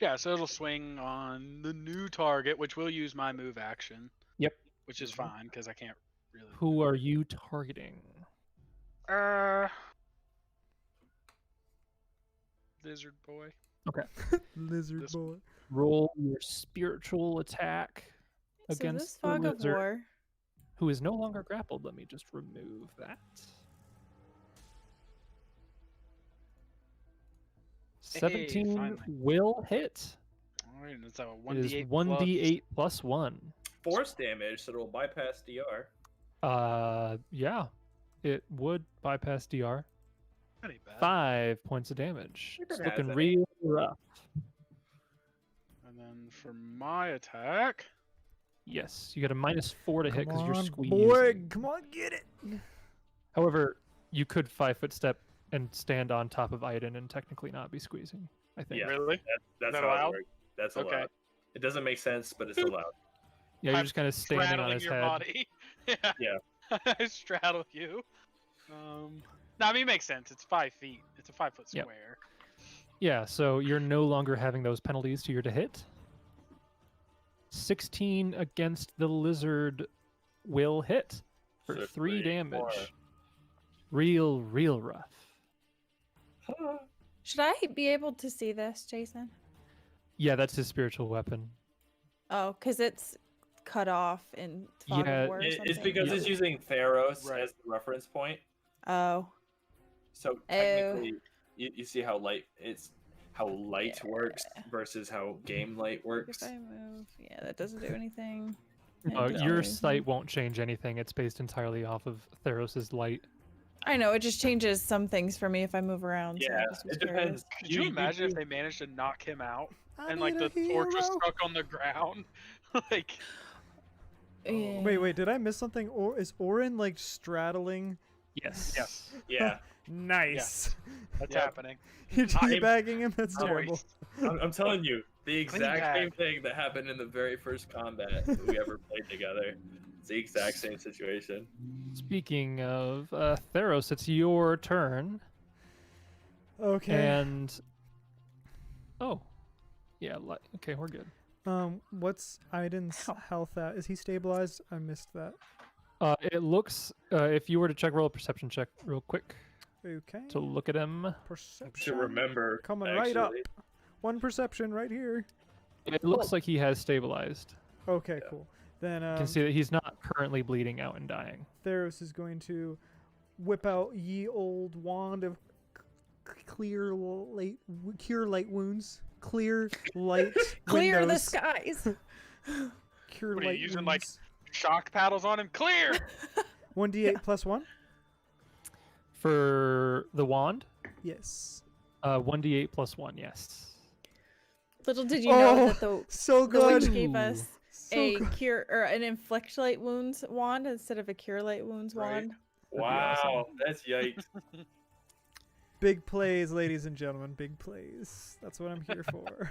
Yeah, so it'll swing on the new target, which will use my move action.
Yep.
Which is fine because I can't really.
Who are you targeting?
Lizard boy.
Lizard
This-
boy.
Roll your spiritual attack
So
against
this
the
fog of
lizard.
war.
who is no longer grappled. Let me just remove that.
Hey,
17
finally.
will hit.
All right, it's a
It is
1d8
1d8 plus 1.
Force damage, so it'll bypass DR.
Yeah, it would bypass DR.
Pretty bad.
5 points of damage.
It
It's
has
looking
it.
real rough.
And then for my attack,
Yes, you got a -4 to hit because you're squeezed.
boy, come on, get it.
However, you could 5-foot step and stand on top of Aiadan and technically not be squeezing, I think.
Yeah.
really?
That's
that
how it
allowed?
works. That's
Okay.
allowed. It doesn't make sense, but it's allowed.
Yeah, you're
I'm
just kind of standing on
Straddling
his
your
head.
body. Yeah.
Yeah.
I straddle you. No, I mean, it makes sense. It's 5 feet. It's a 5-foot
Yep.
square.
Yeah, so you're no longer having those penalties to your to hit. 16 against the lizard will hit for
So
3
3
damage.
more.
Real rough.
Should I be able to see this, Jason?
Yeah, that's his spiritual weapon.
Oh, because it's cut off in Fog
Yeah,
of War or
It's
something?
because it's using Theros
Right.
as the reference point.
Oh.
So technically, you see how light works versus how game light works.
If I move, yeah, that doesn't do anything.
Your sight won't change anything. It's based entirely off of Theros' light.
I know, it just changes some things for me if I move around. so I
Yeah,
just was
it depends.
Could you imagine if they managed to knock him out and like the
need a
torch was
hero.
stuck on the ground? Like,
curious.
Wait, did I miss something? Or is Oran like straddling?
Yes.
yes,
Yeah,
Nice.
that's
Yep.
happening.
You're
I'm-
teabagging him? That's terrible.
Nice.
I'm telling you, the exact
bag.
same thing that happened in the very first combat that we ever played together. It's the exact same situation.
Speaking of Theros, it's your turn.
Okay.
And oh, yeah. Okay, we're good.
What's Aidan's health at? Is he stabilized? I missed that.
It looks. If you were to roll a perception check real quick
Okay.
to look at him.
Perception.
To remember,
Coming right up.
actually.
One perception right here.
It looks like he has stabilized.
Okay, cool. Then
You can see that he's not currently bleeding out and dying.
Theros is going to whip out ye old wand of cure light wounds. Clear light
Clear the
windows.
skies.
Cure
What are you
light
using, like-
wounds.
Shock paddles on him. Clear.
1d8 plus 1?
For the wand,
Yes.
1d8 plus 1, yes.
Little did you know
Oh,
that the
So
the witch
good.
gave us
So
a
good.
cure or an inflict light wounds wand instead of a cure light wounds
Right.
wand.
Wow, that's yikes.
Big plays, ladies and gentlemen. Big plays. That's what I'm here for.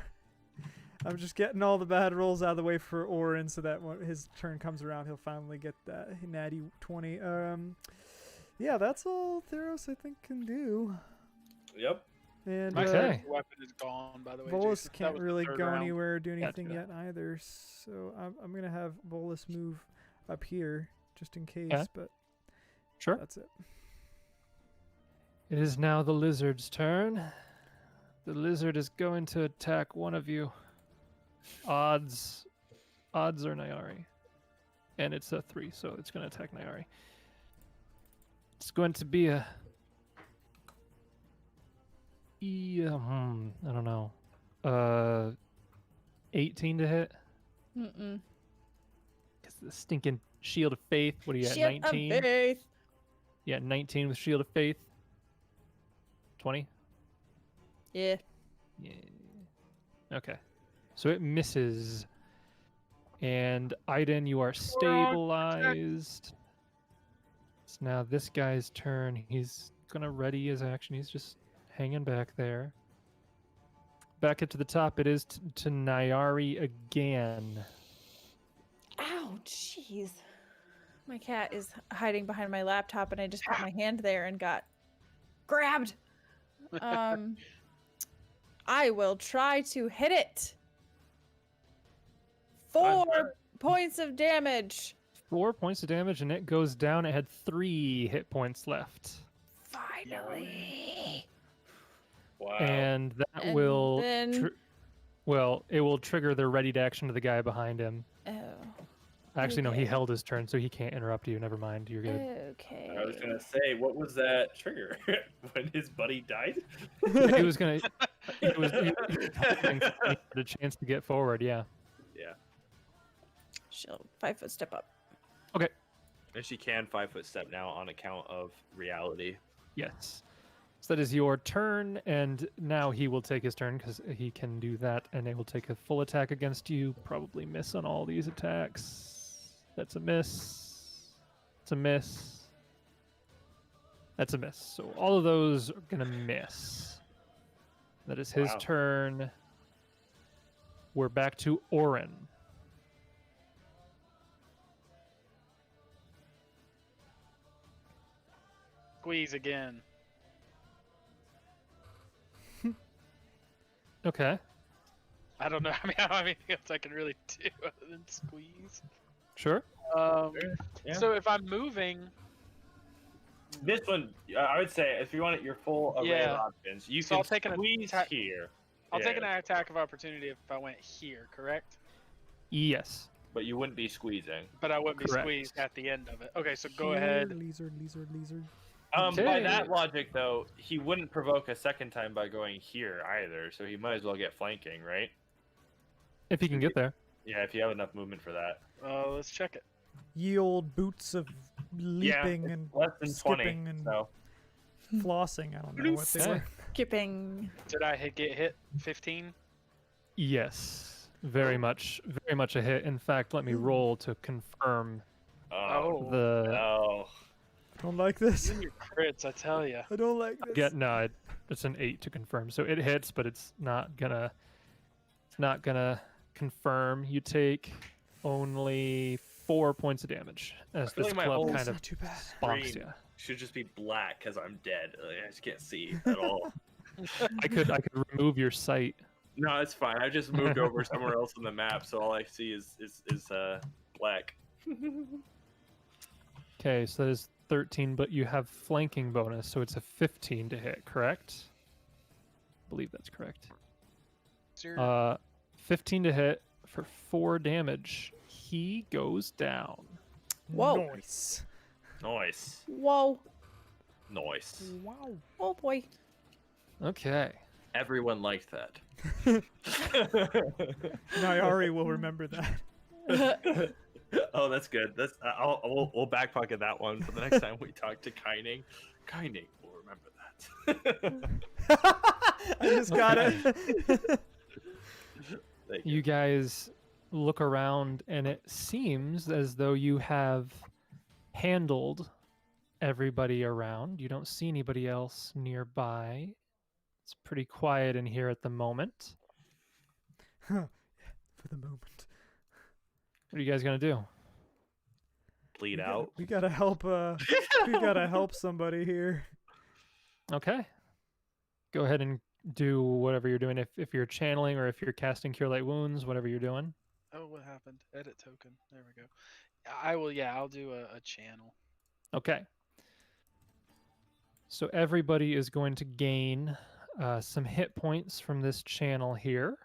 I'm just getting all the bad rolls out of the way for Oran so that when his turn comes around, he'll finally get that natty 20. Yeah, that's all Theros, I think, can do.
Yep.
And
My
Okay.
weapon is gone, by the way.
Volus
Jason. That
can't
was the
really
third
go
round.
anywhere or do anything
Gotcha.
yet either. So I'm going to have Volus move up here just in case,
Okay.
but
Sure.
that's it.
It is now the lizard's turn. The lizard is going to attack one of you. Odds are Nyari. And it's a 3, so it's going to attack Nyari. It's going to be a... I don't know. 18 to hit?
Mm-mm.
Because the stinking Shield of Faith. What are you at,
Shit
19?
of faith.
Yeah, 19 with Shield of Faith. 20?
Yeah.
Yeah. Okay. So it misses. And Aidan, you are stabilized. It's now this guy's turn. He's gonna ready his action. He's just hanging back there. Back up to the top. It is to Nyari again.
Ow, jeez. My cat is hiding behind my laptop and I just put my hand there and got grabbed. I will try to hit it. 4 points of damage.
4 points of damage, and it goes down. It had 3 hit points left.
Finally.
Wow.
And that
And
will...
then-
well, it will trigger the readied action to the guy behind him.
Oh.
Actually, no, he
Okay.
held his turn, so he can't interrupt you. Never mind. You're good.
Okay.
I was gonna say, what was that trigger when his buddy died?
He was gonna. He was hoping for a chance to get forward. Yeah.
Yeah,
She'll 5 foot step up.
and she can 5-foot step now on account of reality.
Yes. So that is your turn, and now he will take his turn because he can do that, and they will take a full attack against you. Probably miss on all these attacks. That's a miss. It's a miss. That's a miss. So all of those are gonna miss. That is his
Wow.
turn. We're back to Oran.
Squeeze again.
Okay.
I don't know. I mean, I don't have anything else I can really do other than squeeze.
Sure.
Yeah.
So if I'm moving,
This one, I would say, if you want your full array
Yeah.
of options, you
So
can
I'll take an
squeeze
attack-
here.
I'll take an
Yeah,
attack of opportunity if I went here, correct?
Yes.
but you wouldn't be squeezing.
But I wouldn't be
Correct.
squeezed at the end of it. Okay, so go
Here,
ahead.
Lizard.
By
Okay.
that logic, though, he wouldn't provoke a second time by going here either, so he might as well get flanking, right?
If he can get there.
Yeah, if you have enough movement for that.
Let's check it.
Ye old boots of leaping
yeah,
and
less than 20.
skipping and
So
flossing. I don't know what they
Okay.
were.
Skipping.
Did I get hit? 15?
Yes. Very much a hit. In fact, let me roll to confirm
oh,
the
no.
I don't like this.
Even your crits, I tell you.
I don't like this.
it's an 8 to confirm. So it hits, but it's not gonna confirm. You take only 4 points of damage as
feel
this
like my
club
whole
kind
That's
of
not too bad.
bonks
Scream.
you.
Should just be black because I'm dead. Like, I just can't see at all.
I could remove your sight.
No, it's fine. I just moved over somewhere else on the map, so all I see is black.
Okay, so that is 13, but you have flanking bonus, so it's a 15 to hit, correct? I believe that's correct.
Sir,
15 to hit for 4 damage. He goes down.
Whoa.
Nice.
Nice.
Whoa.
Nice.
Wow.
Oh boy.
Okay.
Everyone liked that.
Nyari will remember that.
Oh, that's good. We'll back pocket that one for the next time we talk to Kining. Kining will remember that.
I just got it.
Thank
You guys look around, and it seems as though you have handled everybody around. You don't see anybody else nearby. It's pretty quiet in here at the moment.
For the moment.
What are you guys gonna do?
Bleed out.
We gotta help. We gotta help somebody here.
Okay. Go ahead and do whatever you're doing. If you're channeling or if you're casting Cure Light Wounds, whatever you're doing.
oh, what happened? Edit token. There we go. I will, yeah, I'll do a channel.
Okay. So everybody is going to gain some hit points from this channel here.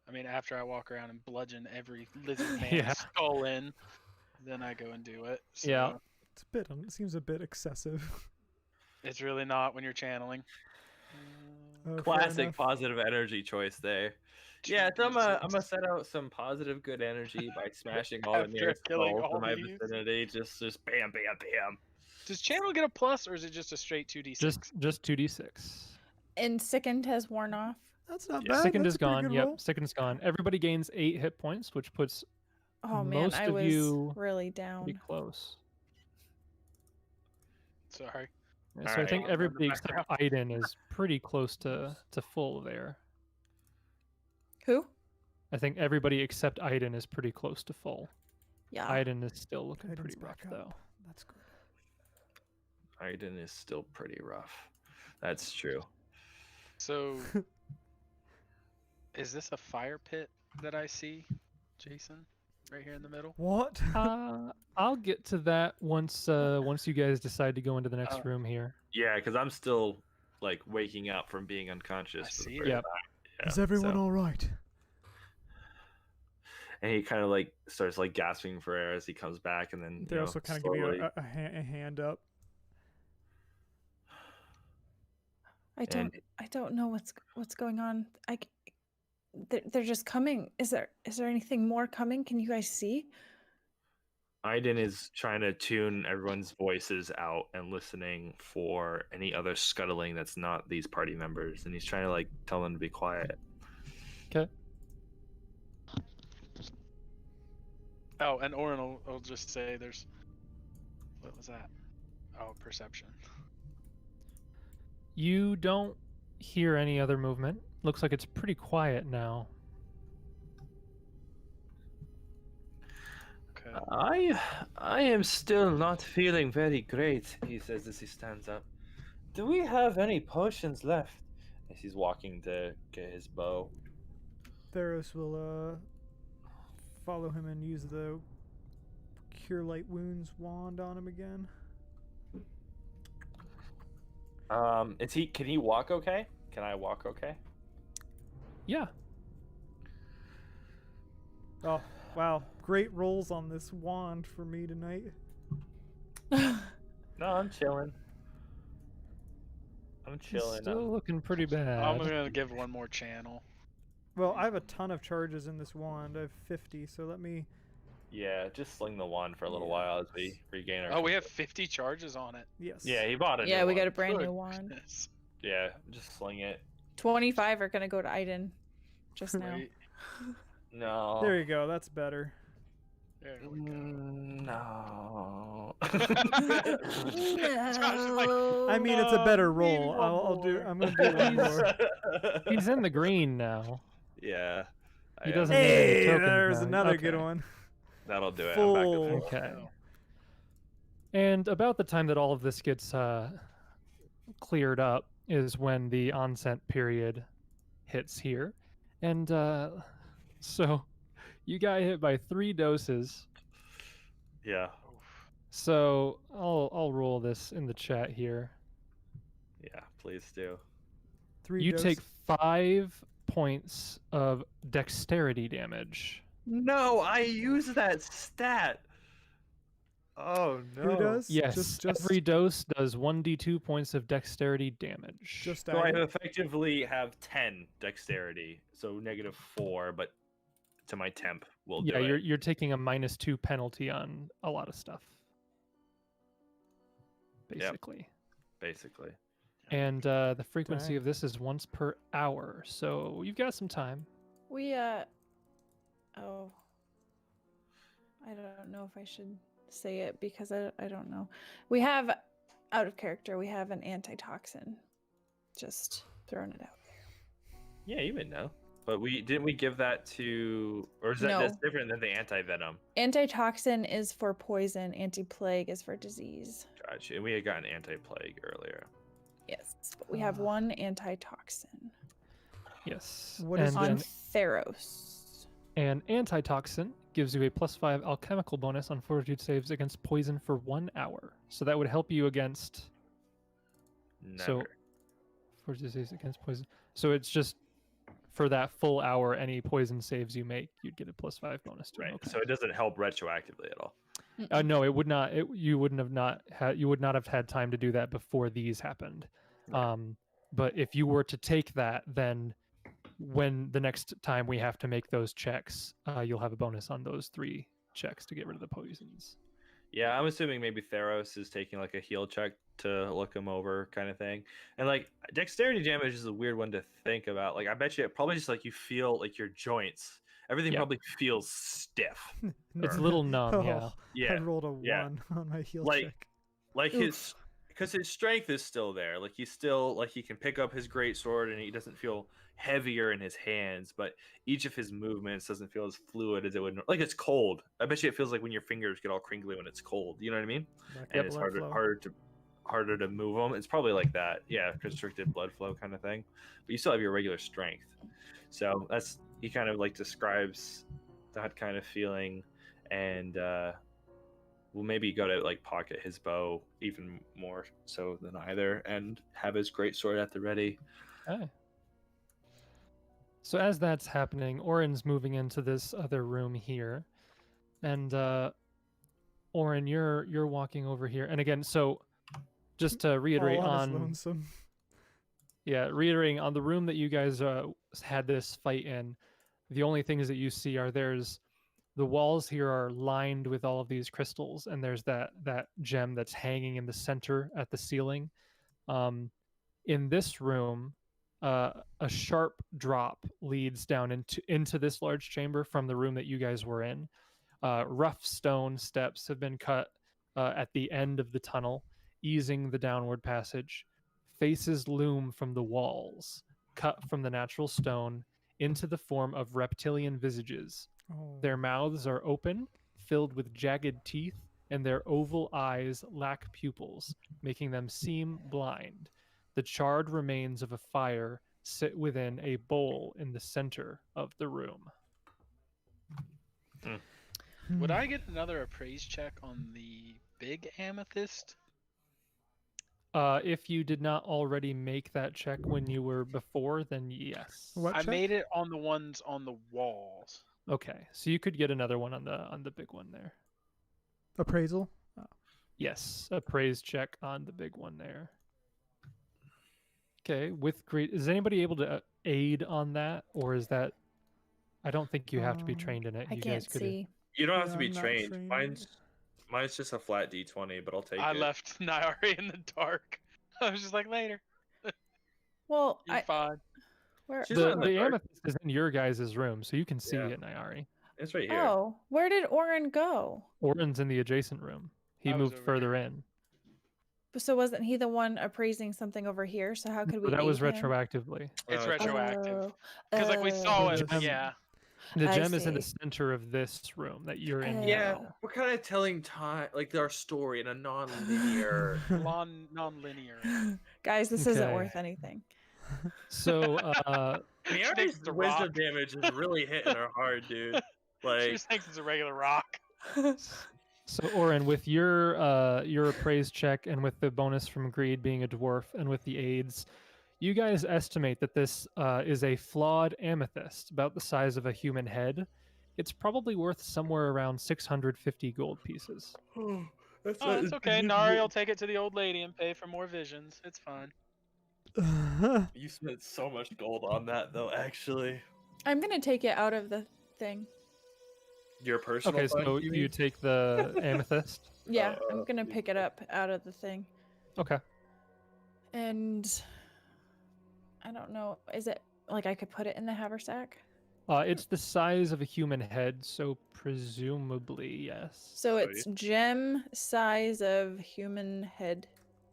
I mean, after I walk around and bludgeon every lizard man
Yeah.
skull in, then I go and do it. So
Yeah.
It's a bit. It seems a bit excessive.
It's really not when you're channeling.
Fair
Classic
enough.
positive energy choice there. Yeah, so I'm gonna set out some positive good energy by smashing all the
After
nearest
killing
skulls
all
in my
these?
vicinity. Just bam, bam, bam.
Does channel get a plus, or is it just a straight 2d6?
Just 2d6.
And sickened has worn off.
That's not
Yeah,
bad.
Sickened
That's
is
a pretty
gone.
good
Yep,
roll.
Sickened's gone. Everybody gains 8 hit points, which puts
Oh man,
Most
I
of
was
you-
really down.
pretty close.
Sorry.
Yeah, so I
Alright.
think
On the
everybody except
background.
Aidan is pretty close to full there.
Who?
I think everybody except Aidan is pretty close to full.
Yeah.
Aidan is still looking
Aidan's
pretty rough
back up.
though.
That's good.
Aidan is still pretty rough. That's true.
So, is this a fire pit that I see, Jason? Right here in the middle?
What?
I'll get to that once you guys decide to go into the next
Oh.
room here.
Yeah, because I'm still like waking up from being unconscious.
I
for the
see
first
it.
time.
Yep.
Yeah,
Is everyone
so-
all right?
and he kind of like starts like gasping for air as he comes back, and then
They also kind of give you
slowly-
a hand up.
I don't know what's going on. They're just coming. Is there anything more coming? Can you guys see?
Aiadan is trying to tune everyone's voices out and listening for any other scuttling that's not these party members, and he's trying to like tell them to be quiet.
Okay.
Oh, and Oran will just say there's... What was that? Oh, perception.
You don't hear any other movement. Looks like it's pretty quiet now.
Okay.
I am still not feeling very great, he says as he stands up. Do we have any potions left? As he's walking to get his bow.
Theros will follow him and use the Cure Light Wounds wand on him again.
Can he walk okay? Can I walk okay?
Yeah.
Oh, wow. Great rolls on this wand for me tonight.
No, I'm chilling.
Still looking pretty bad.
I'm gonna give one more channel.
Well, I have a ton of charges in this wand. I have 50, so let me...
Yeah, just sling the wand for a little while as we regain our...
Oh, we have 50 charges on it.
Yes.
Yeah, he bought it.
Yeah, we got a brand new wand.
Goodness.
Yeah, just sling it.
25 are gonna go to Aiadan just now.
Right.
No.
There you go. That's better.
There we go.
No.
I mean, it's a better roll. I'm gonna do one more.
He's in the green now.
Yeah.
He doesn't need any
Hey,
tokens
there's
now.
another
Okay.
good one.
That'll do it. I'm
Full.
back to full.
Okay. And about the time that all of this gets cleared up is when the onset period hits here. And so you got hit by 3 doses.
Yeah.
So I'll roll this in the chat here.
Yeah, please do.
3
You
dose.
take 5 points of dexterity damage.
No, I use that stat. Oh no.
Who does?
Yes,
Just
every dose does 1d2 points of dexterity damage.
Just
So I
Aiadan?
effectively have 10 dexterity, so -4, but to my temp will
yeah,
do it.
you're taking a -2 penalty on a lot of stuff. Basically.
Basically.
And the frequency
Dang.
of this is once per hour, so you've got some time.
We oh, I don't know if I should say it because I don't know. We have, out of character, we have an antitoxin. Just throwing it out there.
Yeah, you would know. But didn't we give that to, or is that
No.
that's different than the anti-venom?
Antitoxin is for poison. Anti-plague is for disease.
Gotcha. And we had gotten anti-plague earlier.
Yes, but we have one antitoxin
Yes.
What is
and
on
an,
Theros.
an antitoxin gives you a +5 alchemical bonus on fortitude saves against poison for 1 hour. So that would help you against
Never.
So fortitude saves against poison. So it's just for that full hour, any poison saves you make, you'd get a +5 bonus to.
Right.
Okay.
So it doesn't help retroactively at all.
No, it would not. You would not have had time to do that before these happened. But if you were to take that, then when the next time we have to make those checks, you'll have a bonus on those 3 checks to get rid of the poisons.
Yeah, I'm assuming maybe Theros is taking like a heal check to look him over kind of thing. And like dexterity damage is a weird one to think about. Like I bet you it probably just like you feel like your joints, everything
Yeah.
probably feels stiff.
It's a
Or-
little numb,
Oh,
yeah.
Yeah.
I rolled a
yeah.
1 on my heal
Like-
check.
Like his because his strength is still there. Like he's still like he can pick up his great sword and he doesn't feel heavier in his hands, but each of his movements doesn't feel as fluid as it would. Like it's cold. I bet you it feels like when your fingers get all crinkly when it's cold. You know what I mean?
Like
And
a
it's
blood flow.
harder to move them. It's probably like that. Yeah, constricted blood flow kind of thing. But you still have your regular strength. So that's he kind of like describes that kind of feeling, and we'll maybe go to like pocket his bow even more so than either, and have his great sword at the ready.
Okay. So as that's happening, Oren's moving into this other room here, and Oren, you're walking over here, and again, so just to reiterate
All on his
on
lonesome.
reiterating on the room that you guys had this fight in, the only things that you see are the walls here are lined with all of these crystals, and there's that gem that's hanging in the center at the ceiling. In this room, a sharp drop leads down into this large chamber from the room that you guys were in. Rough stone steps have been cut at the end of the tunnel, easing the downward passage. Faces loom from the walls, cut from the natural stone into the form of reptilian visages.
Oh.
Their mouths are open, filled with jagged teeth, and their oval eyes lack pupils, making them seem blind. The charred remains of a fire sit within a bowl in the center of the room.
Would I get another appraise check on the big amethyst?
If you did not already make that check when you were before, then yes.
What
I
check?
made it on the ones on the walls.
Okay, so you could get another one on the big one there.
Appraisal?
Yes, appraise check on the big one there. Okay, with great. Is anybody able to aid on that, or is that? I don't think you have to be trained in it.
I
You
can't
guys could.
see.
You don't have
Yeah,
to be
I'm not
trained.
trained.
Mine's just a flat D20, but I'll take
I
it.
left Nyari in the dark. I was just like, later.
Well,
You're fine.
where?
She's not in
The
the dark.
amethyst is in your guys' room, so you can see
Yeah.
it, Nyari.
It's right here.
Oh, where did Oren go?
Oren's in the adjacent room. He
I was
moved
over
further
here.
in.
So wasn't he the one appraising something over here? So how could we?
But that was
aid him?
retroactively.
It's
Oh,
retroactive.
Oh,
Because like we saw it,
Gem.
yeah.
The
I
gem is in the
see.
center of this room that you're in.
Yeah,
Oh.
we're kind of telling time, like our story in a non-linear.
Non-linear.
Guys, this isn't
Okay.
worth anything.
So,
Nyari's
thinks it's a
wisdom
rock.
damage is really hitting her hard, dude.
She
Like,
just thinks it's a regular rock.
so Oren, with your appraise check and with the bonus from greed being a dwarf and with the aids, you guys estimate that this is a flawed amethyst, about the size of a human head. It's probably worth somewhere around 650 gold pieces.
Oh, it's okay. Nari will take it to the old lady and pay for more visions. It's fine.
You spent so much gold on that, though. Actually,
I'm gonna take it out of the thing.
your personal.
Okay,
fund,
so
you
you
mean?
take the amethyst.
Yeah, I'm
Uh,
gonna pick it up out of the thing.
Okay.
And I don't know, is it like I could put it in the haversack?
It's the size of a human head, so presumably yes.
So it's gem size of human head.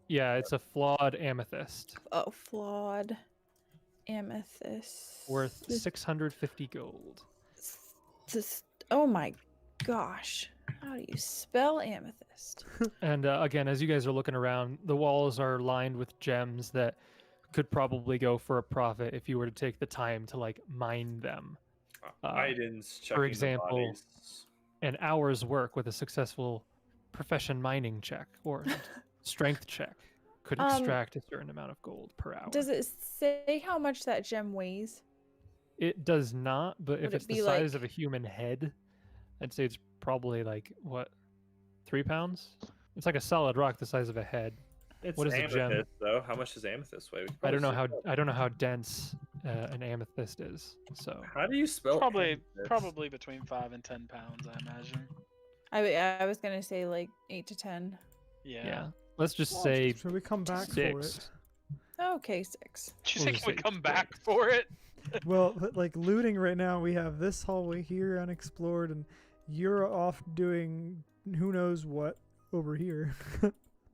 Yeah, it's a flawed amethyst
Oh, flawed amethyst.
worth 650 gold.
Oh my gosh. How do you spell amethyst?
And again, as you guys are looking around, the walls are lined with gems that could probably go for a profit if you were to take the time to like mine them.
Aidan's checking
for
the
example,
bodies.
An hour's work with a successful profession mining check or strength check could extract a certain amount of gold per hour.
Does it say how much that gem weighs?
It does not, but if
Would it
it's the
be
size
like-
of a human head, I'd say it's probably like what, 3 pounds? It's like a solid rock the size of a head.
It's
what is a gem?
amethyst, though. How much does amethyst weigh? We could
I don't know
probably
how dense an amethyst is. So
How do you spell?
Probably
amethyst?
probably between 5 and 10 pounds, I imagine.
I was gonna say like 8 to 10.
yeah, let's just
Well,
say
should we come back for
6.
it?
Okay, 6.
She
We'll
think
just
we
say
come back
six.
for it?
Well, but, like looting right now, we have this hallway here unexplored, and you're off doing who knows what over here.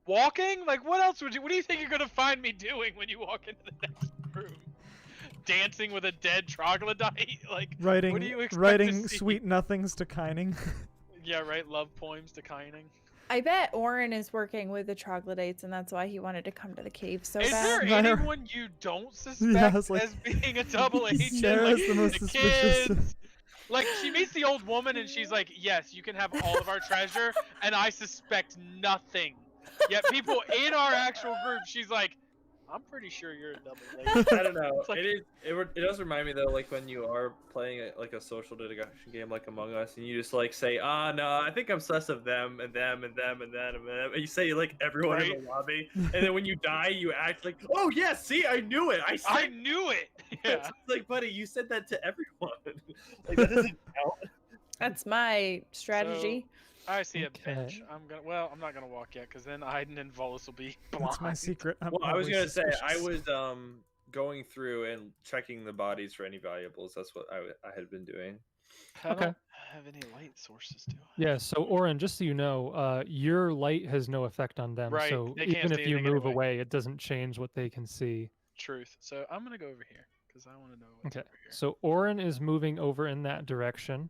Walking? Like what else would you? What do you think you're gonna find me doing when you walk into the next room? Dancing with a dead troglodyte? Like
writing
what do you expect to
writing
see?
sweet nothings to Kining.
Yeah, right. Love poems to Kining.
I bet Oren is working with the troglodytes, and that's why he wanted to come to the cave so
Is
bad.
there
Nyari-
anyone you don't suspect
it's like-
as being a double agent?
Nyari's
Like
the most
the
suspicious.
kids. Like she meets the old woman and she's like, "Yes, you can have all of our treasure," and I suspect nothing. Yet people in our actual group, she's like, I'm pretty sure you're a double laser.
I don't know.
It's like-
It does remind me though, like when you are playing like a social deduction game like Among Us, and you just like say, no, I think I'm sus of them and them and them and them and them, and you say like everyone in the lobby, and then when you die, you act like, oh yeah, see, I knew it.
I knew it. Yeah.
It's like, buddy, you said that to everyone. Like that doesn't count.
That's my strategy.
I see a
Okay.
bench. I'm not gonna walk yet, because then Aiden and Volus will be blind.
That's my secret. I'm
Well, I was
always
gonna say I
suspicious.
was going through and checking the bodies for any valuables. That's what I had been doing.
I
Okay.
don't have any light sources, do I?
Yeah, so Oran, just so you know, your light has no effect on them.
Right,
So
they can't
even
see
if you
anything
move
anyway.
away, it doesn't change what they can see.
Truth. So I'm gonna go over here because I want to know what's
Okay,
over here.
so Oran is moving over in that direction.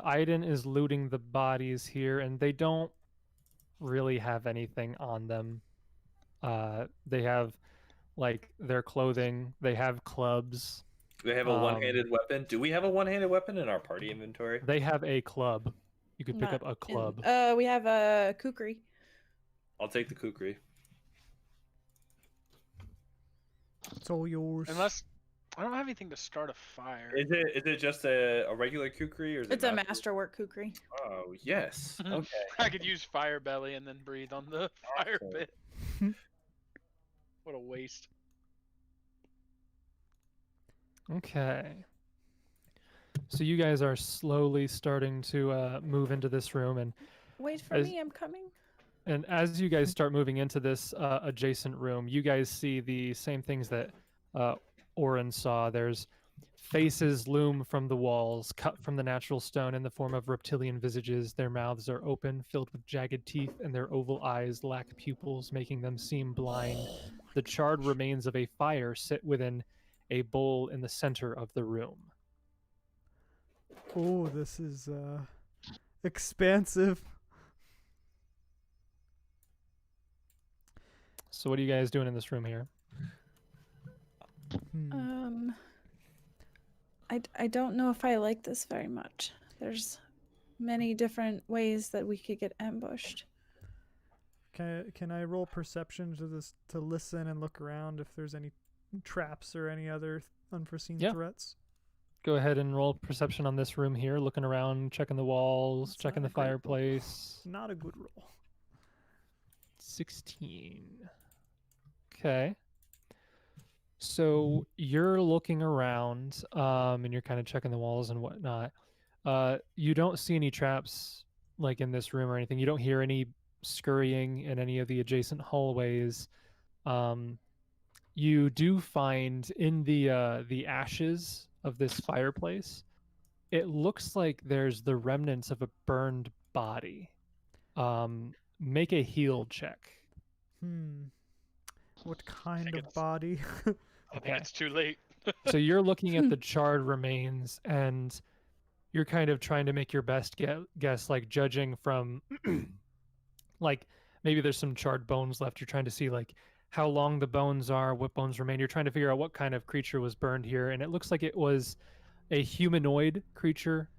Aidan is looting the bodies here, and they don't really have anything on them. They have like their clothing. They have clubs.
They have a one-handed weapon. Do we have a one-handed weapon in our party inventory?
They have a club. You could pick
Not
up a club.
We have a kukri.
I'll take the kukri.
It's all yours.
Unless I don't have anything to start a fire.
Is it just a regular kukri or is
It's
it
a
master?
masterwork kukri.
Oh yes. Okay.
I could use fire belly and then breathe on the fire
Awesome.
pit. What a waste.
Okay. So you guys are slowly starting to move into this room, and
Wait for
As-
me, I'm coming.
as you guys start moving into this adjacent room, you guys see the same things that Oran saw. There's faces loom from the walls, cut from the natural stone in the form of reptilian visages. Their mouths are open, filled with jagged teeth, and their oval eyes lack pupils, making them seem blind. The charred remains of a fire sit within a bowl in the center of the room.
Oh, this is expansive.
So what are you guys doing in this room here?
Hmm.
I don't know if I like this very much. There's many different ways that we could get ambushed.
Can I roll perception to listen and look around if there's any traps or any other unforeseen
Yeah.
threats?
Go ahead and roll perception on this room here, looking around, checking the walls,
That's
checking
not
the
a great roll.
fireplace.
Not a good roll.
16. Okay. So you're looking around, and you're kind of checking the walls and whatnot. You don't see any traps like in this room or anything. You don't hear any scurrying in any of the adjacent hallways. You do find in the ashes of this fireplace, it looks like there's the remnants of a burned body. Make a heal check.
What kind
think
of
it's-
body?
I think it's too late.
So you're looking at the charred remains, and you're kind of trying to make your best guess, like judging from, like maybe there's some charred bones left. You're trying to see like how long the bones are, what bones remain. You're trying to figure out what kind of creature was burned here, and it looks like it was a humanoid creature.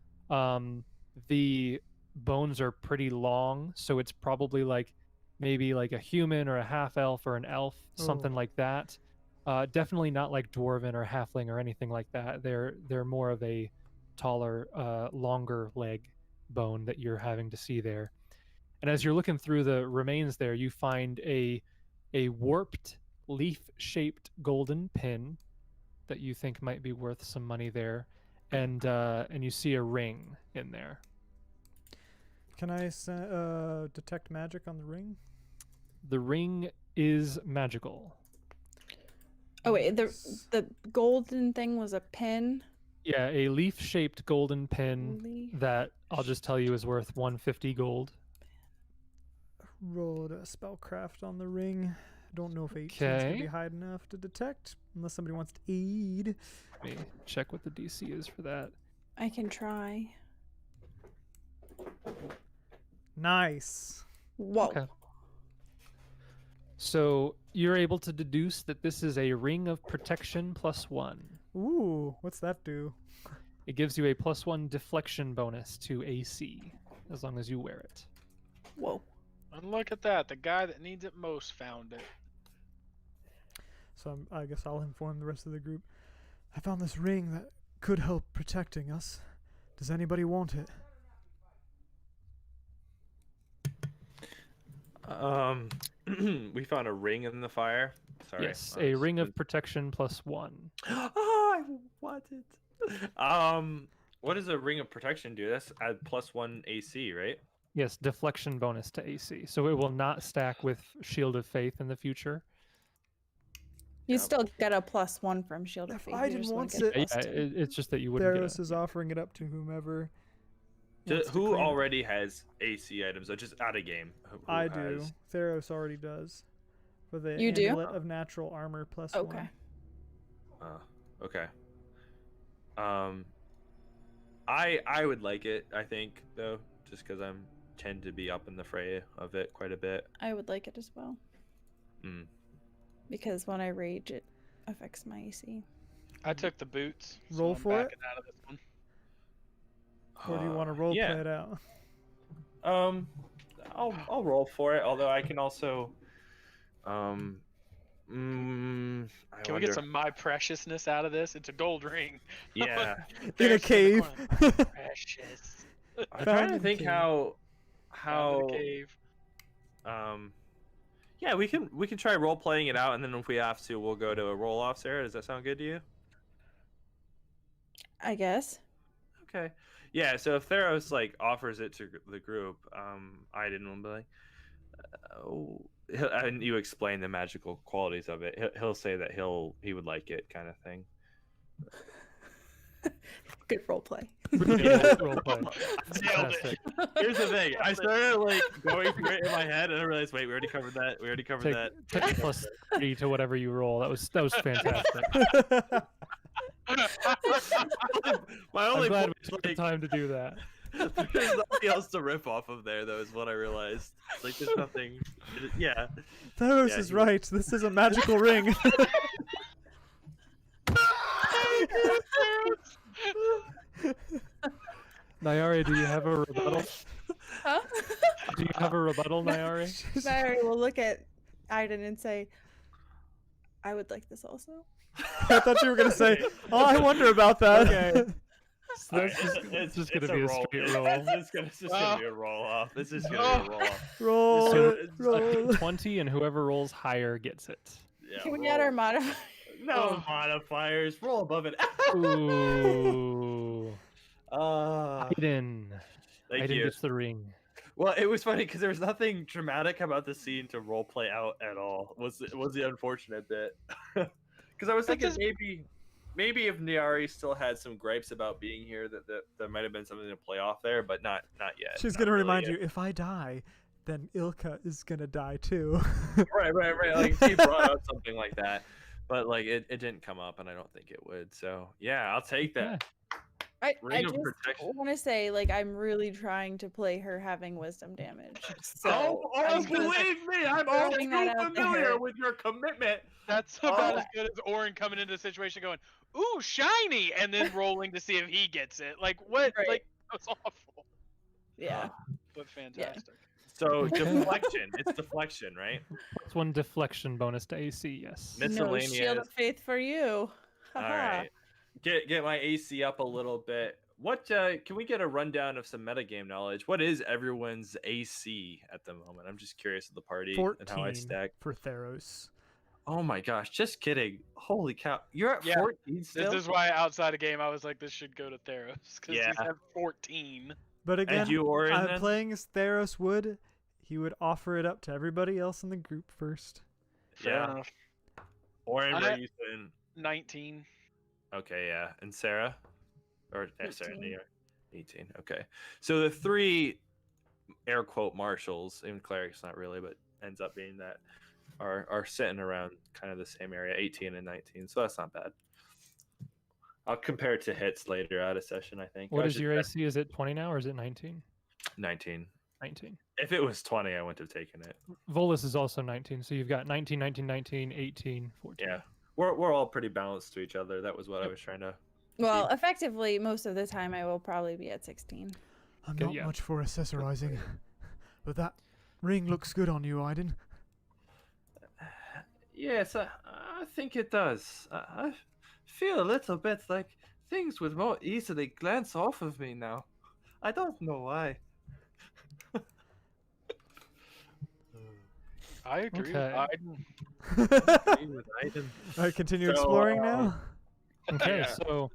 The bones are pretty long, so it's probably like maybe like a human or a half elf or an elf, something
Oh.
like that. Definitely not like dwarven or halfling or anything like that. They're more of a taller, longer leg bone that you're having to see there. And as you're looking through the remains there, you find a warped leaf-shaped golden pin that you think might be worth some money there, and you see a ring in there.
Can I detect magic on the ring?
The ring is magical.
Oh wait, the golden thing was a pin.
Yeah, a leaf-shaped golden pin
Leaf.
that I'll just tell you is worth 150 gold.
Rolled a spellcraft on the ring. Don't know if 18 is going to be
Okay.
high enough to detect, unless somebody wants to aid.
Let me check what the DC is for that.
I can try.
Nice.
Whoa.
Okay. So you're able to deduce that this is a ring of protection +1.
Ooh, what's that do?
It gives you a +1 deflection bonus to AC as long as you wear it.
Whoa.
And look at that. The guy that needs it most found it.
So I guess I'll inform the rest of the group. I found this ring that could help protecting us. Does anybody want it?
We found a ring in the fire. Sorry.
Yes, a ring of protection +1.
Oh, I want it. What does a ring of protection do? That's at +1 AC, right?
Yes, deflection bonus to AC. So it will not stack with Shield of Faith in the future.
You still get a +1 from Shield of
If
Faith.
I
you
didn't
just won't
want
get
it-
+2.
It's just that you wouldn't
Theros
get
is offering it up to whomever.
To,
wants to
who
claim it.
already has AC items? So just out of game. Who
I do.
has-
Theros already does. For the
You do?
amulet of natural armor +1.
Okay.
Okay. I would like it. I think though, just because I'm tend to be up in the fray of it quite a bit.
I would like it as well.
Mm.
Because when I rage, it affects my AC.
I took the boots. So
Roll
I'm
for it?
backing out of this one.
Or do you want to role
yeah.
play it out?
I'll roll for it. Although I can also,
Can we get some my preciousness out of this? It's a gold ring.
Yeah.
In a
There's the
cave.
corner. Precious.
I'm trying
Found
to
in
think
cave.
Down
how
to the cave.
yeah, we can try role playing it out, and then if we have to, we'll go to a roll off. Sarah, does that sound good to you?
I guess.
Okay. Yeah, so if Theros like offers it to the group, Aiadan will be like, and you explain the magical qualities of it. He'll say that he would like it, kind of thing.
Good role play.
Roll play.
Nailed it. Here's the thing: I started like going through it in my head, and I realized, wait, we already covered that. We already covered that.
Take +3 to whatever you roll. That was fantastic.
My
I'm
only
glad
point
we
is,
took the
like,
time to do that.
there's nothing else to rip off of there, though, is what I realized. Like, there's nothing. Yeah.
Theros
Yeah,
is
you-
right. This is a magical ring.
Nyari, do you have a rebuttal?
Huh?
Do you have a rebuttal, Nyari?
Mary will look at Aiadan and say, I would like this also.
I thought you were gonna say, "Oh, I wonder about that."
Okay. So that's
Alright,
just gonna be a straight roll.
It's just gonna be a roll off. This is gonna be a roll off.
Roll
So
it, roll it.
20, and whoever rolls higher gets it.
Yeah,
Can we add our modifier?
no modifiers? Roll above it.
Ooh. Aiadan.
Thank
Aiadan
you.
gets the ring.
Well, it was funny because there was nothing dramatic about the scene to role play out at all. Was the unfortunate bit. Because I was
That's
thinking maybe if Nyari still had some gripes about being here, that might have been something to play off there, but not yet.
She's
Not
gonna
really
remind
yet.
you, if I die, then Ilka is gonna die too.
Right. Like she brought up something like that, but like it didn't come up, and I don't think it would. So yeah, I'll take that.
I
Ring of
just
protection.
want to say, like, I'm really trying to play her having wisdom damage. So
Oh,
I'm just
believe me, I'm all
throwing
too
that out
familiar
there.
with your commitment.
That's about
Oh.
as good as Oran coming into the situation going, "Ooh, shiny," and then rolling to see if he gets it. Like what?
Right.
Like that was awful,
yeah.
but fantastic.
So deflection, it's deflection, right?
That's one deflection bonus to AC, yes.
Miss-
No
Miscellaneous.
shield of faith for you.
All
Haha.
right, get my AC up a little bit. What can we get a rundown of some metagame knowledge? What is everyone's AC at the moment? I'm just curious of the party and how I
14
stack.
for Theros.
Oh my gosh, just kidding. Holy cow. You're at
Yeah,
14 still?
This is why outside of game I was like, this should go to Theros because
Yeah.
he's at 14.
But again,
And you, Oran,
I'm
then?
playing as Theros would. He would offer it up to everybody else in the group first.
Fair
Yeah.
enough.
Oran,
I-
where you saying?
19.
Okay, yeah. And Sarah? Or Sarah,
18.
Nia? 18. Okay. So the three air quote marshals, even cleric's not really, but ends up being that, are sitting around kind of the same area, 18 and 19. So that's not bad. I'll compare it to hits later out of session, I think.
What
I
is
should
your
check.
AC? Is it 20 now or is it 19?
19.
19.
If it was 20, I wouldn't have taken it.
Volus is also 19, so you've got 19, 19, 19, 18, 14.
Yeah. We're all pretty balanced to each other. That was what I was trying to.
Well, effectively, most of the time I will probably be at 16.
I'm
Okay,
not
yeah.
much for accessorizing, but that ring looks good on you, Aiadan.
Yeah, it's I think it does. I feel a little bit like things would more easily glance off of me now. I don't know why.
I agree with
Okay.
Aiden.
Alright, continue
So,
exploring now.
Okay,
Yeah.
so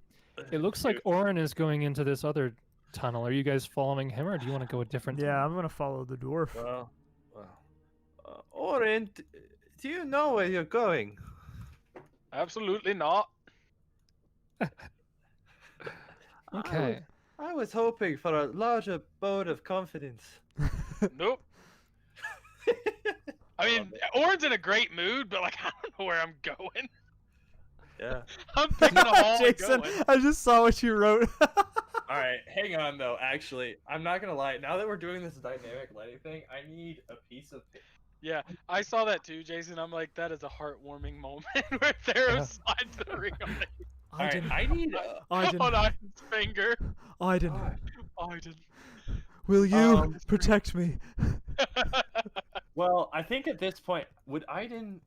it looks like Oran is going into this other tunnel. Are you guys following him, or do you want to go a different
Yeah,
tunnel?
I'm gonna follow the dwarf.
Well, Oran, do you know where you're going?
Absolutely not.
Okay.
I was hoping for a larger vote of confidence.
Nope. I mean, Oran's in a great mood, but like I don't know where I'm going.
Yeah.
I'm picking a hole and
Jason,
going.
I just saw what you wrote.
All right, hang on though. Actually, I'm not gonna lie. Now that we're doing this dynamic lighting thing, I need a piece of paper.
Yeah, I saw that too, Jason. I'm like, that is a heartwarming moment where Theros slides the ring on it.
All right,
Aiden,
I need.
Aiden,
on Aiden's finger.
Aiden,
Aiden.
will you
Um,
protect me?
Well, I think at this point, would Aidan?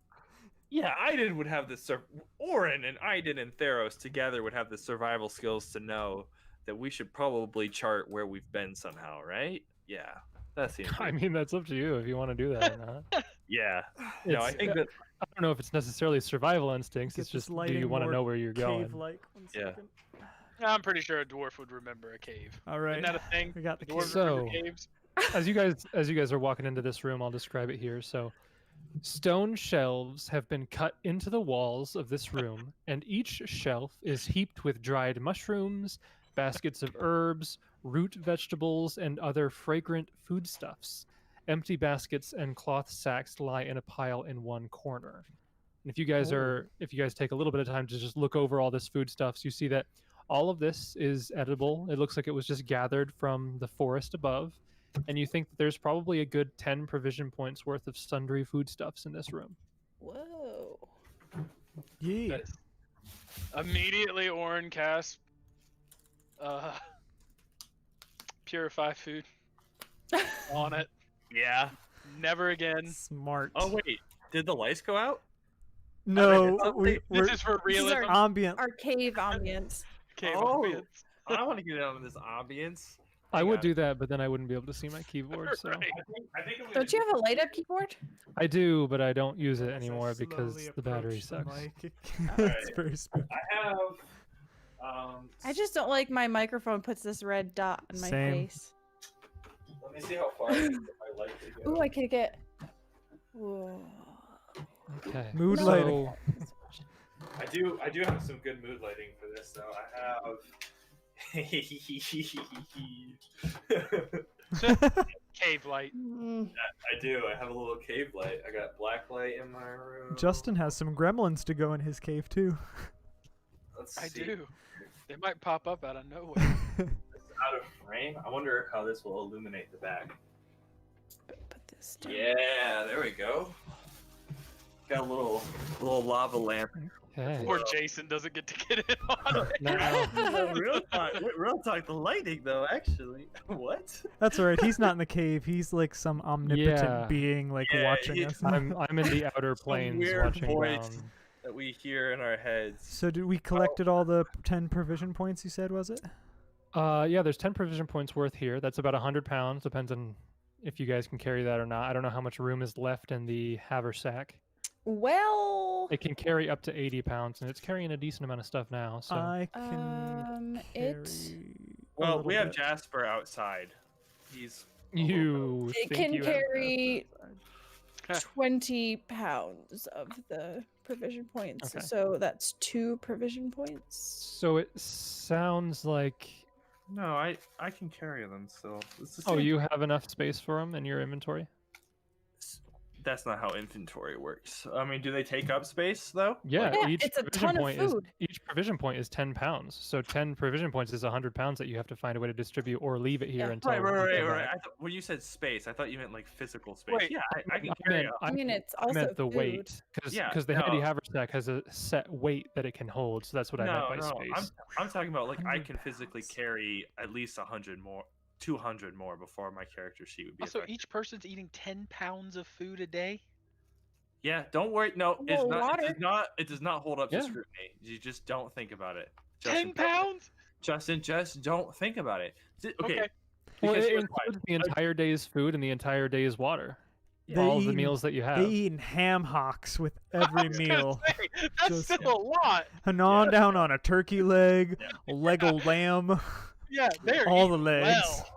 Yeah, Aidan would have the Oran and Aidan and Theros together would have the survival skills to know that we should probably chart where we've been somehow, right? Yeah, that seems.
I
good.
mean, that's up to you if you want to do that or not.
Yeah. No, I
It's-
think that.
I don't know if it's necessarily survival instincts.
Get
It's
this
just, do
lighting
you want to
more
know where you're going?
Cave-like. One
Yeah.
second.
I'm pretty sure a dwarf would remember a cave.
All right.
Isn't that a thing?
We got the
Dwarves
cave.
remember
So-
caves?
As you guys are walking into this room, I'll describe it here. So, stone shelves have been cut into the walls of this room, and each shelf is heaped with dried mushrooms, baskets of herbs, root vegetables, and other fragrant foodstuffs. Empty baskets and cloth sacks lie in a pile in one corner. And if you guys take a little bit of time to just look over all this foodstuffs, you see that all of this is edible. It looks like it was just gathered from the forest above. And you think that there's probably a good 10 provision points worth of sundry foodstuffs in this room.
Whoa.
Yeah.
That is- Immediately, Oran casts purify food on it.
Yeah.
Never again.
Smart.
Oh wait, did the lights go out?
No,
Okay,
we're
This is for
This is
realism.
ambient.
Our cave ambience.
Cave
Oh.
ambience.
I want to get out of this ambience.
I
Hang
would
on.
do that, but then I wouldn't be able to see my keyboard. So
Right.
I think I'm gonna
Don't you have a light up keyboard?
I do, but I don't use it
As I
anymore because
slowly
the battery
approach the
sucks.
mic, it's
Alright.
very spooky.
I have.
I just don't like my microphone puts this red dot on my
Same.
face.
Let me see how far I can get my light to go.
Ooh, I could get. Whoa.
Okay.
Mood
No.
lighting.
I do have some good mood lighting for this though. I have.
Cave light.
Mm,
I do. I have a little cave light. I got black light in my room.
Justin has some gremlins to go in his cave too.
Let's
I
see.
do. They might pop up out of nowhere.
It's out of frame. I wonder how this will illuminate the back.
put this down.
Yeah, there we go. Got a little lava lamp.
Okay.
Poor Jason doesn't get to get in on it.
Now,
real talk. The lighting though, actually. What?
That's alright. He's not in the cave. He's like some omnipotent
Yeah.
being, like
Yeah,
watching us.
I'm in the outer
Some
planes
weird
watching
voice.
down.
That we hear in our heads.
So did we collected all the 10 provision points? You said, was it?
Yeah, there's 10 provision points worth here. That's about 100 pounds. Depends on if you guys can carry that or not. I don't know how much room is left in the haversack.
Well,
It can carry up to 80 pounds, and it's carrying a decent amount of stuff now. So
I can
it
carry a
Well,
little
we have
bit.
Jasper outside. He's
you
it
think
can
you have
carry 20 pounds of the provision points.
Okay.
So that's 2 provision points.
So it sounds like
No, I can carry them still. It's the
oh,
same-
you have enough space for them in your inventory.
That's not how inventory works. I mean, do they take up space though?
Yeah,
Yeah,
each
it's a
provision
ton of
point
food.
each provision point is 10 pounds. So 10 provision points is 100 pounds that you have to find a way to distribute or leave it here
Yeah.
until
Right.
you get
Right.
back.
When you said space, I thought you meant like physical space.
Wait,
Yeah, I can
I
carry
meant,
up.
I mean, it's
I
also
meant the
food.
weight because
Yeah,
the handy
no.
haversack has a set weight that it can hold. So that's what I meant by space.
I'm talking about like I
100
can physically
pounds.
carry at least 100 more, 200 more before my character sheet would be
Also,
affected.
each person's eating 10 pounds of food a day.
Yeah, don't worry. No, it's
Well,
not.
water.
It does not hold up to
Yeah.
scrutiny. You just don't think about it.
10 pounds?
Justin, just don't think about it. Okay.
Okay.
Well,
because
it
here's why.
includes the entire day's food and the entire day's water.
They
All of the
eat-
meals that you
They
have.
eat ham hocks with
I
every
was gonna
meal.
say, that's
Just-
still a lot.
Hanan down on a turkey leg, a leg of lamb,
Yeah, they're
all the
eating
legs.
well.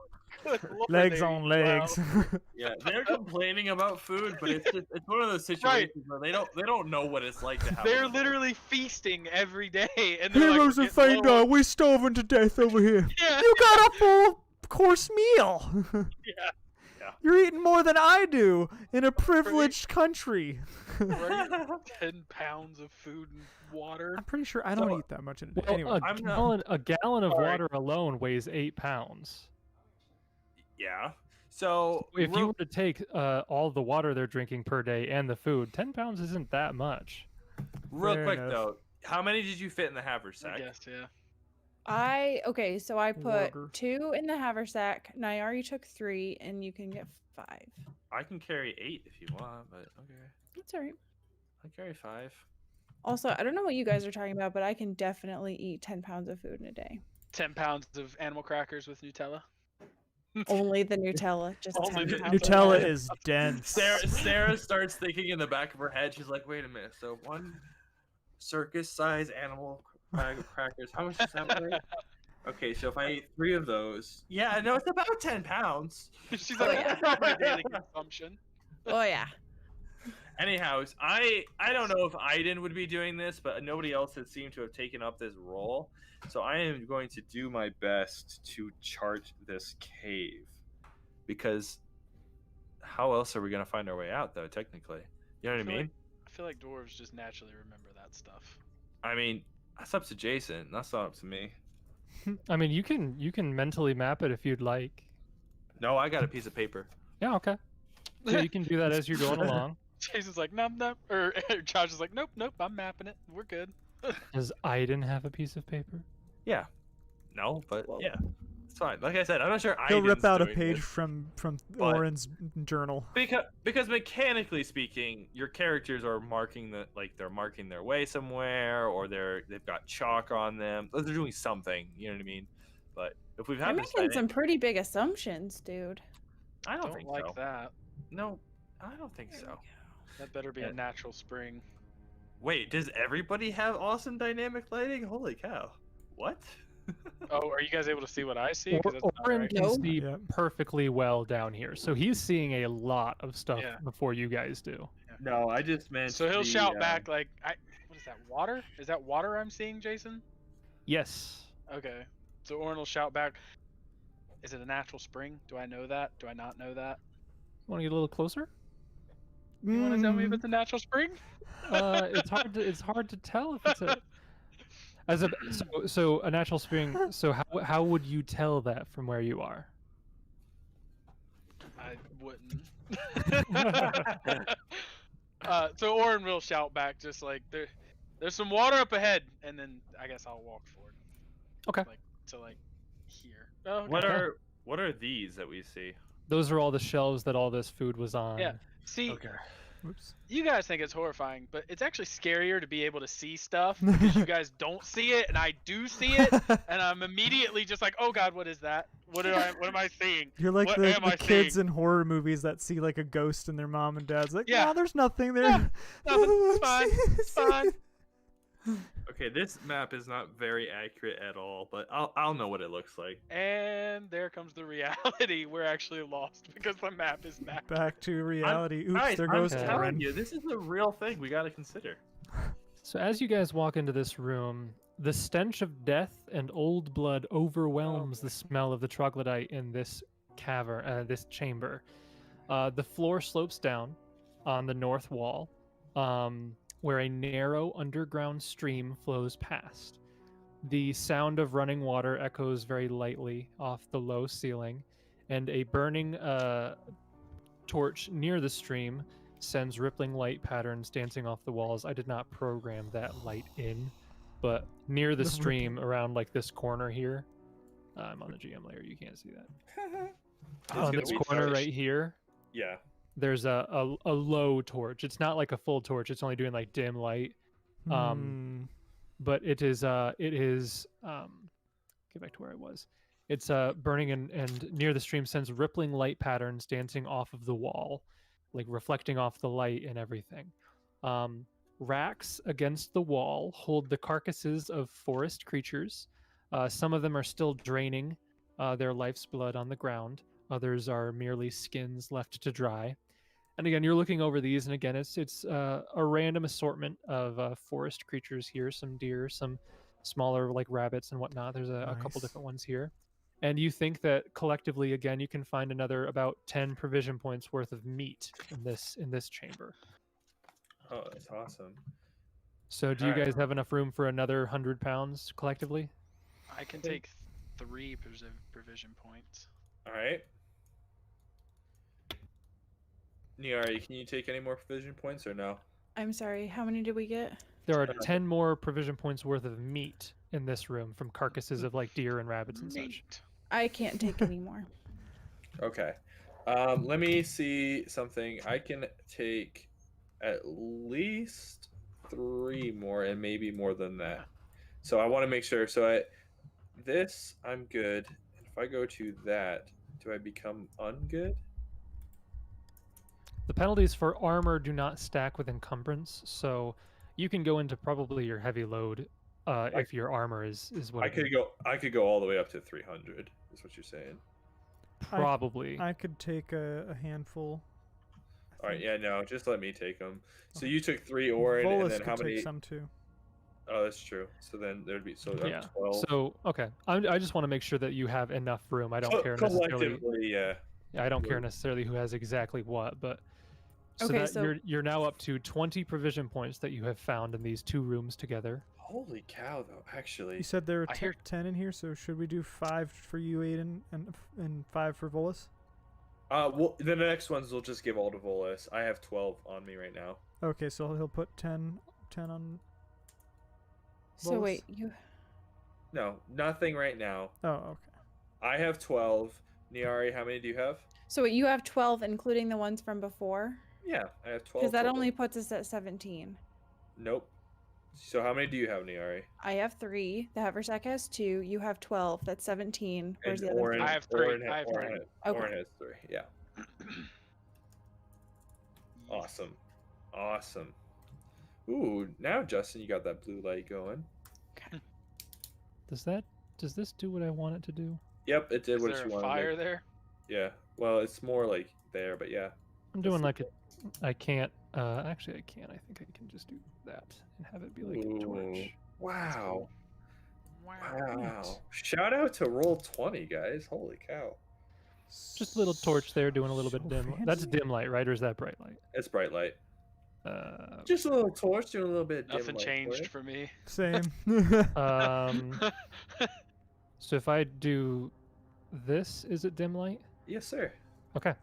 Good Lord,
legs
they're
on
eating
legs.
well.
Yeah, they're complaining about food, but it's one of those situations where they don't know what it's like to have.
They're
a-
literally feasting every day, and they're
Heroes
like,
of
"We're getting low
Phaendar,
on-"
we're starving to death over here.
Yeah,
You got a full course meal.
yeah.
You're eating more than I do in a privileged country.
We're eating 10 pounds of food and water.
I'm pretty sure I don't
So-
eat that much in a day.
Well,
Anyway,
I'm not-
a gallon of
Sorry.
water alone weighs 8 pounds.
Yeah. So
If you were to take all the water they're drinking per day and the food, 10 pounds isn't that much.
real
Fair
quick
enough.
though, how many did you fit in the haversack?
I guess, yeah.
So I put
Logger.
2 in the haversack. Nyari took 3, and you can get 5.
I can carry 8 if you want, but okay.
That's all right.
I carry 5.
Also, I don't know what you guys are talking about, but I can definitely eat 10 pounds of food in a day.
10 pounds of animal crackers with Nutella.
Only the Nutella, just
Only
10
the
pounds of
Nutella
that.
is dense.
Sarah starts thinking in the back of her head. She's like, "Wait a minute. So one circus-size animal bag of crackers. How much does that weigh?" Okay, so if I eat 3 of those, yeah, no, it's about 10 pounds.
She's like, that's not my daily consumption.
Oh yeah.
Anyhow, I don't know if Aiadan would be doing this, but nobody else has seemed to have taken up this role. So I am going to do my best to chart this cave, because how else are we going to find our way out, though? Technically, you know what I mean?
I feel like dwarves just naturally remember that stuff.
I mean, that's up to Jason. That's not up to me.
I mean, you can mentally map it if you'd like.
No, I got a piece of paper.
Yeah, okay. So you can do that as you're going along.
Jason's like, nope, nope. Or Josh is like, nope, nope, I'm mapping it. We're good.
Does Aidan have a piece of paper?
Yeah. No, but
Whoa.
yeah, it's fine. Like I said, I'm not sure.
He'll rip
Aidan's
out a
doing
page
this.
from
but-
Oran's journal.
Because mechanically speaking, your characters are marking they're marking their way somewhere, or they've got chalk on them. They're doing something. You know what I mean? But if we've
You're
had this,
making some pretty big assumptions, dude.
I don't
Don't
think
like
so.
that.
No, I don't think
There we
so.
go.
That better be
Yeah.
a natural spring.
Wait, does everybody have awesome dynamic lighting? Holy cow! What?
Oh, are you guys able to see what I see? 'Cause that's not
Oran
right.
can
No.
see
Yeah.
perfectly well down here, so he's seeing a lot of stuff
Yeah.
before you guys do.
No, I just meant.
So he'll shout back like, what is that, water? Is that water I'm seeing, Jason?
Yes.
Okay. So Oran will shout back, is it a natural spring? Do I know that? Do I not know that?
Want to get a little closer?
You want to tell me if it's a natural spring?
It's hard to tell if it's a so a natural spring. So how would you tell that from where you are?
I wouldn't. So Oran will shout back, just like there's some water up ahead, and then I guess I'll walk forward.
Okay.
Like to like here. Oh, okay.
What are these that we see?
Those are all the shelves that all this food was on.
Yeah. See,
Okay.
Whoops.
you guys think it's horrifying, but it's actually scarier to be able to see stuff because you guys don't see it, and I do see it, and I'm immediately just like, oh god, what is that? What am I seeing?
You're like
What
the
am I
kids
seeing?
in horror movies that see like a ghost and their mom and dad's like,
Yeah.
no, there's nothing there.
Yeah, nothing. It's fine. It's fine.
Okay, this map is not very accurate at all, but I'll know what it looks like.
And there comes the reality. We're actually lost because the map is mapped.
Back to reality. Oops,
Guys,
there
I'm
goes
telling
telling
Oran.
you, this is a real thing we got to consider.
So as you guys walk into this room, the stench of death and old blood overwhelms the smell of the troglodyte in this cavern, this chamber. The floor slopes down on the north wall, where a narrow underground stream flows past. The sound of running water echoes very lightly off the low ceiling, and a burning torch near the stream sends rippling light patterns dancing off the walls. I did not program that light in, but near the
The
stream, around like this corner here, I'm on the GM layer, you can't see that.
It's
On
gonna
this
be
corner
dark.
right here,
Yeah.
there's a low torch. It's not like a full torch. It's only doing like dim light. But it is get back to where I was. It's burning and near the stream sends rippling light patterns dancing off of the wall, like reflecting off the light and everything. Racks against the wall hold the carcasses of forest creatures. Some of them are still draining their life's blood on the ground. Others are merely skins left to dry. And again, you're looking over these, and again, it's a random assortment of forest creatures here. Some deer, some smaller like rabbits and whatnot. There's a couple
Nice.
different ones here. And you think that collectively, again, you can find another about 10 provision points worth of meat in this chamber.
Oh, that's awesome.
So do you
Alright.
guys have enough room for another 100 pounds collectively?
I can take 3 provision points.
All right. Nyari, can you take any more provision points or no?
I'm sorry, how many did we get?
There are 10 more provision points worth of meat in this room from carcasses of like deer and rabbits and such.
Meat.
I can't take any more.
Okay. Let me see something. I can take at least 3 more and maybe more than that. So I want to make sure. So I'm good. If I go to that, do I become ungood?
The penalties for armor do not stack with encumbrance, so you can go into probably your heavy load if your armor is what
I
it
could
is.
I could go all the way up to 300. Is what you're saying?
Probably.
I could take a handful.
All right. Yeah. No. Just let me take them. So you took 3 Oran,
Volus
and then
could
how
take
many?
some too.
Oh, that's true. So then there'd be
Yeah.
12.
So okay, I just want to make sure that you have enough room. I don't care necessarily.
Collectively, yeah.
I don't care necessarily who has exactly what, but so
Okay,
that
so-
you're now up to 20 provision points that you have found in these 2 rooms together.
Holy cow, though. Actually,
You said there were
I hear-
10 in here, so should we do 5 for you, Aidan, and 5 for Volus?
well, the next ones will just give all to Volus. I have 12 on me right now.
Okay, so he'll put 10 on.
So
Volus?
wait, you
No, nothing right now.
Oh, okay.
I have 12. Nyari, how many do you have?
so wait, you have 12 including the ones from before?
Yeah, I have 12.
Because that
total.
only puts us at 17.
Nope. So how many do you have, Nyari?
I have 3. The Haversack has 2. You have 12. That's 17. Where's
And
the other
Oran,
3?
I have 3.
Oran,
I have
Oran,
3.
Okay.
Oran has 3. Yeah. Awesome. Awesome. Ooh, now Justin, you got that blue light going.
Does this do what I want it to do?
Yep, it did
Is
what
there
you
a
wanted.
fire there?
Yeah. Well, it's more like there, but yeah.
I'm doing like I can't actually I can't. I think I can just do that and have it be like a
Ooh.
torch.
Wow.
Wow.
Wow. Shout out to Roll20, guys. Holy cow.
Just a little torch there doing a little bit
So
dim. That's
fancy.
dim light, right? Or is that bright light?
It's bright light.
Uh,
Just a little torch doing a little bit of dim
Nothing
light
changed
for
for me.
Same.
um so if I do this, is it dim light?
you. Yes, sir.
Okay.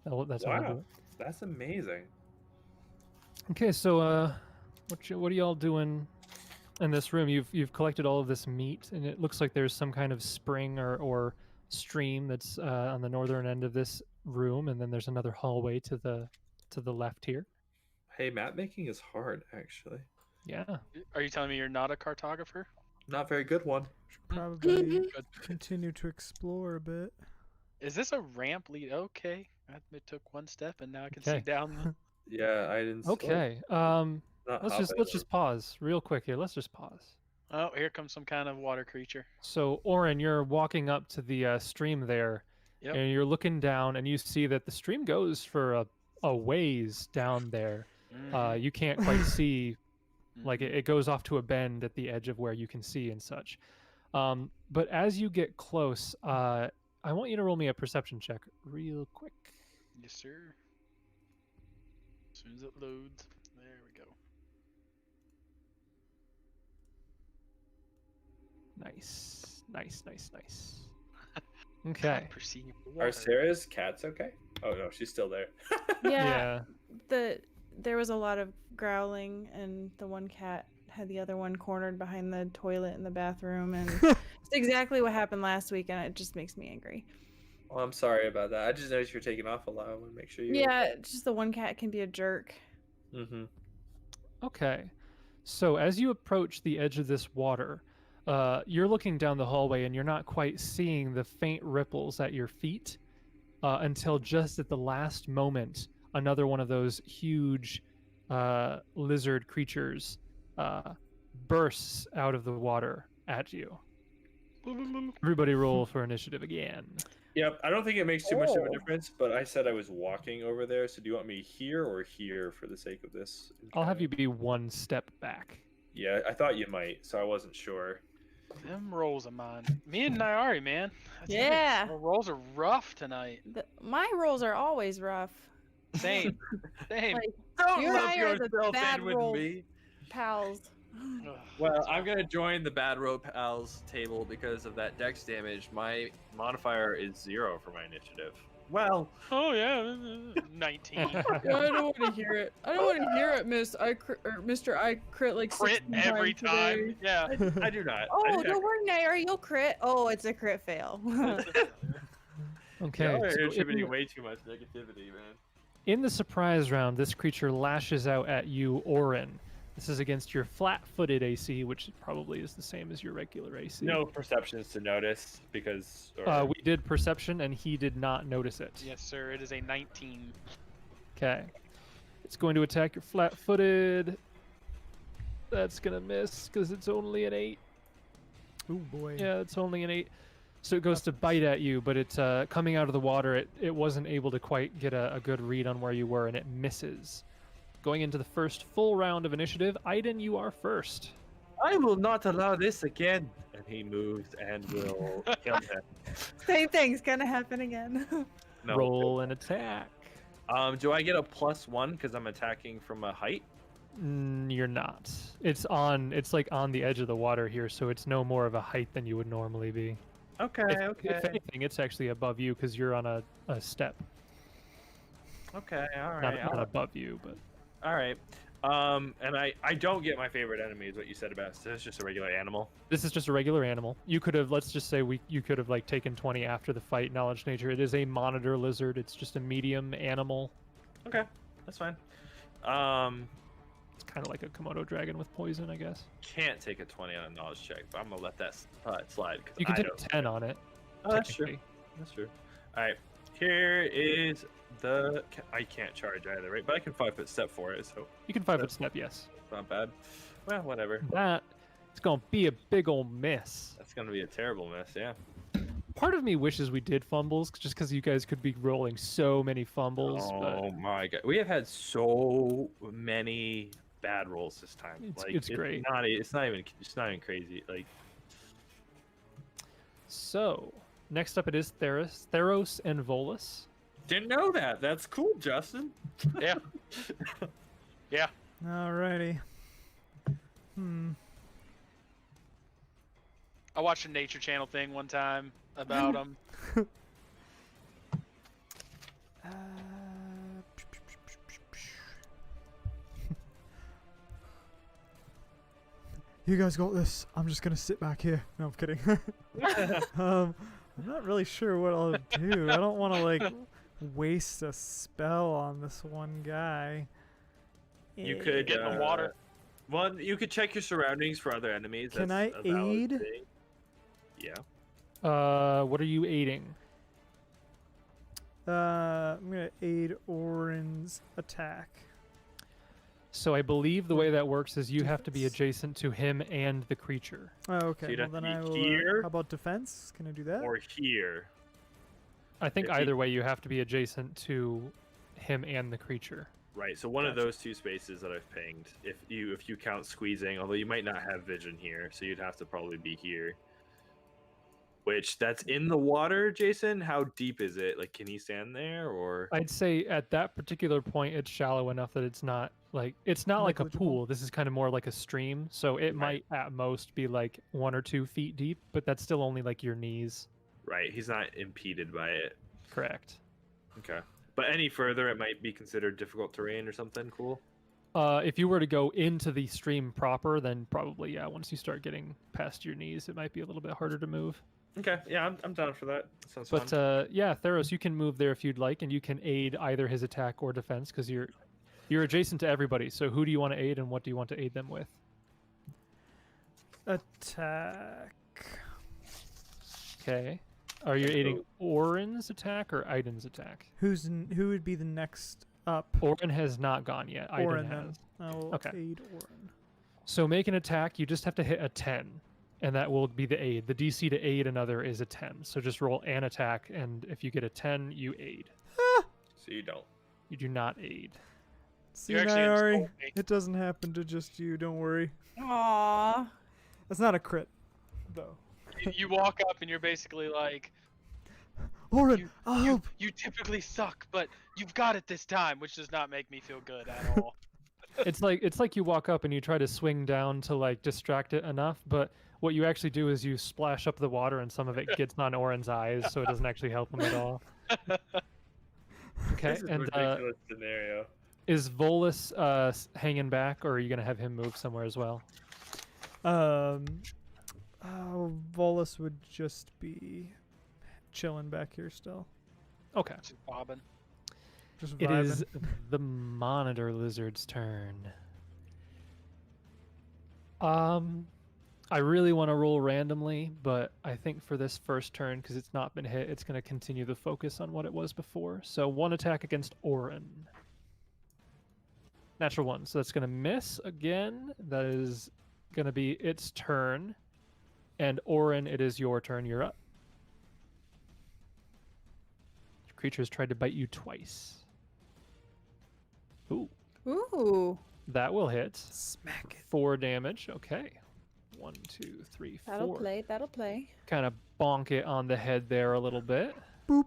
That's how I'll do
Wow.
it.
That's amazing.
Okay, so what are y'all doing in this room? You've collected all of this meat, and it looks like there's some kind of spring or stream that's on the northern end of this room, and then there's another hallway to the left here.
Hey, map making is hard, actually.
Yeah.
Are you telling me you're not a cartographer?
Not very good one.
Should probably
Good.
continue to explore a bit.
Is this a ramp lead? Okay. It took one step and now I can see
Okay.
down the...
Yeah, I didn't.
Okay.
Not
Let's
hopping.
just pause real quick here. Let's just pause.
Oh, here comes some kind of water creature.
So, Oran, you're walking up to the stream there,
Yep.
and you're looking down, and you see that the stream goes for a ways down there. You can't quite see, like it goes off to a bend at the edge of where you can see and such. But as you get close, I want you to roll me a perception check real quick.
Yes, sir. As soon as it loads. There we go.
Nice.
I
Okay.
perceive the
Are
water.
Sarah's cats okay? Oh no, she's still there.
Yeah, there was a lot of growling, and the one cat had the other one cornered behind the toilet in the bathroom, and it's exactly what happened last week, and it just makes me angry.
Oh, I'm sorry about that. I just noticed you're taking off a lot. I want to make sure you.
Yeah, just the one cat can be a jerk.
Mm-hmm.
Okay. So as you approach the edge of this water, you're looking down the hallway and you're not quite seeing the faint ripples at your feet until just at the last moment, another one of those huge lizard creatures bursts out of the water at you. Everybody roll for initiative again.
Yep. I don't think it makes too much of a
Oh.
difference, but I said I was walking over there. So do you want me here or here for the sake of this?
I'll have you be one step back.
Yeah, I thought you might, so I wasn't sure.
Them rolls of mine. Me and Nyari, man. I tell you,
Yeah.
our rolls are rough tonight.
My rolls are always rough.
Same. Same.
Like,
Don't
You and
lump
I are the
yourself
bad
in with
roll-
me.
Pals.
Ugh.
Well, I'm gonna join the bad row pals table because of that dex damage. My modifier is 0 for my initiative. Well,
Oh yeah, 19.
I don't want to hear it. I don't want to hear it, Mr. I crit like
Crit
16
every
times
time.
today.
Yeah.
I do not.
Oh,
I do
don't worry, Nyari, you'll crit. Oh, it's a crit fail.
Okay.
Y'all are
so
attributing way too much negativity, man.
in the surprise round, this creature lashes out at you, Oran. This is against your flat-footed AC, which probably is the same as your regular AC.
No perceptions to notice because.
We did perception, and he did not notice it.
Yes, sir. It is a 19.
Okay. It's going to attack your flat-footed. That's going to miss because it's only an 8.
Oh boy.
Yeah, it's only an 8. So it goes to bite at you, but it's coming out of the water. It wasn't able to quite get a good read on where you were, and it misses. Going into the first full round of initiative, Aiadan, you are first.
I will not allow this again. And he moves and will kill him.
Same thing's gonna happen again.
No.
Roll an attack.
Do I get a +1 because I'm attacking from a height?
You're not. It's like on the edge of the water here, so it's no more of a height than you would normally be.
Okay.
If anything, it's actually above you because you're on a step.
Okay. All
Not,
right.
not above you, but
All right. And I don't get my favorite enemy is what you said about. So it's just a regular animal.
this is just a regular animal. You could have, let's just say you could have like taken 20 after the fight, knowledge nature. It is a monitor lizard. It's just a medium animal.
Okay, that's fine.
It's kind of like a Komodo dragon with poison, I guess.
Can't take a 20 on a knowledge check, but I'm gonna let that slide. 'Cause
You can
I
take a
don't-
10 on it.
Oh, that's true.
technically.
That's true. All right. Here is the. I can't charge either, right? But I can 5-foot step for it, so
You can 5-foot step, yes.
it's not bad. Well, whatever.
That it's gonna be a big old miss.
That's gonna be a terrible mess. Yeah.
Part of me wishes we did fumbles, just because you guys could be rolling so many fumbles.
Oh my god, we have had so many bad rolls this time.
It's great.
It's not even crazy. Like,
So next up, it is Theros and Volus.
didn't know that. That's cool, Justin.
Yeah. Yeah.
Alrighty.
I watched a Nature Channel thing one time about them.
You guys got this. I'm just gonna sit back here. No, I'm kidding. I'm not really sure what I'll do. I don't want to like waste a spell on this one guy.
You could
Get in the water.
One, you could check your surroundings for other enemies.
Can
That's
I
a valid
aid?
thing. Yeah.
What are you aiding?
I'm gonna aid Oran's attack.
So I believe the way that works is you have to be adjacent to him and the creature.
Oh, okay.
you'd
Well,
have to
then I
be
will.
here.
How about defense? Can I do that?
Or here.
I think
If he-
either way you have to be adjacent to him and the creature.
Right. So one of
Gotcha.
those two spaces that I've pinged, if you count squeezing, although you might not have vision here, so you'd have to probably be here. Which that's in the water, Jason. How deep is it? Like, can he stand there or?
I'd say at that particular point it's shallow enough that it's not like a
Negligible.
pool. This is kind of more like a stream, so it
Right.
might at most be like 1 or 2 feet deep, but that's still only like your knees.
Right. He's not impeded by it.
Correct.
Okay. But any further, it might be considered difficult terrain or something. Cool.
If you were to go into the stream proper, then probably, yeah, once you start getting past your knees, it might be a little bit harder to move.
Okay, yeah, I'm down for that. Sounds
But
fun.
yeah, Theros, you can move there if you'd like, and you can aid either his attack or defense because you're adjacent to everybody. So who do you want to aid, and what do you want to aid them with?
Attack.
Okay. Are you aiding Oran's attack or Aidan's attack?
Who would be the next up?
Oran has not gone yet. Aidan
Oran then.
has.
I will
Okay.
aid Oran.
So make an attack. You just have to hit a 10, and that will be the aid. The DC to aid another is a 10. So just roll an attack, and if you get a 10, you aid.
So you don't.
You do not aid.
See,
You actually
Nyari,
insult me.
it doesn't happen to just you. Don't worry.
Aww.
That's not a crit, though.
You walk up and you're basically like,
Oran, I'll
you,
help.
you typically suck, but you've got it this time, which does not make me feel good at all.
It's like you walk up and you try to swing down to like distract it enough, but what you actually do is you splash up the water and some of it gets on Oran's eyes, so it doesn't actually help him at all. Okay,
This is a
and
ridiculous scenario.
is Volus hanging back, or are you gonna have him move somewhere as well?
Volus would just be chilling back here still.
Okay.
Just bobbing.
Just
It
vibing.
is the monitor lizard's turn. I really want to roll randomly, but I think for this first turn, because it's not been hit, it's going to continue the focus on what it was before. So one attack against Oran. Natural 1, so that's going to miss again. That is going to be its turn. And Oran, it is your turn. You're up. Your creature has tried to bite you twice. Ooh.
Ooh.
That will hit.
Smack it.
4 damage. Okay. 1, 2, 3, 4.
That'll play. That'll play.
Kind of bonk it on the head there a little bit.
Boop.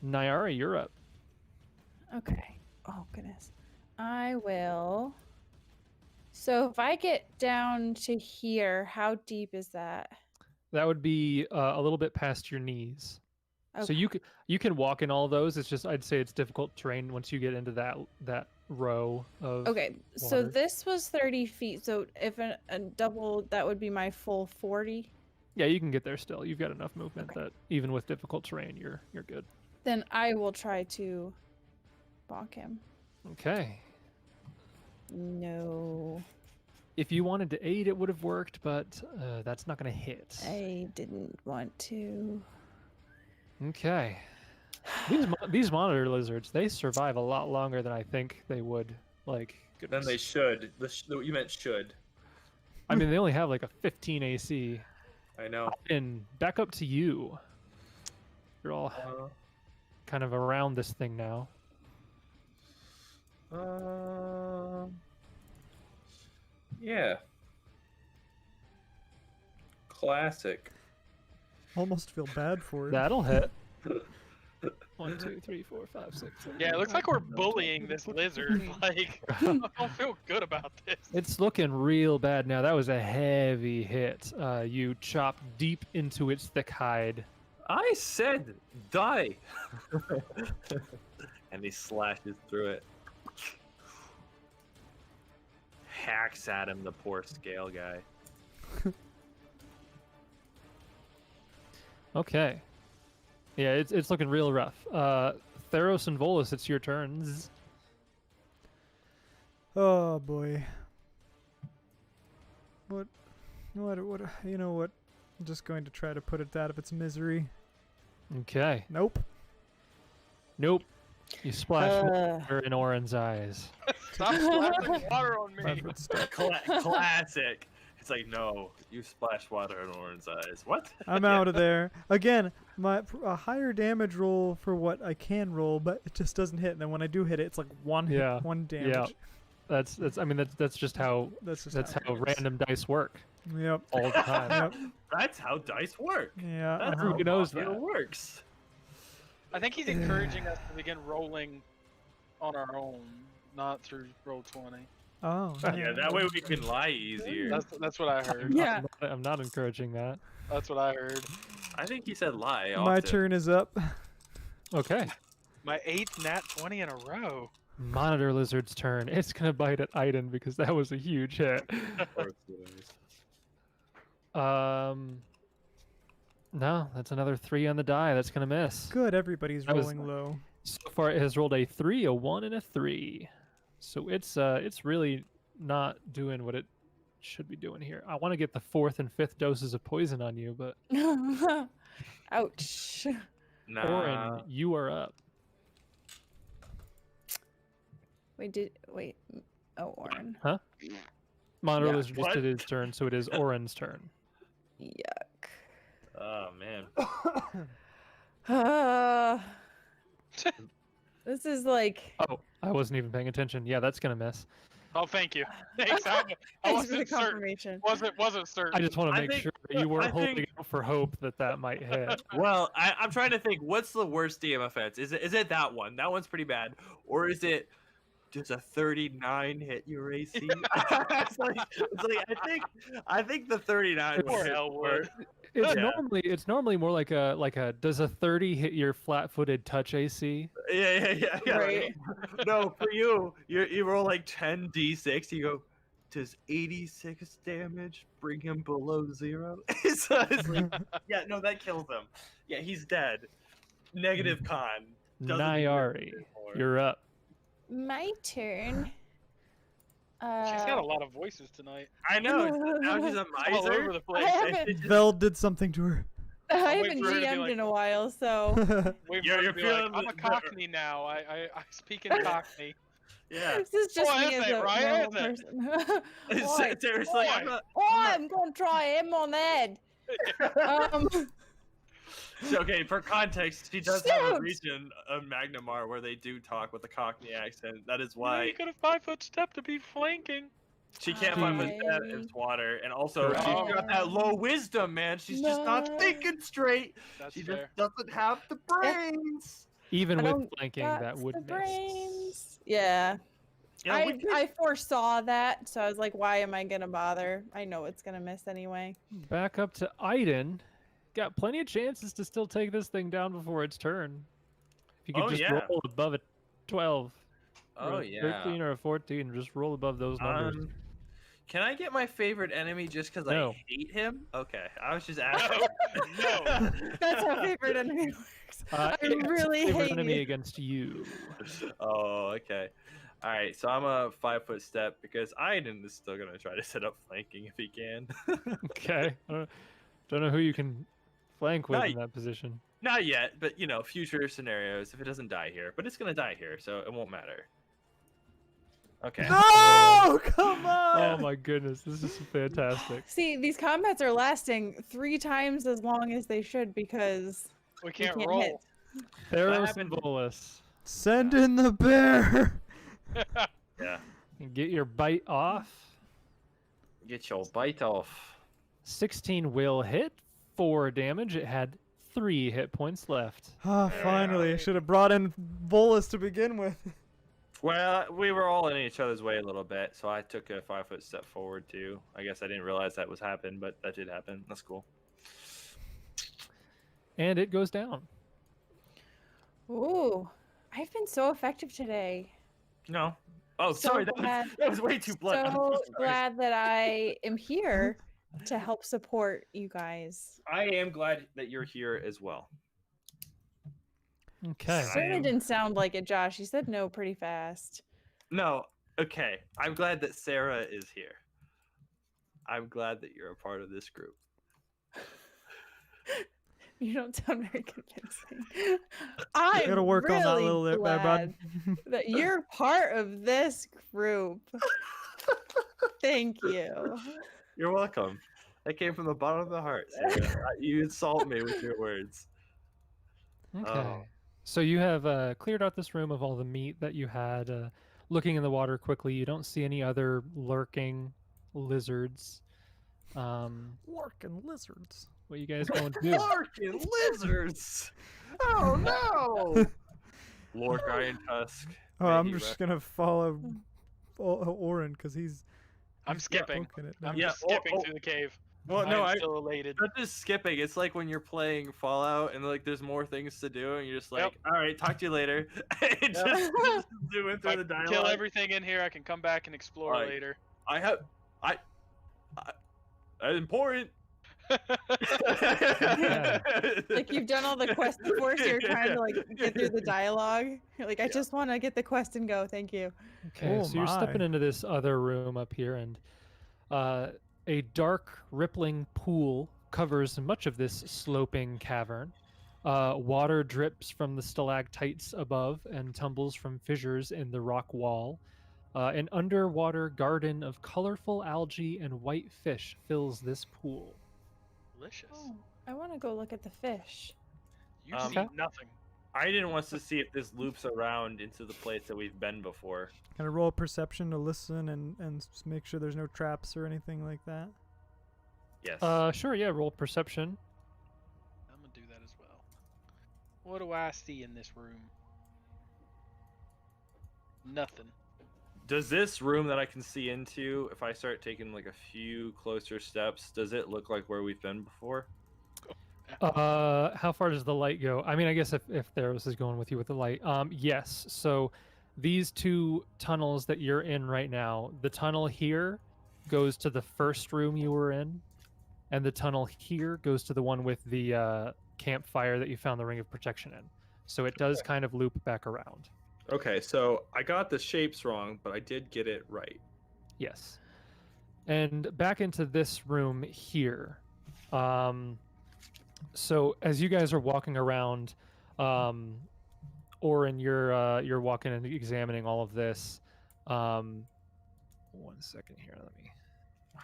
Nyari, you're up.
Okay. Oh, goodness. I will. So if I get down to here, how deep is that?
That would be a little bit past your knees. So
Okay.
you can walk in all those. It's just I'd say it's difficult terrain once you get into that row of.
Okay, so
water.
this was 30 feet. So if a double, that would be my full 40.
Yeah, you can get there still. You've got enough movement
Okay.
that even with difficult terrain, you're good.
Then I will try to bonk him.
Okay.
No,
If you wanted to aid, it would have worked, but that's not going to hit.
I didn't want to.
Okay. These monitor lizards, they survive a lot longer than I think they would. Like,
Then
goodness.
they should. You meant should.
I mean, they only have like a 15 AC.
I know.
And back up to you. You're all kind of around this thing now.
Yeah. Classic.
Almost feel bad for it.
That'll hit. 1, 2, 3, 4, 5, 6. 7,
Yeah, it
8,
looks
9,
like we're
10, 11,
bullying
12,
this
13,
lizard.
14.
Like, I don't feel good about this.
It's looking real bad now. That was a heavy hit. You chop deep into its thick hide.
I said die. And he slashes through it. Hacks at him, the poor scale guy.
Okay. Yeah, it's looking real rough. Theros and Volus, it's your turns.
Oh boy. What? You know what? I'm just going to try to put it out of its misery.
Okay.
Nope.
Nope. You splash
Uh,
water in Oran's eyes.
Stop splashing water on me.
Leverage step.
Classic. It's like, no, you splash water in Oran's eyes. What?
I'm out of there. Again, a higher damage roll for what I can roll, but it just doesn't hit. And then when I do hit it, it's like one
Yeah,
one damage.
yeah. That's I mean that's just how
That's just
that's
how
how
it works.
random dice work
Yep.
all the time.
Yep.
That's how dice work.
Yeah.
That's
uh-huh.
how
Who knows
Mafia
that?
works.
I think he's encouraging us to begin rolling on our own, not through Roll20.
Oh.
Yeah, that way we can lie easier.
That's what I heard.
Yeah.
I'm not encouraging that.
That's what I heard.
I think he said lie.
My
often.
turn is up.
Okay.
My 8th nat 20 in a row.
Monitor lizard's turn. It's gonna bite at Aidan because that was a huge hit.
Of course it is.
No, that's another 3 on the die. That's gonna miss.
Good, everybody's
That was-
rolling low.
So far, it has rolled a 3, a 1, and a 3. So it's really not doing what it should be doing here. I want to get the 4th and 5th doses of poison on you, but
Ouch.
Nah.
Oran, you are up.
Wait. Oh, Oran.
Monroe
Yeah.
has just
What?
did his turn, so it is Oran's turn.
Yuck.
Oh man.
This is like.
Oh, I wasn't even paying attention. Yeah, that's gonna miss.
Oh, thank you. Thanks. I
Thanks for the
wasn't certain.
confirmation.
Wasn't certain.
I just want to
I
make
think-
sure that you weren't
I
holding
think-
out for hope that might hit.
Well, I'm trying to think. What's the worst DM offense? Is it that one? That one's pretty bad, or is it does a 39 hit your AC? it's like I think the 39.
It's-
would
Poor
hit
Elwood.
It's
Yeah.
normally more like a does a 30 hit your flat-footed touch AC?
Yeah.
Right.
No, for you roll like 10 d6. You go, does 86 damage bring him below 0? So it's like, yeah, no, that kills him. Yeah, he's dead. Negative con. Doesn't even
Nyari,
anymore.
you're up.
My turn.
She's got a lot of voices tonight.
I know. Now she's a
All over
miser.
the
I
place.
haven't,
Vel did something to her.
I
wait
haven't
for her to be
GM'd
like-
in a while, so
Wait
You're
for her to be like,
feeling
I'm a
the-
Cockney now. I speak in Cockney.
Yeah.
this is just
Oh,
me
is
as
it,
a
right?
normal
Is it?
person. Oi,
Seriously,
I'm gonna try him on the head.
Okay, for context, she does have a
Shoot!
region of Magnamar where they do talk with a Cockney accent. That is
Why?
why
You got a 5-foot step to be flanking.
she can't find
Hi.
that it's water, and also she's
Oh.
got that low wisdom, man. She's just not
No.
thinking straight.
That's
She
fair.
just doesn't have the brains.
Even
I
with
don't
flanking,
got
that would
the
miss.
brains. Yeah.
Yeah, we
I foresaw that, so I was like, why am I gonna bother? I know it's gonna miss anyway.
Back up to Aiadan. Got plenty of chances to still take this thing down before its turn. If you could
Oh,
just
yeah.
roll above a 12. or
Oh
a
yeah.
13 or a 14, just roll above those numbers.
Can I get my favorite enemy just because
No.
I hate him? Okay, I was just asking.
No.
That's how favorite enemy works. I
it's
really
favorite
hate
enemy
you.
against you.
Oh, okay. All right, so I'm a 5-foot step because Aiadan is still gonna try to set up flanking if he can.
Okay. Don't know who you can flank with
Not-
in that position.
Not yet, but future scenarios if it doesn't die here. But it's gonna die here, so it won't matter. Okay.
No! Come on!
Oh my goodness, this is fantastic.
See, these combats are lasting 3 times as long as they should because
We
we
can't
can't
roll.
hit.
Theros
happened-
and Volus.
Send in the bear!
Yeah.
Get your bite off.
Get your bite off.
16 will hit, 4 damage. It had 3 hit points left.
Ah, finally. I should have brought in Volus to begin with.
Well, we were all in each other's way a little bit, so I took a 5-foot step forward too. I guess I didn't realize that was happening, but that did happen. That's cool.
And it goes down.
Ooh, I've been so effective today.
No. Oh,
So
sorry.
glad-
That was way too blunt. I'm
So
so sorry.
glad that I am here to help support you guys.
I am glad that you're here as well.
Okay.
Certainly didn't sound like it, Josh. You said no pretty fast.
No, okay. I'm glad that Sarah is here. I'm glad that you're a part of this group.
You don't sound very convincing. I'm
Gotta work on that
really
little bit there, bud.
glad that you're part of this group. Thank you.
You're welcome. That came from the bottom of the heart, Sarah. You insult me with your words.
Okay.
Oh.
So you have cleared out this room of all the meat that you had. Looking in the water quickly, you don't see any other lurking lizards.
Lurking lizards.
What you guys going to do?
Larkin lizards! Oh no! Lord Iron Tusk.
Oh,
May
I'm
he
just
rest-
gonna follow Oran because he's.
I'm skipping.
poking it
I'm
now.
just
Yeah,
skipping
oh.
through the cave.
Well, no,
I'm
I
still elated.
not just skipping. It's like when you're playing Fallout and like there's more things to do, and you're just like, all right, talk to you later. And just doing
If
through
I
the dialogue.
kill everything in here, I can come back and explore
Like-
later.
I that's important.
Yeah.
Like you've done all the quests before, so you're trying to like get through the dialogue. You're like, I just want to get the quest and go. Thank you.
Okay,
Oh
so you're stepping
my.
into this other room up here, and a dark, rippling pool covers much of this sloping cavern. Water drips from the stalactites above and tumbles from fissures in the rock wall. An underwater garden of colorful algae and white fish fills this pool.
Delicious.
Oh, I want to go look at the fish.
You
Um,
see nothing.
I didn't want to see if this loops around into the place that we've been before.
Can I roll a perception to listen and make sure there's no traps or anything like that?
Yes.
Sure, yeah, roll perception.
I'm gonna do that as well. What do I see in this room? Nothing.
Does this room that I can see into, if I start taking like a few closer steps, does it look like where we've been before?
How far does the light go? I mean, I guess if Theros is going with you with the light, yes. So these two tunnels that you're in right now, the tunnel here goes to the first room you were in, and the tunnel here goes to the one with the campfire that you found the ring of protection in. So it does kind of loop back around.
Okay, so I got the shapes wrong, but I did get it right.
Yes. And back into this room here. So as you guys are walking around, Oran, you're walking and examining all of this. 1 second here, let me.
Wow.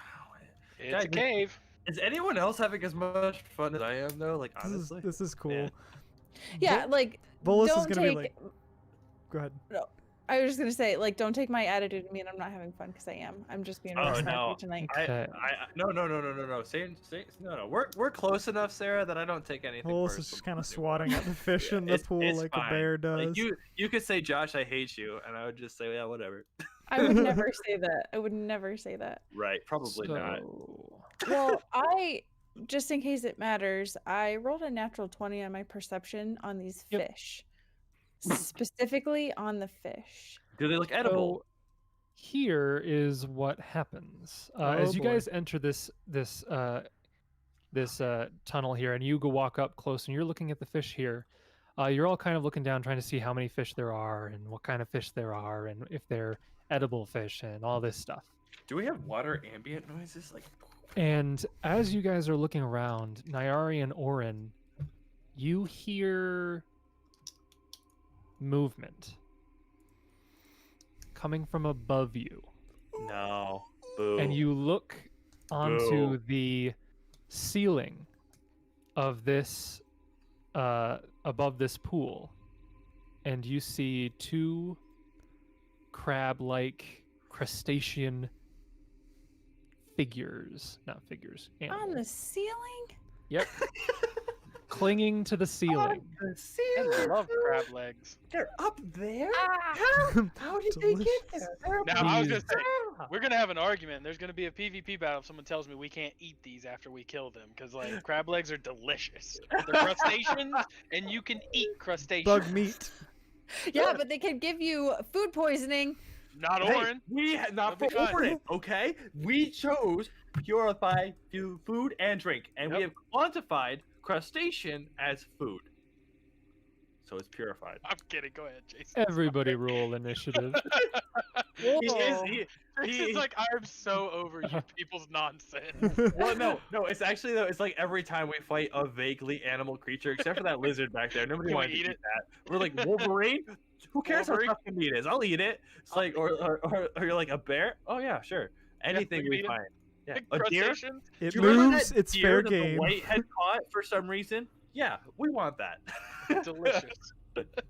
It's
Guys,
a cave.
Is anyone else having as much fun as I am though? Like honestly.
This is cool.
Yeah.
Yeah, like
Bolus is
don't
gonna
take.
be like, go ahead.
No, I was just gonna say, like, don't take my attitude to mean I'm not having fun because I am. I'm just being real
Oh,
snarky
no.
tonight.
Okay.
No. No. We're close enough, Sarah, that I don't take anything
Bolus is
personal
just kind of
anymore.
swatting at the fish in the
It's-
pool
it's
like
fine.
a bear does.
Like you could say, Josh, I hate you, and I would just say, yeah, whatever.
I would never say that. I would never say that.
Right? Probably not.
So-
Well, just in case it matters, I rolled a natural 20 on my perception on these
Yep.
fish. Specifically on the fish.
Do they look edible?
So here is what happens
Oh,
as you
boy.
guys enter this tunnel here, and you go walk up close, and you're looking at the fish here. You're all kind of looking down, trying to see how many fish there are, and what kind of fish there are, and if they're edible fish, and all this stuff.
Do we have water ambient noises? Like,
And as you guys are looking around, Nyari and Oran, you hear movement coming from above you.
no. Boo.
And you look onto
Boo.
the ceiling of this above this pool, and you see two crab-like crustacean figures, not figures,
On
animals.
the ceiling?
Yep. Clinging to the ceiling.
I love crab legs.
They're up there.
How did they get there?
Now I was
These-
gonna say we're gonna have an argument. There's gonna be a PvP battle if someone tells me we can't eat these after we kill them, because like crab legs are delicious. They're crustaceans, and you can eat crustaceans.
Bug meat.
Yeah, but they could give you food poisoning.
Not
Hey,
Oran.
we had not
That'll
for
be fine.
Oran, okay? We chose purify food and drink, and we
Yep.
have quantified crustacean as food. So it's purified.
I'm kidding. Go ahead, Jason.
Everybody roll initiative.
He is,
Whoa.
Jason's like, I'm so over you people's nonsense.
well, no, it's actually though. It's like every time we fight a vaguely animal creature, except for that lizard back there. Nobody
Can we
wanted to
eat
eat
it?
that. We're like Wolverine. Who cares
Wolverine?
how tough the meat is? I'll eat it. It's like, or you're like a bear. Oh yeah, sure. Anything
we
we
can eat it.
find. Yeah,
Big
a deer.
crustaceans.
It
Do you remember
moves.
that
It's
deer
fair
that
game.
The whitehead caught for some reason. Yeah, we want that.
Delicious.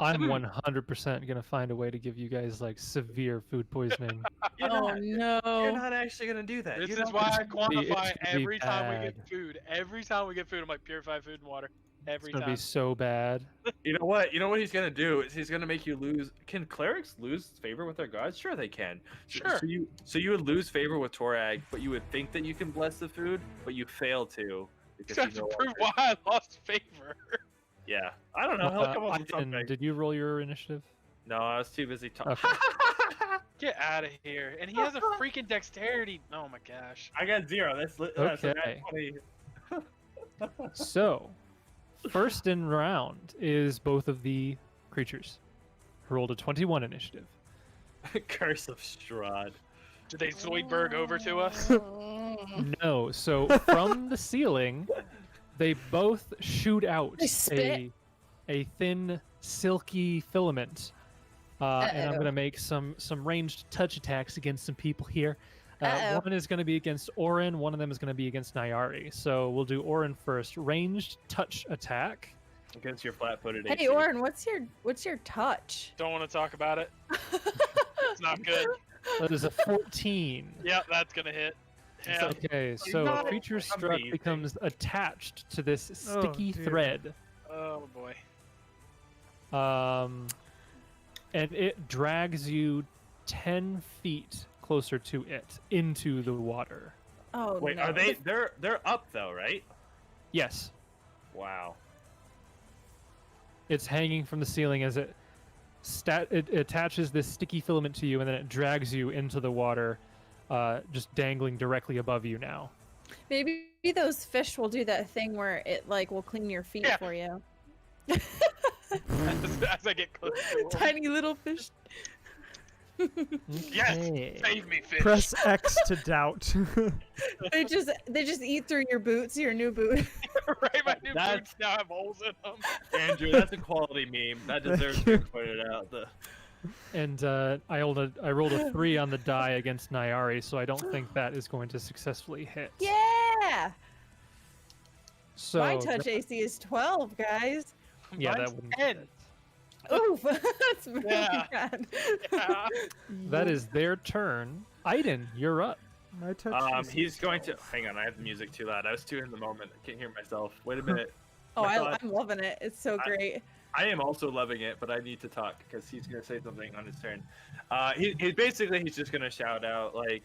I'm 100% gonna find a way to give you guys like severe food poisoning.
You're
Oh
not,
no.
You're not actually gonna do that.
This
You
is
don't-
why I
it's gonna be
quantify every time we
bad.
get food. Every time we get food, I'm like, purify food and water.
It's
Every
gonna
time.
be so bad.
You know what? You know what he's gonna do is he's gonna make you lose. Can clerics lose favor with their gods? Sure, they can.
Sure.
So you would lose favor with Torag, but you would think that you can bless the food, but you fail to because
You
you
have to
no
prove
longer-
why I lost favor.
Yeah, I don't know. He'll come up with
Aiadan,
something.
did you roll your initiative?
No, I was too busy talking.
Okay.
Get out of here. And he has a freaking dexterity. Oh my gosh.
I got 0. That's
Okay.
funny.
So, first in round is both of the creatures who rolled a 21 initiative.
Curse of Strahd.
Did they Zoidberg over to us?
No, so from the ceiling, they both shoot out
They spit.
a thin, silky filament. And I'm
Uh-oh.
gonna make some ranged touch attacks against some people here.
Uh-oh.
One is gonna be against Oran. One of them is gonna be against Nyari. So we'll do Oran first. Ranged touch attack.
Against your flat-footed
Hey,
AC.
Oran, what's your touch?
Don't want to talk about it. It's not good.
That is a 14.
Yep, that's gonna hit. Yeah.
Okay, so
not
creature struck
amazing.
becomes attached to this
Oh,
sticky
dear.
thread.
Oh boy.
And it drags you 10 feet closer to it into the water.
Oh
Wait,
no.
are they? They're up though, right?
Yes,
Wow.
it's hanging from the ceiling as it attaches this sticky filament to you, and then it drags you into the water, just dangling directly above you now.
Maybe those fish will do that thing where it like will clean your feet
Yeah.
for you.
As I get close to him.
Tiny little fish.
Yes!
Okay.
Save me, fish!
Press X to doubt.
They just eat through your boots, your new boot.
Right, my new
That's-
boots now have holes in them.
Andrew, that's a quality meme. That deserves to be pointed out.
And I rolled a 3 on the die against Nyari, so I don't think that is going to successfully hit.
Yeah.
So
My touch AC is 12, guys.
yeah, that
Mine's
wouldn't
10.
hit.
Oof, that's very
Yeah.
bad.
Yeah.
That is their turn. Aidan, you're up.
My touch.
He's going to. Hang on, I have the music too loud. I was too in the moment. I can't hear myself. Wait a minute.
Oh,
My thought-
I'm loving it. It's so great.
I am also loving it, but I need to talk because he's going to say something on his turn. He's just going to shout out like,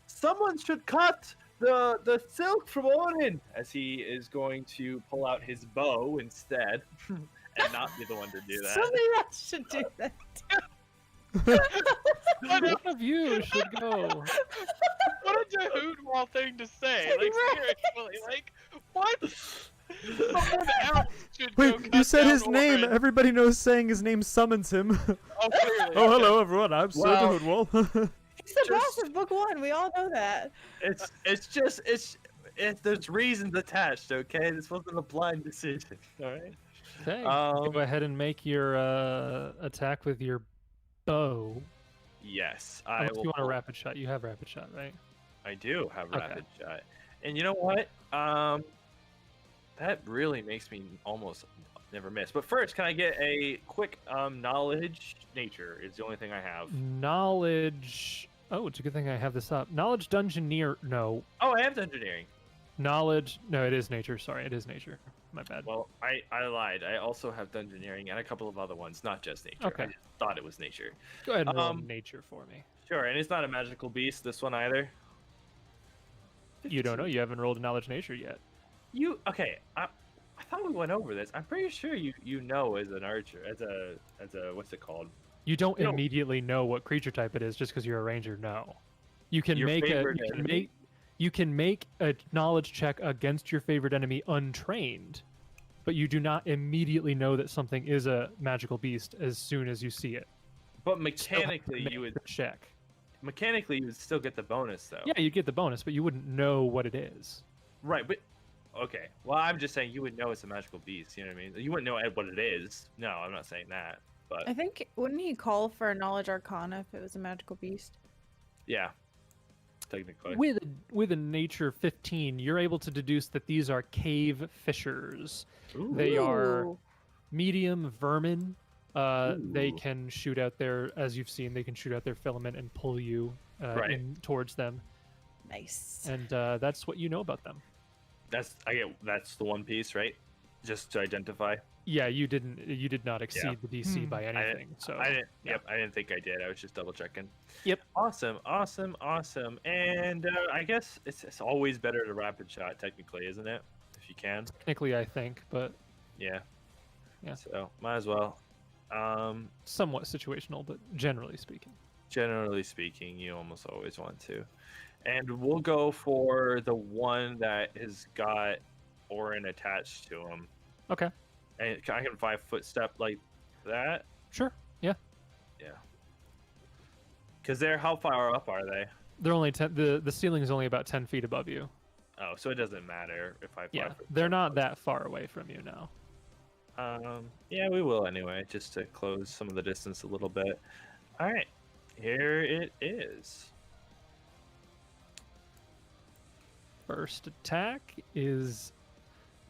"Someone should cut the silk from Oran," as he is going to pull out his bow instead, and not be the one to do that.
Somebody else should do that.
One of you should go.
What a Jahoodwall thing to say. Like,
Right.
seriously, like, what? Someone else should
Wait,
go
you
cut
said
down
his name.
Oran.
Everybody knows saying his name summons him.
Oh, clearly.
Oh, hello everyone. I'm Sir
Well-
Hoodwall.
He's the boss of book 1. We all know that.
There's reasons attached. Okay, this wasn't a blind decision. All right.
Okay.
Um,
go ahead and make your attack with your bow.
Yes,
Unless
will.
you want a rapid shot. You have rapid shot, right?
I do have
Okay.
rapid shot, and you know what? That really makes me almost never miss. But first, can I get a quick knowledge? Nature is the only thing I have.
Knowledge. Oh, it's a good thing I have this up. Knowledge Dungeoneer. No.
Oh, I have engineering.
Knowledge. No, it is nature. Sorry, it is nature. My bad.
Well, I lied. I also have dungeoneering and a couple of other ones, not just nature.
Okay.
I just thought it was nature.
Go ahead and roll
um,
nature for me.
Sure, and it's not a magical beast. This one either.
You don't know. You haven't rolled a knowledge nature yet.
You okay? I thought we went over this. I'm pretty sure you know as an archer, as a what's it called?
You don't
You know-
immediately know what creature type it is just because you're a ranger. No. You can
Your
make a
favorite
you can
enemy?
make you can make a knowledge check against your favorite enemy untrained, but you do not immediately know that something is a magical beast as soon as you see it.
But
Still have to
mechanically,
make
you would
the check.
still get the bonus though.
Yeah, you get the bonus, but you wouldn't know what it is.
Right, but okay. Well, I'm just saying you would know it's a magical beast. You know what I mean? You wouldn't know what it is. No, I'm not saying that. But
I think, wouldn't he call for a knowledge arcana if it was a magical beast?
yeah, technically.
With a nature 15, you're able to deduce that these are cave fishers. They are
Ooh.
medium vermin. They
Ooh.
can shoot out their, as you've seen, they can shoot out their filament and pull you
Right.
in towards them.
Nice.
And that's what you know about them.
That's the one piece, right? Just to identify.
Yeah, you did not exceed the DC by anything. So
I didn't.
yeah.
Yep, I didn't think I did. I was just double checking.
Yep.
Awesome. And I guess it's always better to rapid shot, technically, isn't it? If you can.
Technically, I think, but
Yeah.
Yeah.
So might as well.
somewhat situational, but generally speaking.
Generally speaking, you almost always want to. And we'll go for the one that has got Oran attached to him.
Okay.
And I can 5-foot step like that.
Sure. Yeah.
Yeah. Because they're how far up are they?
They're only the ceiling is only about 10 feet above you.
Oh, so it doesn't matter if I.
Yeah.
5-foot
They're
step
not
close.
that far away from you now.
Yeah, we will anyway, just to close some of the distance a little bit. All right, here it is.
First attack is.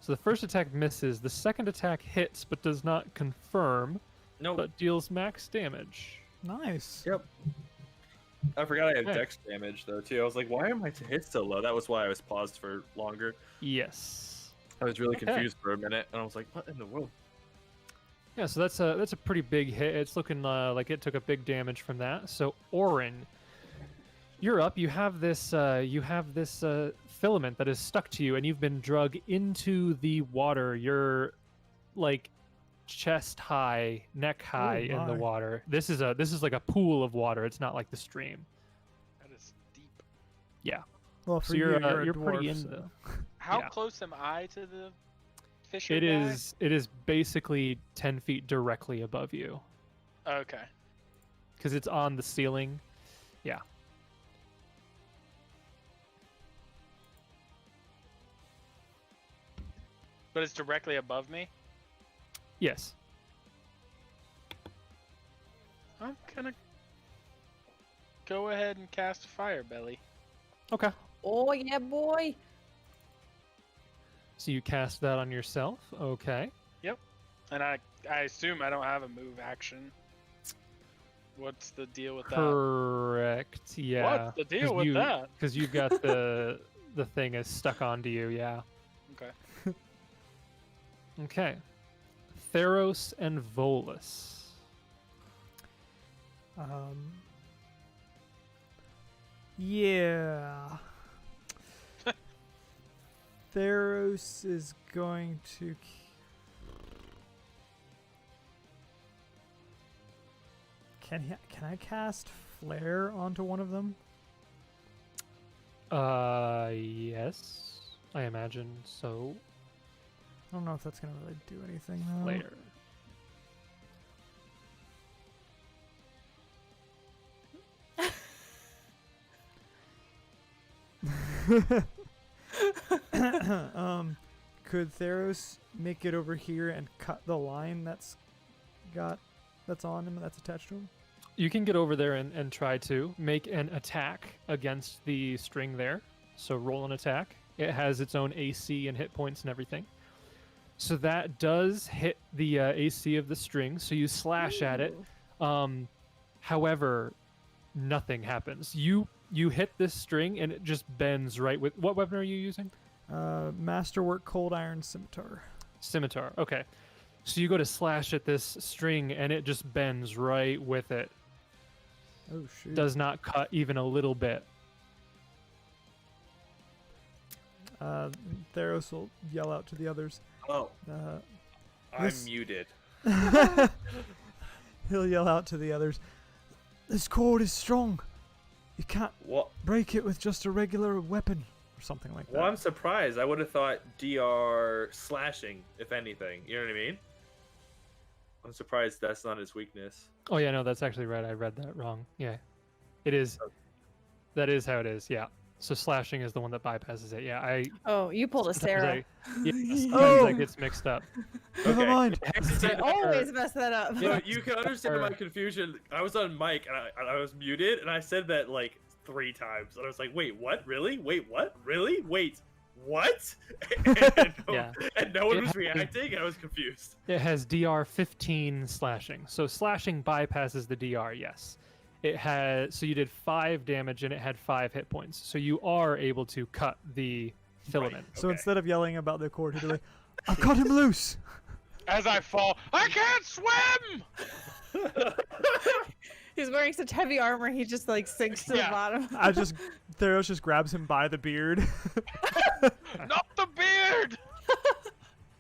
So the first attack misses. The second attack hits but does not confirm,
Nope.
but deals max damage.
Nice.
Yep. I forgot I had
Okay.
dex damage though too. I was like, why are my hits so low? That was why I was paused for longer.
Yes.
I was really
Okay.
confused for a minute, and I was like, what in the world?
Yeah, so that's a pretty big hit. It's looking like it took a big damage from that. So Oran, you're up. You have this filament that is stuck to you, and you've been drug into the water. You're like chest high, neck high in the
my.
water. This is like a pool of water. It's not like the stream.
That is deep.
Yeah.
Well, for
So you're
you, you're a
pretty
dwarf,
in
so-
the.
How
Yeah.
close am I to the fisher
It
guy?
is basically 10 feet directly above you
Okay.
because it's on the ceiling. Yeah.
But it's directly above me?
Yes.
I'm gonna go ahead and cast Fire Belly.
Okay.
Oh yeah, boy.
So you cast that on yourself. Okay.
And I assume I don't have a move action. What's the deal with that?
Correct. Yeah.
What's the deal with that?
Because you've got the thing is stuck onto you. Yeah.
Okay.
Okay. Theros and Volus.
Yeah. Theros is going to. Can I cast flare onto one of them?
Yes. I imagine so.
I don't know if that's gonna really do anything though.
Later.
Could Theros make it over here and cut the line that's on him, that's attached to him?
You can get over there and try to make an attack against the string there. So roll an attack. It has its own AC and hit points and everything. So that does hit the AC of the string. So you slash at it. However, nothing happens. You hit this string and it just bends right with. What weapon are you using?
Masterwork Cold Iron Scimitar.
Scimitar. Okay. So you go to slash at this string and it just bends right with it.
Oh shoot.
Does not cut even a little bit.
Theros will yell out to the others.
Oh, I'm
This-
muted.
He'll yell out to the others. This cord is strong. You can't
Well,
break it with just a regular weapon or something like that.
well, I'm surprised. I would have thought DR slashing, if anything. You know what I mean? I'm surprised that's not his weakness.
Oh yeah, no, that's actually right. I read that wrong. Yeah, it is. That is how it is. Yeah. So slashing is the one that bypasses it. Yeah, I.
Oh, you pulled a Sarah.
Sometimes
Oh.
that gets mixed up.
Never
Okay.
mind.
I always mess that up.
You know, you can understand my confusion. I was on mic and I was muted, and I said that like 3 times, and I was like, "Wait, what? Really? Wait, what? Really? Wait, what?"
Yeah.
And no one
It
was
happened.
reacting, and I was confused.
It has DR 15 slashing. So slashing bypasses the DR. Yes. It has. So you did 5 damage and it had 5 hit points. So you are able to cut the filament.
So
Okay.
instead of yelling about the cord, he'll be like, "I've cut him loose."
As I fall, I can't swim!
He's wearing such heavy armor, he just like sinks to the
Yeah.
bottom.
Theros just grabs him by the beard.
Not the beard!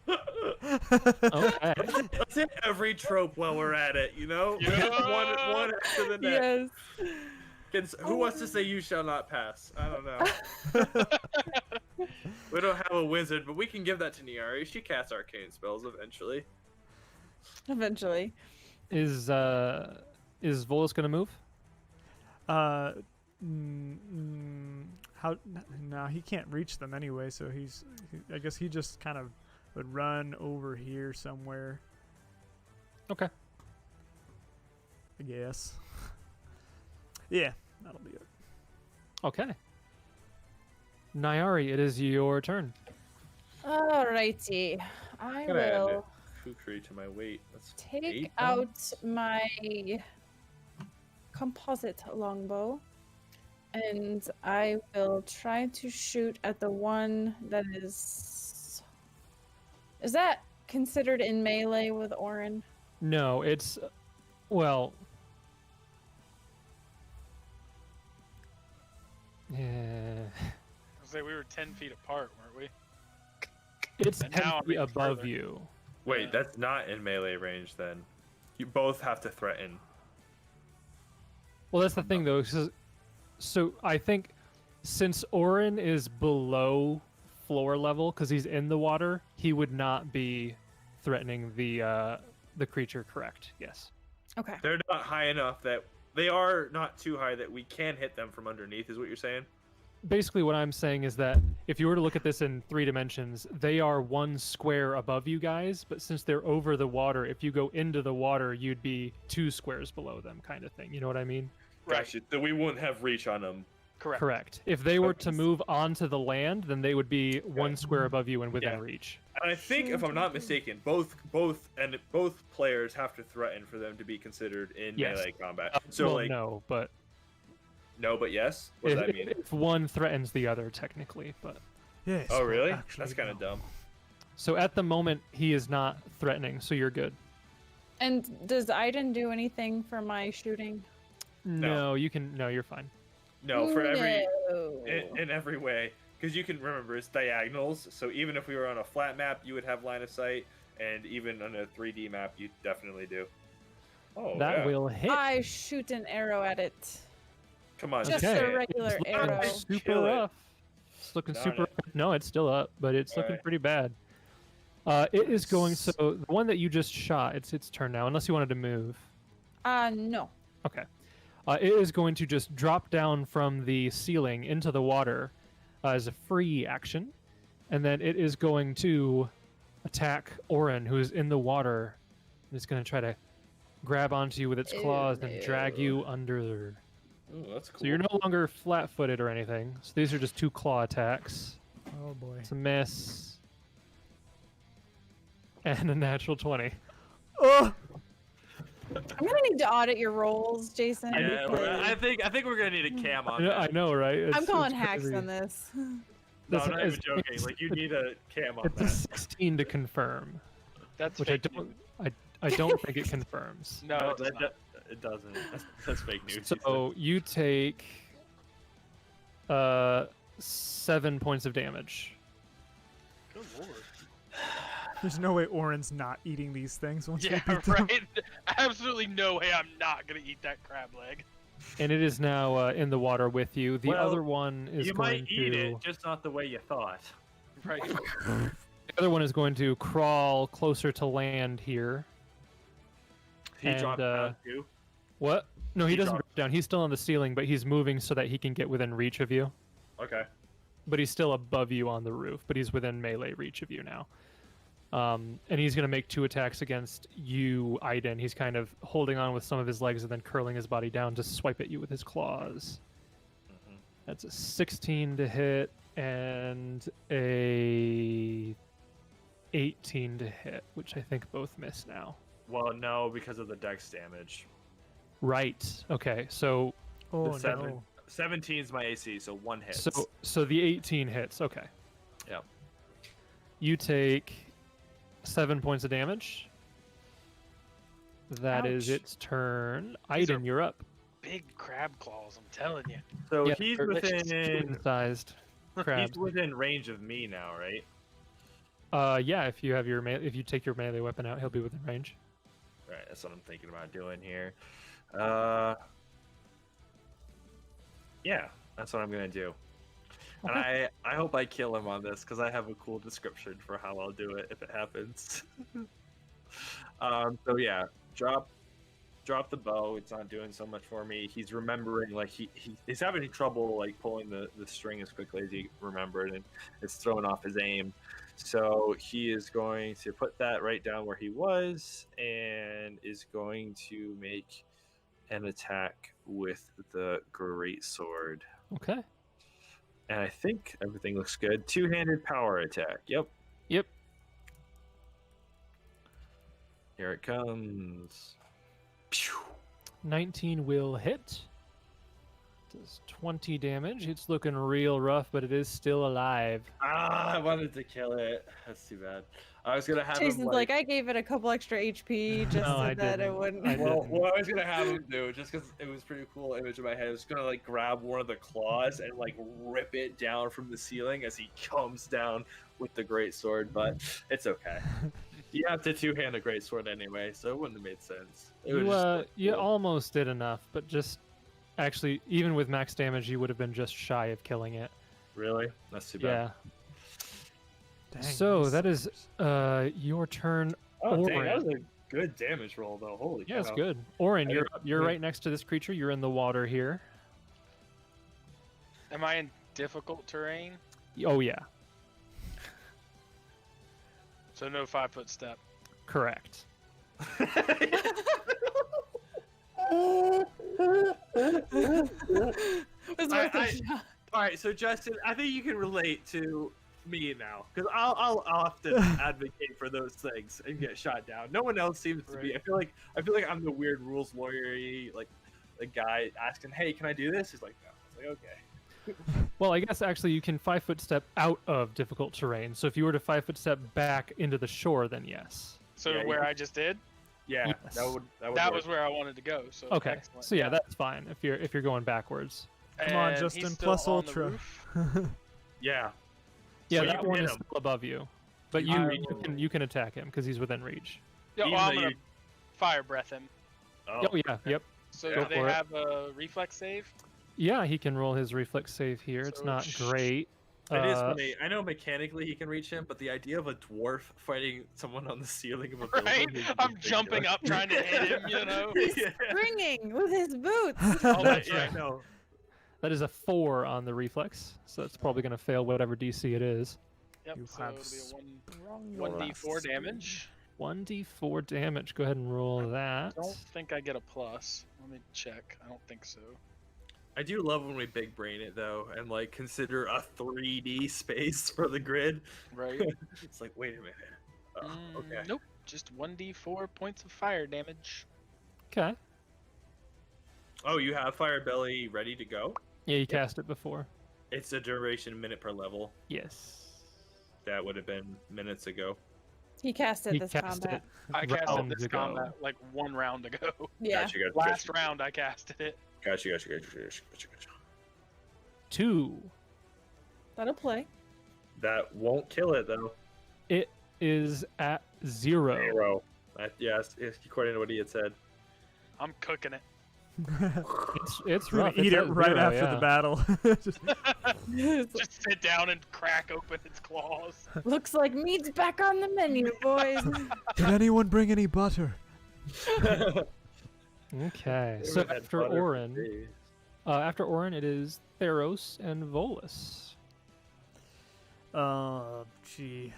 Okay.
Let's hit every trope while we're at it, you know?
Yeah.
one after the next.
Yes.
Who wants to say "you shall not pass"? I don't know. We don't have a wizard, but we can give that to Nyari. She casts arcane spells eventually.
Eventually.
Is Volus gonna move?
How? No, he can't reach them anyway. So I guess he just kind of would run over here somewhere.
Okay.
I guess. Yeah, that'll be it.
Okay. Nyari, it is your turn.
Alrighty. I
Gotta add
will
Kukri to my weight. That's
take
8
out
pounds?
my composite longbow and I will try to shoot at the one that is. Is that considered in melee with Oran?
No, it's well. Yeah.
I say we were 10 feet apart, weren't we?
It's
And
10
now I'm
feet
even
above
further.
you.
Wait, that's not in melee range then. You both have to threaten.
Well, that's the thing, though. So I think since Oran is below floor level because he's in the water, he would not be threatening the creature. Correct? Yes.
Okay.
They're not high enough that they are not too high that we can hit them from underneath. Is what you're saying?
Basically, what I'm saying is that if you were to look at this in 3 dimensions, they are 1 square above you guys, but since they're over the water, if you go into the water, you'd be 2 squares below them, kind of thing. You know what I mean?
Gotcha. So we wouldn't have reach on them.
Correct.
Correct. If they were to move onto the land, then they would be 1 square above you and within
Yeah.
reach.
And I think, if I'm not mistaken, both players have to threaten for them to be
Yes.
considered in melee combat. So
Well,
like
no, but
no, but yes. What does
if,
that mean?
if one threatens the other, technically, but
Yes.
Oh, really?
actually,
That's kind of
no.
dumb.
so at the moment he is not threatening, so you're good.
And does Aiadan do anything for my shooting?
No, you can. No, you're fine.
No, for every
No.
in every way, because you can remember it's diagonals. So even if we were on a flat map, you would have line of sight, and even on a 3D map, you definitely do. Oh,
That
yeah.
will hit.
I shoot an arrow at it.
Come on,
Just
say
a
it.
regular
It's looking
arrow.
super
Kill it.
rough. It's looking
Darn
super.
it.
No, it's still up, but it's looking
Alright.
pretty bad. It is going. So the one that you just shot, it's its turn now. Unless you wanted to move.
No.
Okay. It is going to just drop down from the ceiling into the water as a free action, and then it is going to attack Oran, who is in the water. It's going to try to grab onto you with its claws and drag you under.
Ooh, that's cool.
So you're no longer flat-footed or anything. So these are just 2 claw attacks.
Oh boy.
It's a miss. And a natural 20.
Oh.
I'm gonna need to audit your rolls, Jason.
Yeah,
because
I think we're gonna need a cam on
I
that.
know, right?
I'm calling
it's
hacks
crazy.
on this.
No,
That's-
I'm not even
it's-
joking. Like you need a cam on
It's a
that.
16 to confirm,
That's
which I
fake
don't.
news.
I don't think it confirms.
No,
No,
it does not.
it doesn't. That's fake news. he
So you take 7 points of damage.
Good lord.
There's no way Oren's not eating these things once
Yeah,
we beat them.
right. Absolutely no way I'm not gonna eat that crab leg.
And it is now in the water with you. The
Well,
other one
said.
is
You
going
might eat
to.
it, just not the way you thought.
Right.
The other one is going to crawl closer to land here.
He
And,
dropped down too.
What? No, he
He
doesn't
dropped-
drop down. He's still on the ceiling, but he's moving so that he can get within reach of you.
Okay.
But he's still above you on the roof, but he's within melee reach of you now. And he's going to make 2 attacks against you, Aiadan. He's kind of holding on with some of his legs and then curling his body down to swipe at you with his claws.
Mhm.
That's a 16 to hit and a 18 to hit, which I think both miss now.
Well, no, because of the dex damage.
Right. Okay. So
Oh
The seven.
no.
17 is my AC, so 1 hit.
so the 18 hits. Okay.
Yeah.
You take 7 points of damage. That is
Ouch.
its turn.
These are-
Aiadan, you're up.
Big crab claws, I'm telling you.
So
Yeah,
he's
they're
within
human-sized crabs.
he's within range of me now, right?
Yeah. If you have your if you take your melee weapon out, he'll be within range.
Right, that's what I'm thinking about doing here. Yeah, that's what I'm gonna do. And I hope I kill him on this because I have a cool description for how I'll do it if it happens. So yeah, drop the bow. It's not doing so much for me. He's remembering, like he's having trouble like pulling the string as quickly as he remembered, and it's throwing off his aim. So he is going to put that right down where he was and is going to make an attack with the great sword.
Okay.
And I think everything looks good. Two-handed power attack. Yep.
Yep.
Here it comes. Pew.
19 will hit. Does 20 damage. It's looking real rough, but it is still alive.
I wanted to kill it. That's too bad. I was gonna have
Jason's
him
like, I gave it a couple extra HP just
No,
so
I
that it
didn't.
wouldn't.
I
Well,
didn't.
what I was gonna have him do, just because it was a pretty cool image in my head, I was gonna like grab one of the claws and like rip it down from the ceiling as he comes down with the great sword. But it's okay. You have to two-hand a great sword anyway, so it wouldn't have made sense. It would just
You
look cool.
almost did enough, but just actually, even with max damage, you would have been just shy of killing it.
Really? That's too
Yeah.
bad.
Dang,
So
this
that is
sucks.
your turn.
Oh, dang,
Oran.
that was a good damage roll, though. Holy
Yeah, it's
cow.
good. Oran,
I
you're
didn't-
you're right next to this creature. You're in the water here.
Am I in difficult terrain?
Oh yeah,
So no 5-foot step.
correct.
It's worth a shot.
All right, so Justin, I think you can relate to me now, because I'll often advocate for those things and get shot down. No one else seems to be.
Right.
I feel like I'm the weird rules lawyer-y, like the guy asking, "Hey, can I do this?" He's like, "No." It's like, okay.
Well, I guess actually you can 5-foot step out of difficult terrain. So if you were to 5-foot step back into the shore, then yes.
So
Yeah,
where
yeah.
I just did,
Yeah,
Yes.
that would
that
work.
was where I wanted to go. So
Okay.
excellent.
So yeah, that's fine if you're going backwards.
Come on,
And
Justin,
he's still
plus
on the
ultra.
roof?
Yeah.
Yeah,
So you
that
can
one
hit
is
him.
still above you, but
You
you can attack him because he's within reach.
Yeah,
Even
well, I'm
though
gonna
you-
fire breath him.
Oh yeah, yep.
So
Go
do they
for it.
have a reflex save?
Yeah, he can roll his reflex save here. It's
So
not great.
It is funny. I know mechanically he can reach him, but the idea of a dwarf fighting someone on the ceiling of a building
Right?
is
I'm jumping
ridiculous.
up trying to hit him, you know?
Yeah.
Springing with his boots.
Oh, that's
Yeah,
right.
no.
That is a 4 on the reflex, so that's probably going to fail whatever DC it is.
Yep,
You
so
have
it'll be
sprung
a 1d4
last
damage.
1d4 damage. Go ahead and roll that.
I don't think I get a plus. Let me check. I don't think so.
I do love when we big brain it though, and like consider a 3D space for the grid.
Right?
It's like, wait a minute. Okay.
Nope. Just 1d4 points of fire damage.
Okay.
Oh, you have Fire Belly ready to go?
Yeah, you cast it before.
It's a duration minute per level.
Yes.
That would have been minutes ago.
He casted
He
this
cast
combat.
I casted
Rounds
this
ago.
combat like 1 round ago.
Yeah.
Gotcha, gotcha,
Last
gotcha,
round I casted it.
Gotcha.
2.
That'll play.
That won't kill it though.
It is at 0.
0. Yes, according to what he had said.
I'm cooking it.
It's
We're gonna
rough. It's
eat it
at
right
0,
after
yeah.
the battle. Just-
Just sit down and crack open its claws.
Looks like meat's back on the menu, boys.
Did anyone bring any butter?
Okay.
We
So
had
after
butter for
Oran,
days.
it is Theros and Volus.
Gee.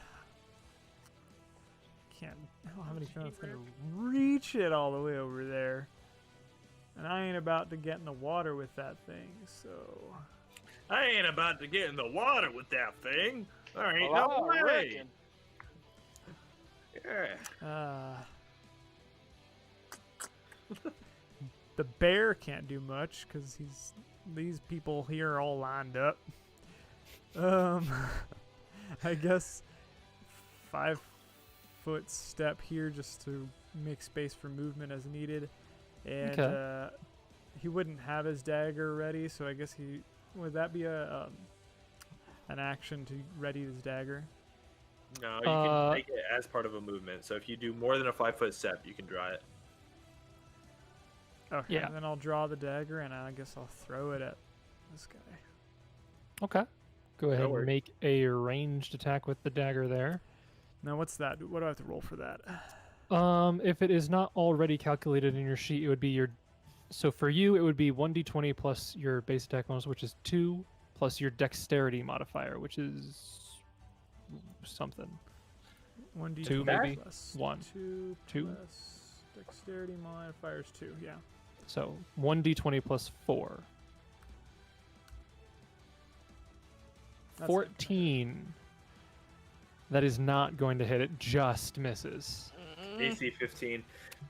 I don't have any feeling it's gonna reach it all the way over there. And I ain't about to get in the water with that thing, so.
I ain't about to get in the water with that thing. There ain't
Well,
no
I
way.
reckon.
Yeah.
The bear can't do much because these people here are all lined up. I guess 5-foot step here just to make space for movement as needed, and
Okay.
he wouldn't have his dagger ready, so I guess would that be an action to ready his dagger?
No, you can make it as part of a movement. So if you do more than a 5-foot step, you can draw it.
Okay,
Yeah.
then I'll draw the dagger and I guess I'll throw it at this guy.
Okay. Go ahead
worries.
and make a ranged attack with the dagger there.
Now, what's that? What do I have to roll for that?
If it is not already calculated in your sheet, it would be your. So for you, it would be 1d20 plus your base attack bonus, which is 2, plus your dexterity modifier, which is something.
1d20
2 maybe?
plus
1.
2
2.
plus dexterity modifiers 2. Yeah.
So 1d20 plus 4.
That's
14. That is not going to hit. It just misses.
AC 15.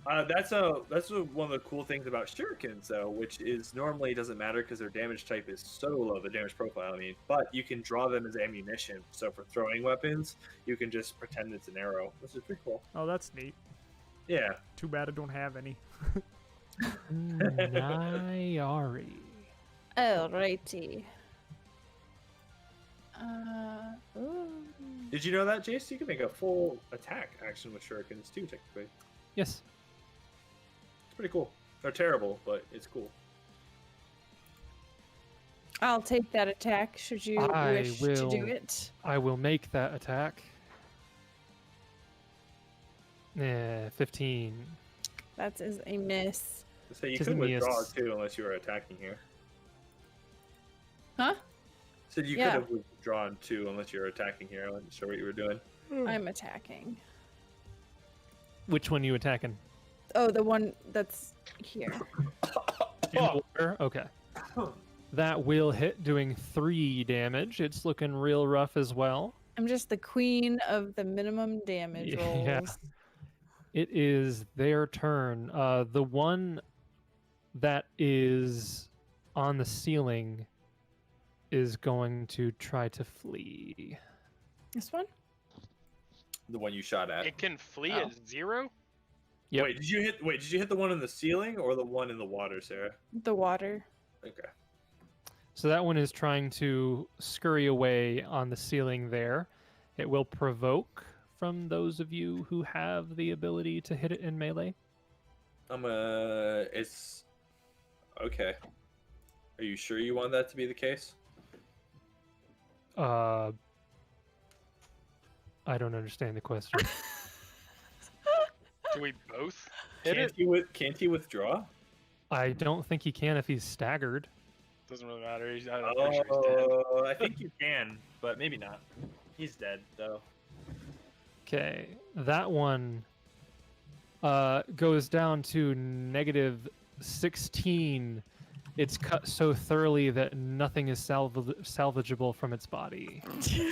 That's one of the cool things about shurikens, though, which is normally doesn't matter because their damage type is so low, the damage profile, I mean. But you can draw them as ammunition. So for throwing weapons, you can just pretend it's an arrow, which is pretty cool.
Oh, that's neat.
Yeah.
Too bad I don't have any.
Nyari.
Alrighty. Ooh.
Did you know that, Jace? You can make a full attack action with shurikens too, technically.
Yes.
It's pretty cool. They're terrible, but it's cool.
I'll take that attack should you
I
wish to do
will-
it.
I will make that attack. 15.
That is a miss.
So you
Tis a
could withdraw
miss.
too, unless you were attacking here.
Huh?
So you
Yeah.
could have withdrawn too, unless you were attacking here. I wasn't sure what you were doing.
I'm attacking.
Which one you attacking?
Oh, the one that's here.
In order? Okay. That will hit, doing 3 damage. It's looking real rough as well.
I'm just the queen of the minimum damage rolls.
Yeah. It is their turn. The one that is on the ceiling is going to try to flee.
This one?
The one you shot at.
It can flee
Oh.
at 0?
Yep.
Wait, did you hit the one in the ceiling or the one in the water, Sarah?
The water.
Okay.
So that one is trying to scurry away on the ceiling there. It will provoke from those of you who have the ability to hit it in melee.
It's okay. Are you sure you want that to be the case?
I don't understand the question.
Do we both hit it?
Can't he withdraw?
I don't think he can if he's staggered.
Doesn't really matter. I'm pretty sure he's dead.
Oh, I think you can, but maybe not. He's dead though.
Okay, that one goes down to -16. It's cut so thoroughly that nothing is salvageable from its body.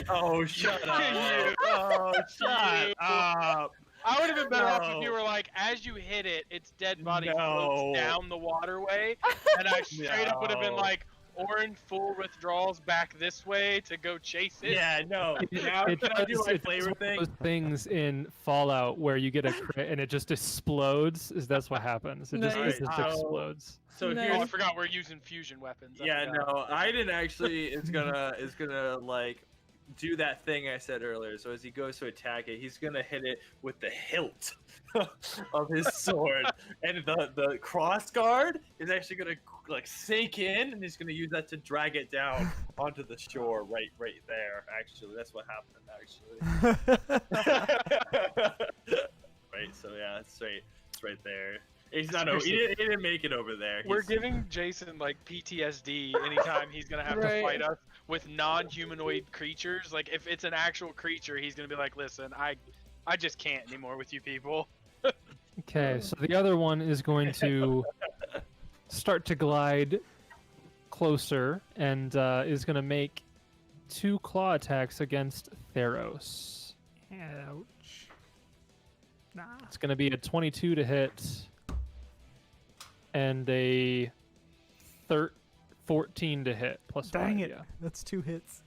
Oh, shut up! Oh, shut up!
I would have been better off if
No.
you were like, as you hit it, its dead body
No.
floats down the waterway, and I straight up would have been
No.
like, Oran full withdrawals back this way to go chase it.
Yeah, no. Now
It
can I do
does-
my
it does
flavor
one of
thing?
those things in Fallout where you get a crit and it just explodes. That's what happens. It just,
Nice.
it just
Oh.
explodes.
So
No.
Oh, I
here's
forgot we're using fusion weapons. I
yeah,
forgot.
no, I didn't actually. Is gonna like do that thing I said earlier. So as he goes to attack it, he's gonna hit it with the hilt of his sword, and the cross guard is actually gonna like sink in, and he's gonna use that to drag it down onto the shore right there. Actually, that's what happened. Actually, right. So yeah, it's right there. He's not. He didn't make it over there.
We're
He's-
giving Jason like PTSD anytime he's gonna have to
Right.
fight us with non-humanoid creatures. Like if it's an actual creature, he's gonna be like, "Listen, I just can't anymore with you people."
Okay, so the other one is going to start to glide closer and is going to make 2 claw attacks against Theros.
Ouch. Nah.
It's going to be a 22 to hit and a 14 to hit. Plus
Dang
5,
it.
yeah.
That's 2 hits.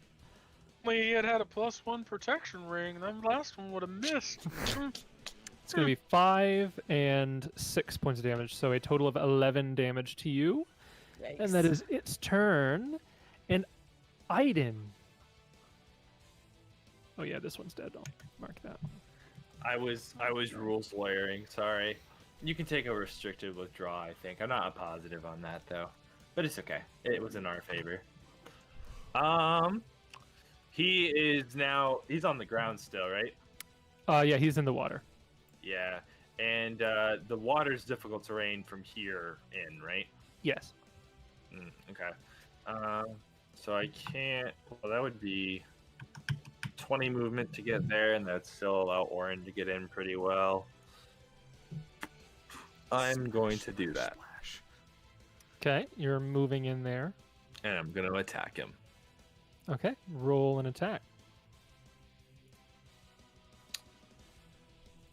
Only he had a +1 protection ring. That last one would have missed.
It's going to be 5 and 6 points of damage, so a total of 11 damage to you. And that is its turn. And Aiadan. Oh yeah, this one's dead. I'll mark that.
I was rules lawyering. Sorry. You can take a restricted withdraw. I think I'm not positive on that though, but it's okay. It was in our favor. He is now. He's on the ground still, right?
Yeah, he's in the water.
Yeah. And the water's difficult terrain from here in, right?
Yes.
Okay. So I can't. Well, that would be 20 movement to get there, and that'd still allow Oran to get in pretty well. I'm going to do that.
Okay, you're moving in there.
And I'm going to attack him.
Okay, roll an attack.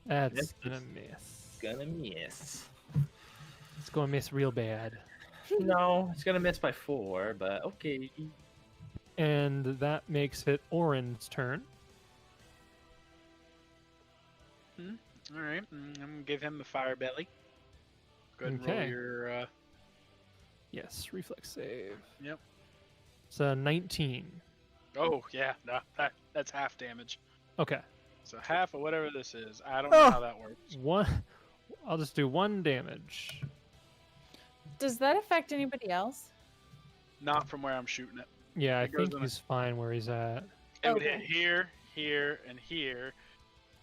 That's gonna miss.
Gonna miss.
It's gonna miss real bad.
No, it's gonna miss by 4, but okay.
And that makes it Oran's turn.
All right, I'm gonna give him a fire belly. Go ahead and roll
Okay.
your.
Yes, reflex save.
Yep.
It's a 19.
Oh yeah, no, that's half damage.
Okay.
So half of whatever this is. I don't know how that works.
One. I'll just do 1 damage.
Does that affect anybody else?
Not from where I'm shooting it.
Yeah, I
It goes
think
in
he's fine where he's at.
It would hit
Okay.
here, here, and here,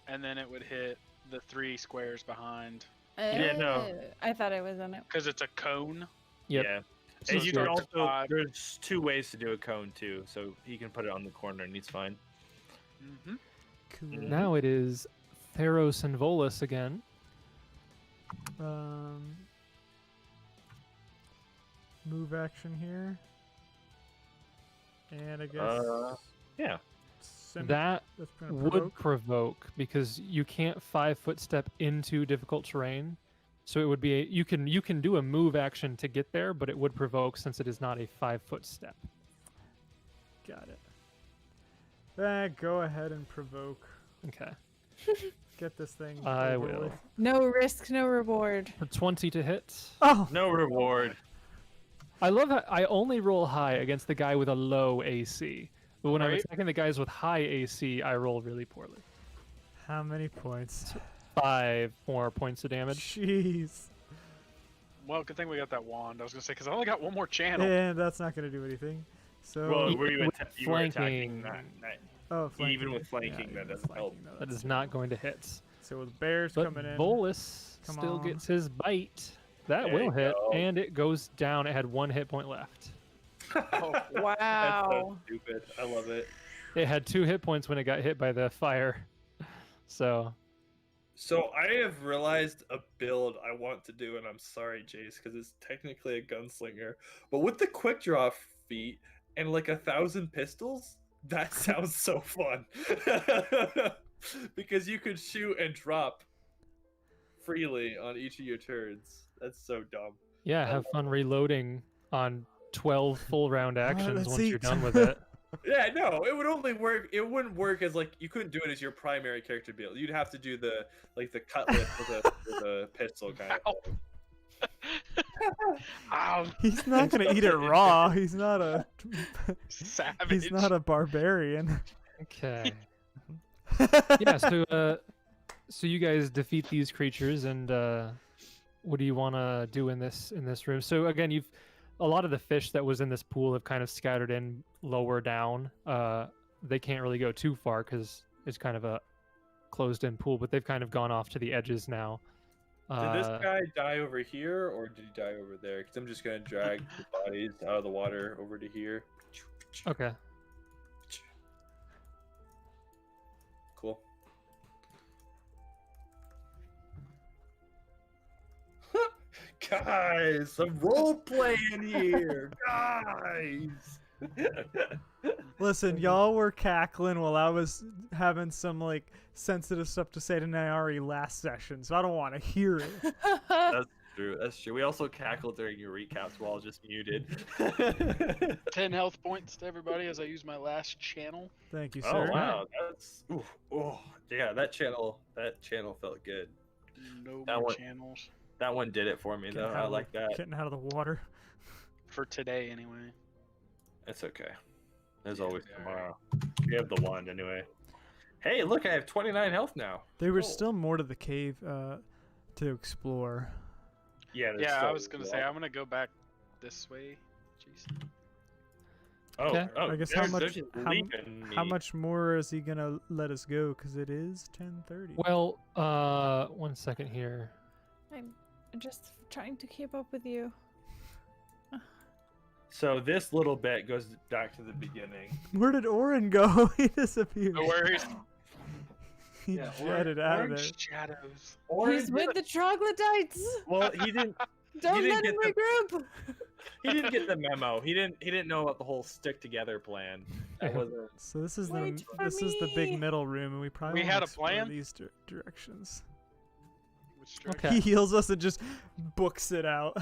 and then it would hit the 3 squares behind.
Yeah, no.
I thought I was on it.
Because it's a cone.
Yep.
Yeah.
So
And you
it's
can
up to
also.
5.
There's 2 ways to do a cone too, so he can put it on the corner and he's fine.
Mm-hmm.
Cool.
Now it is Theros and Volus again.
Move action here. And I guess
Yeah.
That
that's gonna
would
provoke.
provoke because you can't 5-foot step into difficult terrain. So it would be you can do a move action to get there, but it would provoke since it is not a 5-foot step.
Got it. Then go ahead and provoke.
Okay.
Get this thing.
I
over
will.
with.
No risk, no reward.
For 20 to hit.
Oh,
No reward.
I love how I only roll high against the guy with a low AC. But when I'm
Right.
attacking the guys with high AC, I roll really poorly.
how many points?
5 more points of damage.
Jeez.
Well, good thing we got that wand. I was gonna say because I only got one more channel.
And that's not gonna do anything. So.
Well, were you,
with
you were attacking
flanking-
that.
oh,
even with
flanking.
flanking, that
even with
doesn't help.
flanking, no,
That
that's
is not going to hit.
So with bears
But
coming in.
Volus
Come
still
on.
gets his bite. That
There
will
you
hit,
go.
and it goes down. It had 1 hit point left.
Oh,
That's so
Wow.
stupid. I love it.
It had 2 hit points when it got hit by the fire. So
So I have realized a build I want to do, and I'm sorry, Jace, because it's technically a gunslinger. But with the quick draw feat and like 1,000 pistols, that sounds so fun. Because you could shoot and drop freely on each of your turns. That's so dumb.
yeah, have fun reloading on 12 full round actions
let's
once
see.
you're done with it.
Yeah, no, it would only work. It wouldn't work as like you couldn't do it as your primary character build. You'd have to do the cutlass with a pistol kind of.
Ow. Ow,
He's not gonna eat it raw. He's not a.
savage.
He's not a barbarian.
Okay. Yeah, so you guys defeat these creatures, and what do you want to do in this room? So again, a lot of the fish that was in this pool have kind of scattered in lower down. They can't really go too far because it's kind of a closed-in pool, but they've kind of gone off to the edges now.
Did this guy die over here, or did he die over there? Because I'm just gonna drag the bodies out of the water over to here.
Okay.
Cool. Guys, some role playing here, guys.
Listen, y'all were cackling while I was having some like sensitive stuff to say to Nyari last session, so I don't want to hear it.
That's true. That's true. We also cackled during your recaps while just muted.
10 health points to everybody as I use my last channel.
Thank you,
Oh
sir.
wow, that's yeah. That channel felt good.
No
That
more
one-
channels
That one did it for me though. I like that.
Getting out of the water.
for today anyway.
It's okay. There's always
Yeah.
tomorrow. We have the one anyway. Hey, look, I have 29 health now.
There was
Cool.
still more to the cave to explore.
Yeah. there's
Yeah, I
still
was gonna
a
say
lot.
I'm gonna go back this way, Jason.
Oh,
Okay.
I guess
they're just leaving
how
me.
much more is he gonna let us go? Because it is 10:30.
Well, 1 second here.
I'm just trying to keep up with you.
So this little bit goes back to the beginning.
Where did Oran go? He disappeared.
No worries.
He
Yeah,
jetted out of there.
Orange shadows.
He's with the troglodytes.
Well, he didn't.
Don't
didn't
let him
get
regroup.
He didn't get the memo. He didn't know about the whole stick together plan. That wasn't.
So this is
Wait for
is the big
me.
middle room, and we probably
We
won't
had a
explore
plan?
these directions.
Which direction?
Okay.
He heals us and just books it out.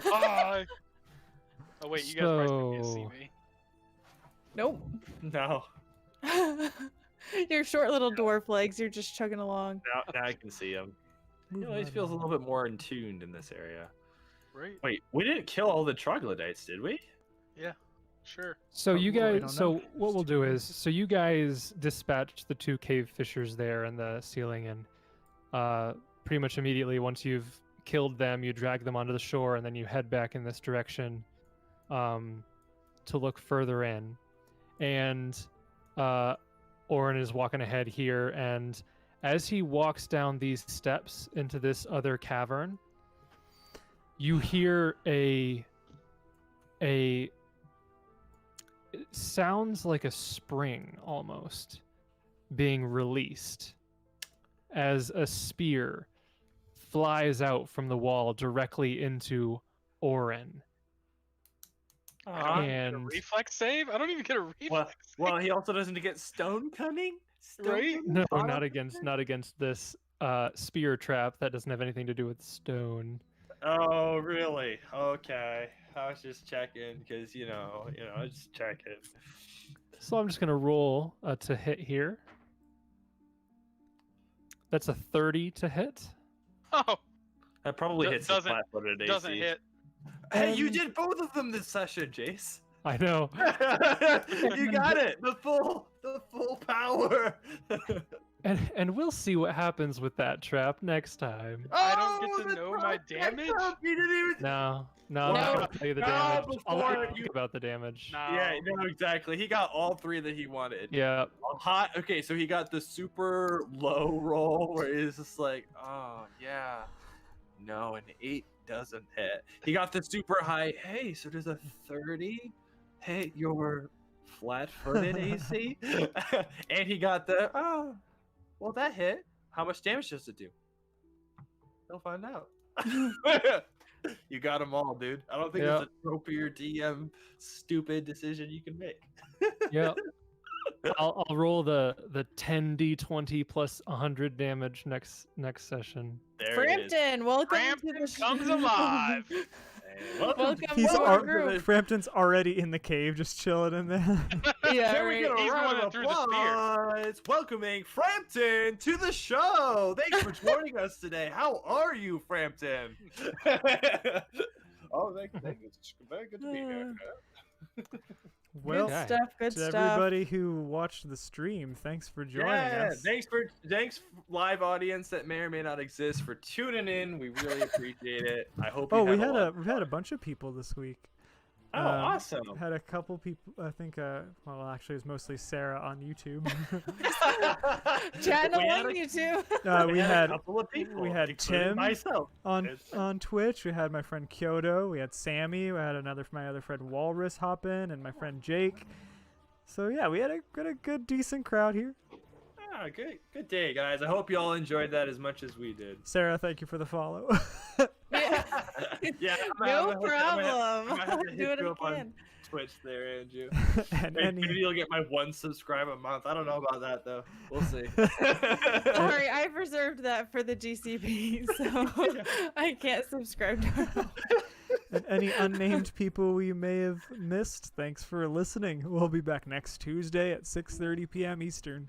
Oh, oh wait, you guys probably can't see
So-
me.
Nope.
No.
Your short little dwarf legs, you're just chugging along.
Now I can see him. He
Move
always
right
feels a
along.
little bit more in tuned in this area.
Right?
Wait, we didn't kill all the troglodytes, did we?
Sure.
So you
well, we
guys,
don't know.
so what we'll do is, so you guys dispatched the 2 cave fishers there in the ceiling, and pretty much immediately once you've killed them, you drag them onto the shore, and then you head back in this direction to look further in. And Oran is walking ahead here, and as he walks down these steps into this other cavern, you hear it sounds like a spring almost being released as a spear flies out from the wall directly into Oran.
I don't even get a
And
reflex save? I don't even get a reflex
Well,
save.
well, he also doesn't get stone cunning. Stone
Right?
cunning?
no,
Auto
not against this spear trap that doesn't have anything to do with stone.
Oh, really? Okay. I was just checking because just checking.
So I'm just gonna roll to hit here. That's a 30 to hit.
Oh,
That probably
Do-
hits the
doesn't-
flat-footed AC.
doesn't hit.
Hey, you
Um,
did both of them this session, Jace.
I know.
You got it. The full power.
And we'll see what happens with that trap next time.
I don't get to
the
know my
trap
damage?
up, You didn't even.
No, I'm not gonna tell you the
No,
damage. I'll let
before
you think
you-
about the damage.
No.
Yeah, no, exactly. He got all 3 that he wanted.
Yeah,
Hot. Okay, so he got the super low roll where he's just like, oh yeah, no, an 8 doesn't hit. He got the super high. Hey, so does a 30 hit your flat-footed AC? And he got the well, that hit. How much damage does it do? He'll find out. You got them all, dude. I don't think
Yeah.
it's a trophy or DM stupid decision you can make.
yeah. I'll roll the 10d20 plus 100 damage next session.
There it is.
Frampton, welcome to
Frampton
the
comes alive.
Hey, welcome
Welcome
to
He's
to
Welcome
our
al-
to
group.
the-
Frampton's already in the cave, just chilling in there.
Yeah,
Can we get a
right.
He's the
round
one
of
that threw the spear.
applause welcoming Frampton to the show? Thanks for joining us today. How are you, Frampton? Oh, thank you. It's very good to be here.
Well,
Okay.
Good stuff. Good
to
stuff.
everybody who watched the stream, thanks for joining us.
Thanks live audience that may or may not exist for tuning in. We really appreciate it. I hope.
Oh,
you
we've
lot
had
of
a bunch of people this week.
Oh, awesome.
Had a couple people. I think. Well, actually, it's mostly Sarah on YouTube.
Channeling you two.
We had
a couple of people.
we had
including
Tim
myself.
on Twitch. We had my friend Kyoto. We had Sammy. We had my other friend Walrus hop in, and my friend Jake. So yeah, we had a good decent crowd here.
Ah, good day, guys. I hope you all enjoyed that as much as we did.
Sarah, thank you for the follow.
Yeah.
Yeah,
No problem.
I'm gonna have to hit
Do what
you
I
up on
can.
Twitch there, Andrew.
and
Maybe you'll get my 1 subscribe a month. I don't know about that though. We'll see.
Sorry, I've reserved that for the GCP, so I can't subscribe to her.
And any unnamed people we may have missed, thanks for listening. We'll be back next Tuesday at 6:30 p.m. Eastern.